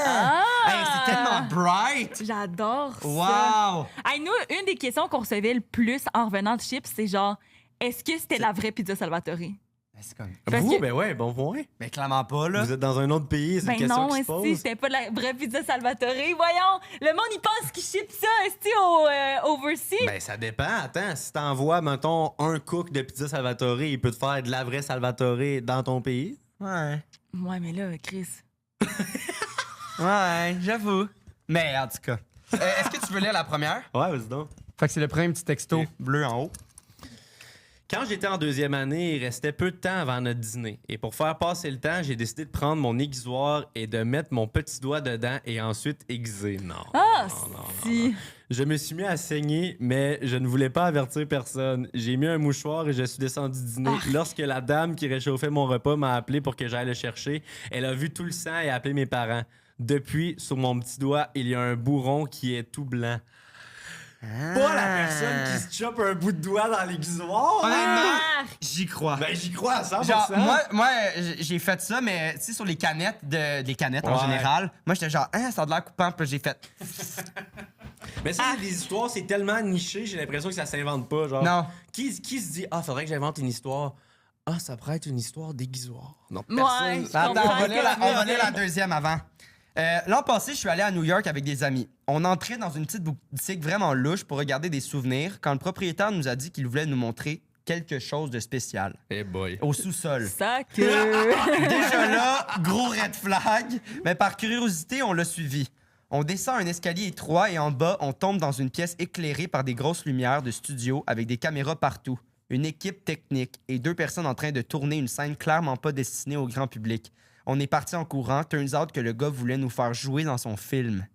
Ah! Hey, c'est tellement bright! J'adore ça. Wow! Hey, nous, une des questions qu'on recevait le plus en revenant de Chips, c'est genre, est-ce que c'était la vraie Pizza Salvatore? Ben, c'est comme. Parce Vous, que- ben ouais, bon point. Mais clairement pas, là. Vous êtes dans un autre pays, c'est Ben une question non, qui se esti, pose. c'était pas la vraie Pizza Salvatore. Voyons, le monde, il pense qu'il ship ça, esti, au overseas. Ben, ça dépend. Attends, si t'envoies, mettons, un cook de Pizza Salvatore, il peut te faire de la vraie Salvatore dans ton pays. Ouais. Ouais, mais là, Chris. Ouais, j'avoue. Mais en tout cas. Est-ce que tu veux lire la première? Ouais, vas-y donc. Fait que c'est le premier petit texto Ok. bleu en haut. Quand j'étais en 2e année, il restait peu de temps avant notre dîner. Et pour faire passer le temps, j'ai décidé de prendre mon aiguisoir et de mettre mon petit doigt dedans et ensuite aiguiser. Non. Ah, non, si. Je me suis mis à saigner, mais je ne voulais pas avertir personne. J'ai mis un mouchoir et je suis descendu dîner. Lorsque la dame qui réchauffait mon repas m'a appelé pour que j'aille le chercher, elle a vu tout le sang et a appelé mes parents. Depuis, sur mon petit doigt, il y a un bourron qui est tout blanc. Pas la personne qui se chope un bout de doigt dans l'aiguisoir. Honnêtement, Ah! j'y crois. Ben, j'y crois à 100%. Genre, moi j'ai fait ça, mais tu sais, sur les canettes, les canettes en Ouais. général, moi, j'étais genre, ça a de l'air coupant, puis j'ai fait. Mais ça, c'est des histoires, c'est tellement niché, j'ai l'impression que ça s'invente pas. Genre, Non. Qui se dit, faudrait que j'invente une histoire? Ça pourrait être une histoire d'aiguisoir. Non, Ouais, personne. je Attends, comprends on va ce lire que la, tu veux on va lire dire. la deuxième avant. L'an passé, je suis allé à New York avec des amis. On entrait dans une petite boutique vraiment louche pour regarder des souvenirs quand le propriétaire nous a dit qu'il voulait nous montrer quelque chose de spécial. Hey boy. Au sous-sol. Ça que... Déjà là, gros red flag, mais par curiosité, on l'a suivi. On descend un escalier étroit et en bas, on tombe dans une pièce éclairée par des grosses lumières de studio avec des caméras partout, une équipe technique et 2 personnes en train de tourner une scène clairement pas destinée au grand public. On est parti en courant, turns out que le gars voulait nous faire jouer dans son film.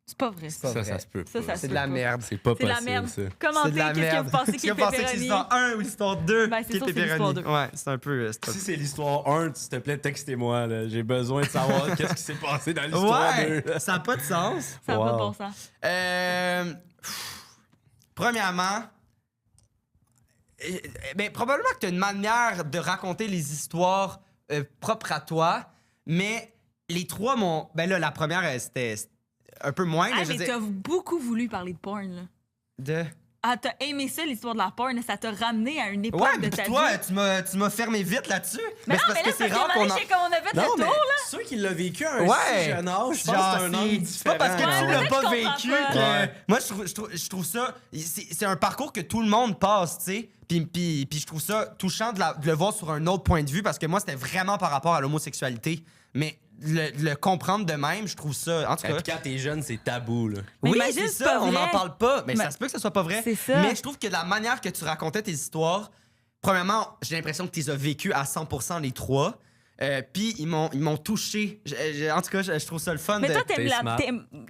C'est pas vrai. pas vrai. Ça se peut Ça, pas. ça C'est se de la peut pas. merde. C'est pas C'est possible, la merde. ça. Commentez, C'est de la qu'est-ce que merde. vous pensez Est-ce qui est que vous pensez que c'est pepperoni? l'histoire 1 ou l'histoire 2 Ben, c'est qui est sûr que c'est l'histoire pepperoni? 2. Ouais, c'est un peu... c'est Si c'est l'histoire 1, s'il te plaît, textez-moi. Là. J'ai besoin de savoir qu'est-ce qui s'est passé dans l'histoire 2. Ouais, ça n'a pas de sens. Ça n'a pas de Wow. bon sens. Premièrement, ben, probablement que tu as une manière de raconter les histoires propres à toi, mais les trois m'ont... Ben là, la première, c'était un peu moins. Ah, mais je mais veux t'as dire, beaucoup voulu parler de porn, là. de... Ah, t'as aimé ça, l'histoire de la porn, ça t'a ramené à une époque Ouais, de mais ta toi, vie. tu m'as fermé vite là-dessus. Mais non, c'est mais là, parce que c'est rare qu'on en... comme on a fait Non, le mais tour, là. ceux qui l'ont vécu à un Ouais. si jeune âge, je pense Genre, que c'est un homme c'est différent. pas parce que Ouais, tu mais l'as là, pas je comprends vécu pas. que... Ouais. Moi, je trouve ça... C'est un parcours que tout le monde passe, tu sais. Puis je trouve ça touchant de le voir sur un autre point de vue parce que moi, c'était vraiment par rapport à l'homosexualité. Mais le comprendre de même, je trouve ça... En tout Et cas... puis quand t'es jeune, c'est tabou. Là. Mais Oui, imagine, c'est c'est ça, pas on vrai. n'en parle pas. Mais Mais- ça se peut que ce soit pas vrai. C'est ça. Mais je trouve que la manière que tu racontais tes histoires, premièrement, j'ai l'impression que tu les as vécues à 100% les trois. Puis ils m'ont touché. En tout cas, je trouve ça le fun Mais de... toi, t'aimes T'es la. smart.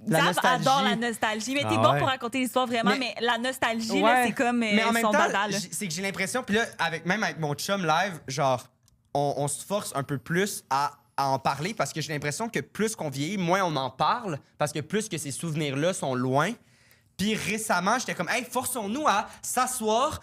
La Zab nostalgie. adore la nostalgie. Mais t'es Ah bon ouais. pour raconter l'histoire vraiment, mais la nostalgie, là, Ouais. c'est comme Mais en même son temps, dada, là. c'est que j'ai l'impression, puis là, même avec mon chum live, genre, on se force un peu plus à en parler parce que j'ai l'impression que plus qu'on vieillit, moins on en parle parce que plus que ces souvenirs-là sont loin. Puis récemment, j'étais comme, hey, forçons-nous à s'asseoir,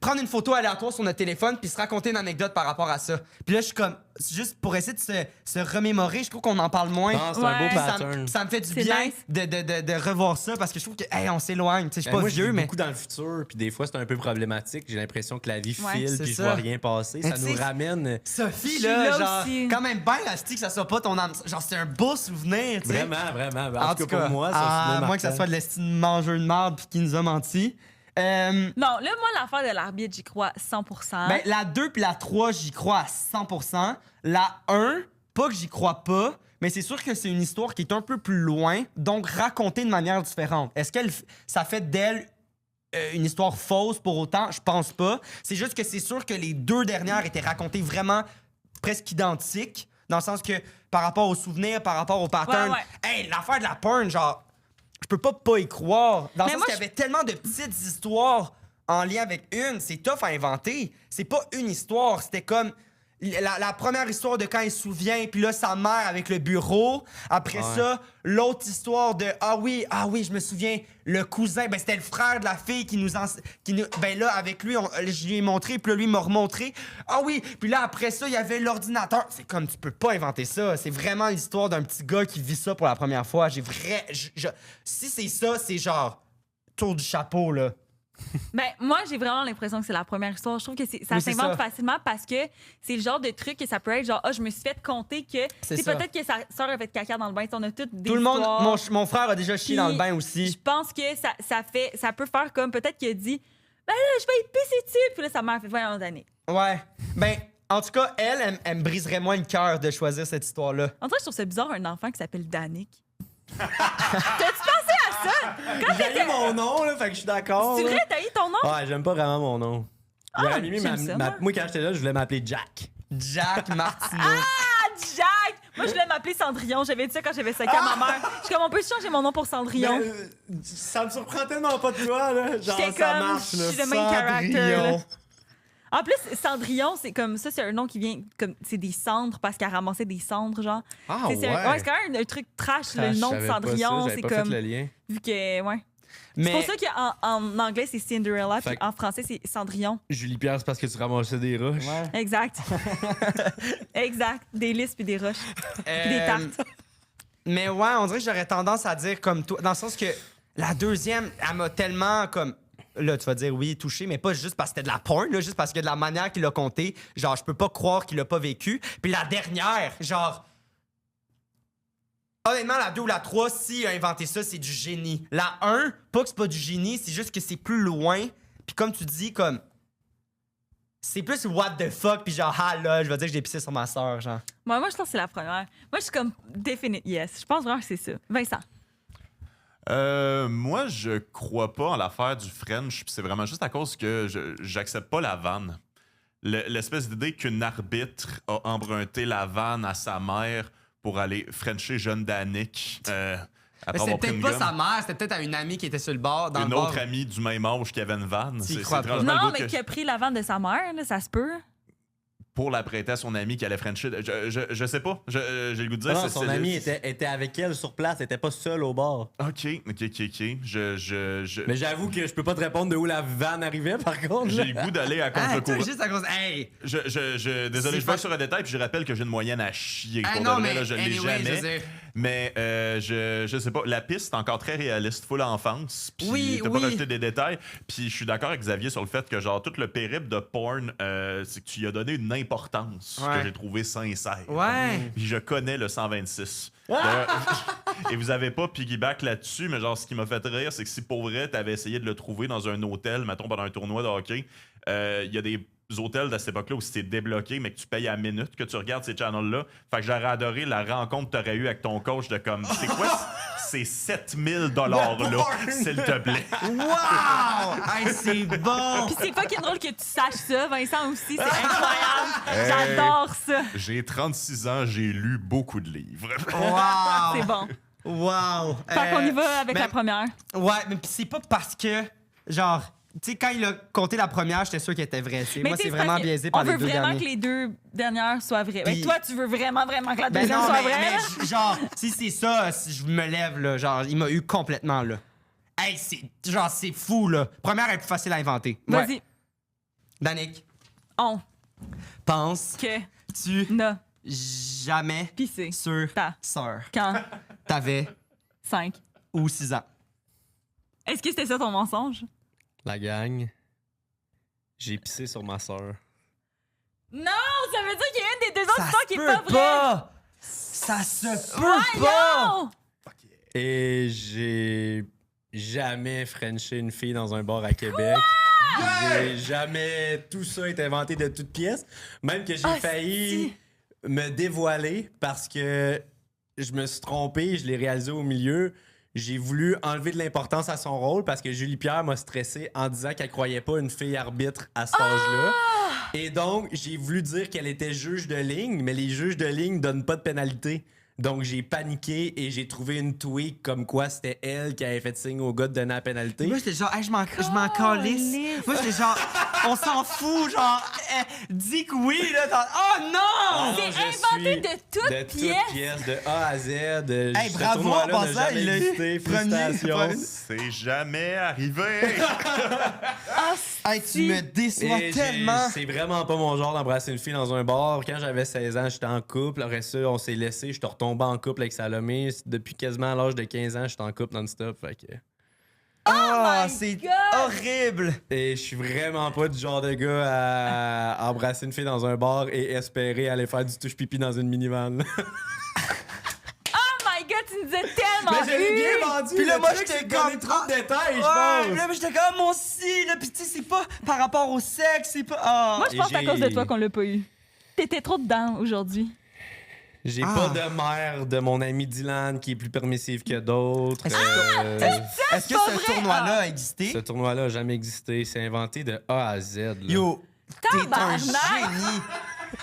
prendre une photo aléatoire sur notre téléphone puis se raconter une anecdote par rapport à ça. Puis là, je suis comme, juste pour essayer de se remémorer, je trouve qu'on en parle moins. Non, c'est un beau Ouais. pattern. Ça me fait du C'est bien nice. de revoir ça parce que je trouve que, hey, on s'éloigne. Tu sais, je suis pas moi, vieux, je vis mais. beaucoup dans le futur, puis des fois, c'est un peu problématique. J'ai l'impression que la vie Ouais. file, C'est puis je ça. vois rien passer. Mais Ça tu nous sais, ramène... Sophie, Je suis là, là genre, aussi. quand même bien, Asti, que ça soit pas ton âme. Genre, c'est un beau souvenir, tu sais. Vraiment, vraiment. En tout cas, pour moi, ça à moins que ça soit de l'estime mangeur de marde puis qui nous a menti. Non, là, moi, l'affaire de l'arbitre, j'y crois 100%. Ben, la 2 puis la 3, j'y crois à 100%. La 1, pas que j'y crois pas, mais c'est sûr que c'est une histoire qui est un peu plus loin, donc racontée de manière différente. Est-ce que ça fait d'elle une histoire fausse pour autant? Je pense pas. C'est juste que c'est sûr que les 2 dernières étaient racontées vraiment presque identiques, dans le sens que par rapport aux souvenirs, par rapport aux patterns. Ouais. Hey, l'affaire de la porn, genre, je peux pas y croire. Dans le Mais sens moi, qu'il y avait tellement de petites histoires en lien avec une, c'est tough à inventer. C'est pas une histoire, c'était comme la première histoire de quand il se souvient, puis là, sa mère avec le bureau. Après Ouais. ça, l'autre histoire de ah oui, je me souviens, le cousin, ben c'était le frère de la fille ben là, avec lui, je lui ai montré, puis là, lui m'a remontré. Ah oui, puis là, après ça, il y avait l'ordinateur. C'est comme, tu peux pas inventer ça. C'est vraiment l'histoire d'un petit gars qui vit ça pour la première fois. Si c'est ça, c'est genre tour du chapeau, là. Ben, moi, j'ai vraiment l'impression que c'est la première histoire. Je trouve que ça Oui, c'est s'invente ça. facilement parce que c'est le genre de truc que ça peut être genre, je me suis fait compter que. C'est C'est ça. peut-être que sa soeur a fait caca dans le bain. On a toutes des Tout le monde, histoires. mon frère a déjà chié Puis, dans le bain Je aussi. pense que ça peut faire comme peut-être qu'il a dit, ben là, je vais y pisser dessus. Puis là, sa mère a fait 20 d'années. Ouais. Ben, en tout cas, elle me briserait moins le cœur de choisir cette histoire-là. En tout cas, je trouve ça bizarre un enfant qui s'appelle Danick. T'as-tu pensé à ça? Quand J'ai t'étais. eu mon nom, là, fait que je suis d'accord. C'est là. vrai, t'as eu ton nom? Ouais, j'aime pas vraiment mon nom. J'aurais mis j'aime ça, moi. moi, quand j'étais là, je voulais m'appeler Jack. Jack Martineau. Ah, Jack! Moi, je voulais m'appeler Cendrillon. J'avais dit ça quand j'avais 5 ans à ma mère. Je suis comme, on peut changer mon nom pour Cendrillon. Ça me surprend tellement pas de toi, là. Genre, J'étais ça comme, marche, je là. suis le main character. là. En plus, Cendrillon, c'est comme ça, c'est un nom qui vient comme c'est des cendres parce qu'elle ramassait des cendres, genre. Ah C'est quand même un truc trash, le nom de Cendrillon, c'est pas comme fait le lien. vu que ouais. Mais C'est pour ça qu'en anglais c'est Cinderella, Fait puis en français c'est Cendrillon. Julie Pierre, c'est parce que tu ramassais des roches. Exact. Exact. Des lisses puis des roches. Puis des tartes. Mais ouais, on dirait que j'aurais tendance à dire comme toi, dans le sens que la deuxième, elle m'a tellement comme. Là, tu vas dire oui, touché, mais pas juste parce que c'était de la porn, là, juste parce que de la manière qu'il a compté, genre, je peux pas croire qu'il a pas vécu. Puis la dernière, genre. Honnêtement, la 2 ou la 3, s'il a inventé ça, c'est du génie. La 1, pas que c'est pas du génie, c'est juste que c'est plus loin. Puis comme tu dis, comme. C'est plus what the fuck, puis genre, ah là, je vais dire que j'ai pissé sur ma soeur, genre. Moi, je pense que c'est la première. Moi, je suis comme definite yes. Je pense vraiment que c'est ça. Vincent. Moi, je crois pas en l'affaire du French, pis c'est vraiment juste à cause que j'accepte pas la vanne. L'espèce d'idée qu'une arbitre a emprunté la vanne à sa mère pour aller Frencher jeune Danick après Mais c'était avoir pris peut-être une pas gomme. sa mère, c'était peut-être à une amie qui était sur le bord, dans Une le bar. autre amie du même âge qui avait une vanne. Tu y C'est crois pas. étrangement le Non, bout mais que qui a pris la vente de sa mère, là, ça se peut. pour la prêter à son ami qui allait Frencher. Je sais pas. J'ai le goût de dire Non, c'est- son c'est- ami était avec elle sur place, elle était pas seule au bar. OK. Mais j'avoue que je peux pas te répondre de où la vanne arrivait, par contre. J'ai le goût d'aller à Ah, contre-courant. toi, juste à cause. Hey! Désolé, C'est je pas- vais sur un détail puis je rappelle que j'ai une moyenne à chier. Ah Pour non, de vrai, mais là, je l'ai anyway, je jamais. veux dire- Mais je sais pas. La piste est encore très réaliste, full enfance. Puis Oui, t'as oui. pas rajouté des détails. Puis je suis d'accord avec Xavier sur le fait que genre tout le périple de porn, c'est que tu y as donné une importance Ouais. que j'ai trouvé sincère. Ouais. Puis je connais le 126. D'ailleurs, et vous avez pas piggyback là-dessus, mais genre ce qui m'a fait rire, c'est que si pour vrai t'avais essayé de le trouver dans un hôtel, mettons pendant un tournoi de hockey, il y a des hôtels de cette époque-là où c'est débloqué, mais que tu payes à la minute que tu regardes ces channels-là. Fait que j'aurais adoré la rencontre que t'aurais eue avec ton coach de comme, c'est quoi ces 7000 $-là, s'il te plaît? Wow! Hey, c'est bon! Puis c'est fucking drôle que tu saches ça, Vincent aussi. C'est incroyable. J'adore ça. J'ai 36 ans, j'ai lu beaucoup de livres. Wow! C'est bon. Wow! Fait qu'on y va avec mais- la première. Ouais, mais pis c'est pas parce que, genre, tu sais, quand il a compté la première, j'étais sûr qu'elle était vraie. Mais Moi, tu sais, c'est vraiment parce que biaisé par les deux On veut vraiment derniers. que les deux dernières soient vraies. Puis- Mais toi, tu veux vraiment que la Ben deuxième non, soit mais, vraie? là? genre, si c'est ça, si je me lève, là, genre, il m'a eu complètement, là. Hey, c'est fou, là. Première est plus facile à inventer. Ouais. Vas-y. Danick, On. pense Que. tu Na. jamais Pissé. sur Ta. sœur Quand. t'avais 5. ou 6 ans? Est-ce que c'était ça ton mensonge? La gang, j'ai pissé sur ma soeur. Non! Ça veut dire qu'il y a une des deux autres Ça histoires se qui est peut pas vraie! pas! Ça se peut pas! Voyons! Et j'ai jamais frenché une fille dans un bar à Québec. J'ai jamais... Tout ça est inventé de toutes pièces. Même que j'ai Ah, failli me dévoiler parce que je me suis trompé, je l'ai réalisé au milieu. J'ai voulu enlever de l'importance à son rôle parce que Julie Pierre m'a stressé en disant qu'elle croyait pas une fille arbitre à cet âge-là. Et donc, j'ai voulu dire qu'elle était juge de ligne, mais les juges de ligne donnent pas de pénalité. Donc, j'ai paniqué et j'ai trouvé une tweet comme quoi c'était elle qui avait fait signe au gars de donner la pénalité. Moi, j'étais genre, hey, je m'en calisse. Moi, j'étais genre, on s'en fout, genre, dis que oui, là. Oh non! C'est je inventé suis de toutes pièces. de A à Z. Hey, Ce bravo, tournoi-là en n'a passant, jamais il a eu existé. premier. Félicitations. C'est jamais arrivé! Ah, Hey, tu me déçois Et tellement. c'est vraiment pas mon genre d'embrasser une fille dans un bar. Quand j'avais 16 ans, j'étais en couple. Après ça, on s'est laissé. Je suis retombé en couple avec Salomé. Depuis quasiment l'âge de 15 ans, je suis en couple non-stop. Fait que... Ah, my c'est God! horrible. Et je suis vraiment pas du genre de gars à embrasser une fille dans un bar et espérer aller faire du touche-pipi dans une minivan. Oh my God, tu nous as tellement Mais je l'ai eu! bien vendu. Puis là, Le moi, truc, j'étais c'est qu'on comme- est trop de détails, je Ouais, pense. là, mais j'étais comme, moi aussi, là. Puis, tu sais, c'est pas par rapport au sexe, c'est pas. Ah. Moi, je pense que c'est à Et cause de j'ai- toi qu'on l'a pas eu. T'étais trop dedans aujourd'hui. J'ai Ah. pas de mère de mon ami Dylan qui est plus permissive que d'autres. Est-ce que pas ce vrai? tournoi-là a Ce existé? tournoi-là a jamais existé. C'est inventé de A à Z. là. Yo, t'es un Tabarnak! génie.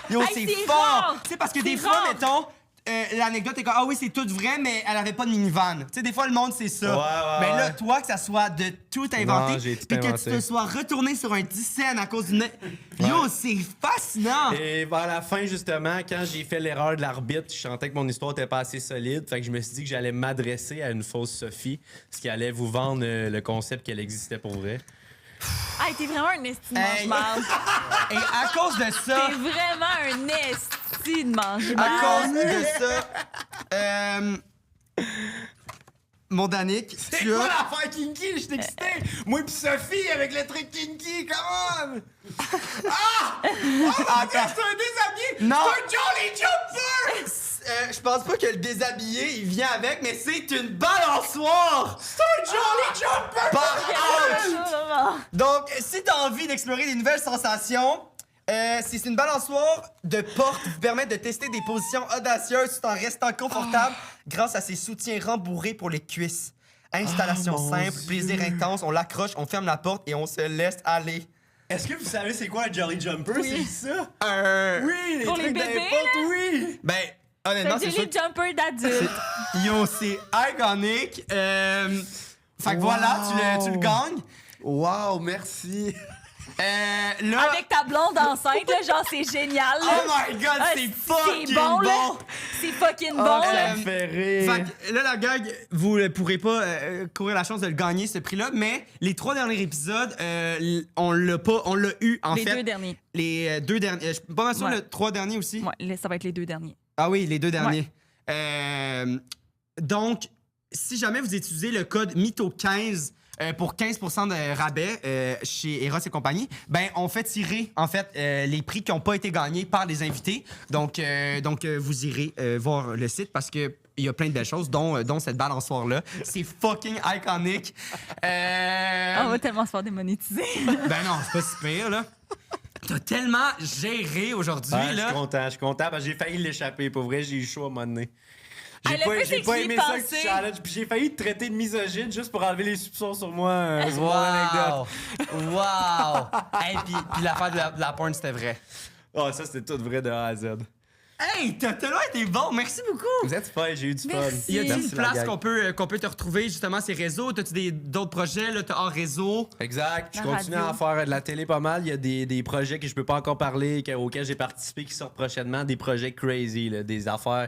Yo, Hey, c'est c'est fort. rare. Tu sais, parce que des C'est fois, rare. mettons, l'anecdote est comme, ah oui, c'est tout vrai, mais elle avait pas de minivan. Tu sais, des fois, le monde, c'est ça. Ouais, mais là, ouais. toi, que ça soit de tout Non, inventé, j'ai tout puis que tu inventé. te sois retourné sur un 10 cents à cause d'une... Yo, c'est fascinant! Et vers la fin, justement, quand j'ai fait l'erreur de l'arbitre, je sentais que mon histoire était pas assez solide. Fait que je me suis dit que j'allais m'adresser à une fausse Sophie, ce qui allait vous vendre le concept qu'elle existait pour vrai. Ah, t'es vraiment un esti de Hey. mange-marde. Et à cause de ça... T'es vraiment un esti de À mange-marde. cause de ça... Mon Danick, tu as... l'affaire kinky? Je suis excité! Moi pis Sophie avec le truc kinky, come on! Attends. C'est un déshabillé! Non. C'est un Jolly Jumper! Je pense pas que le déshabillé, il vient avec, mais c'est une balançoire! C'est un Jolly Jumper! Par out! Donc, si t'as envie d'explorer des nouvelles sensations, c'est une balançoire de porte qui vous permet de tester des positions audacieuses tout en restant confortable grâce à ses soutiens rembourrés pour les cuisses. Installation mon simple, Dieu. plaisir intense, on l'accroche, on ferme la porte et on se laisse aller. Est-ce que vous savez c'est quoi un Jolly Jumper? Oui. C'est ça? Oui! les Pour les trucs bébés, d'importe, oui! Ben, C'est honnêtement, un c'est sûr Jelly que Jumper d'adulte. Yo, c'est iconique. Fait que voilà, tu le gagnes. Wow, merci! Là... Avec ta blonde enceinte, là, genre, c'est génial. là. Oh my god, Ah, c'est fucking bon, là. bon! C'est fucking bon, ça là. me fait rire! Fait que là, la gag, vous ne pourrez pas courir la chance de le gagner, ce prix-là, mais les 3 derniers épisodes, on l'a eu, en Les fait. 2 derniers. Les 2 derniers. Je suis pas mal sûr, Ouais. le 3 derniers aussi. Ouais, là, ça va être les 2 derniers. Ah oui, les 2 derniers. Donc, si jamais vous utilisez le code MYTHO15 pour 15% de rabais chez Eros et compagnie, ben on fait tirer en fait les prix qui n'ont pas été gagnés par les invités. Donc, vous irez voir le site parce que il y a plein de belles choses, dont cette balançoire-là. C'est fucking iconique. On va tellement se faire démonétiser. Ben non, c'est pas si pire, là. T'as tellement géré aujourd'hui, Ouais, je là. suis content parce que j'ai failli l'échapper. Pour vrai, j'ai eu chaud à un moment donné. Ah, le pire, c'est que j'y ai aimé ça que pensé. tu challenges. Puis j'ai failli te traiter de misogyne juste pour enlever les soupçons sur moi. C'est mon anecdote. Wow! Hey, puis l'affaire de la porn, c'était vrai. Oh, ça, c'était tout vrai de A à Z. Hey, t'as là été bon, merci beaucoup! Vous êtes fun, j'ai eu du fun. Merci. Y a-t-il Merci, une la place gang. qu'on peut te retrouver, justement, ces réseaux? T'as-tu d'autres projets, là? T'as hors réseau? Exact. Je La continue radio. à faire de la télé pas mal. Il y a des projets que je peux pas encore parler, auxquels j'ai participé, qui sortent prochainement. Des projets crazy, là, des affaires.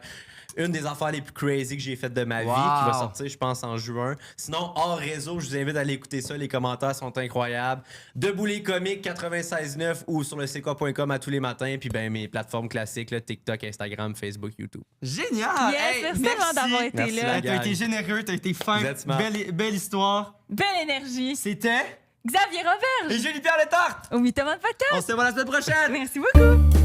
Une des affaires les plus crazy que j'ai faites de ma vie, Wow. qui va sortir, je pense, en juin. Sinon, hors réseau, je vous invite à aller écouter ça. Les commentaires sont incroyables. Debout les comiques 96.9 ou sur le ckwa.com à tous les matins. Puis ben mes plateformes classiques, là, TikTok, Instagram, Facebook, YouTube. Génial! Yes, Hey, merci tellement d'avoir été Merci, là. la T'as gang. été généreux, t'as été fin. Vous êtes smart. Belle histoire. Belle énergie. C'était... Xavier Roberge. Et Julie-Pierre Letarte! Au Mythomane Podcast. On se voit la semaine prochaine! Merci beaucoup.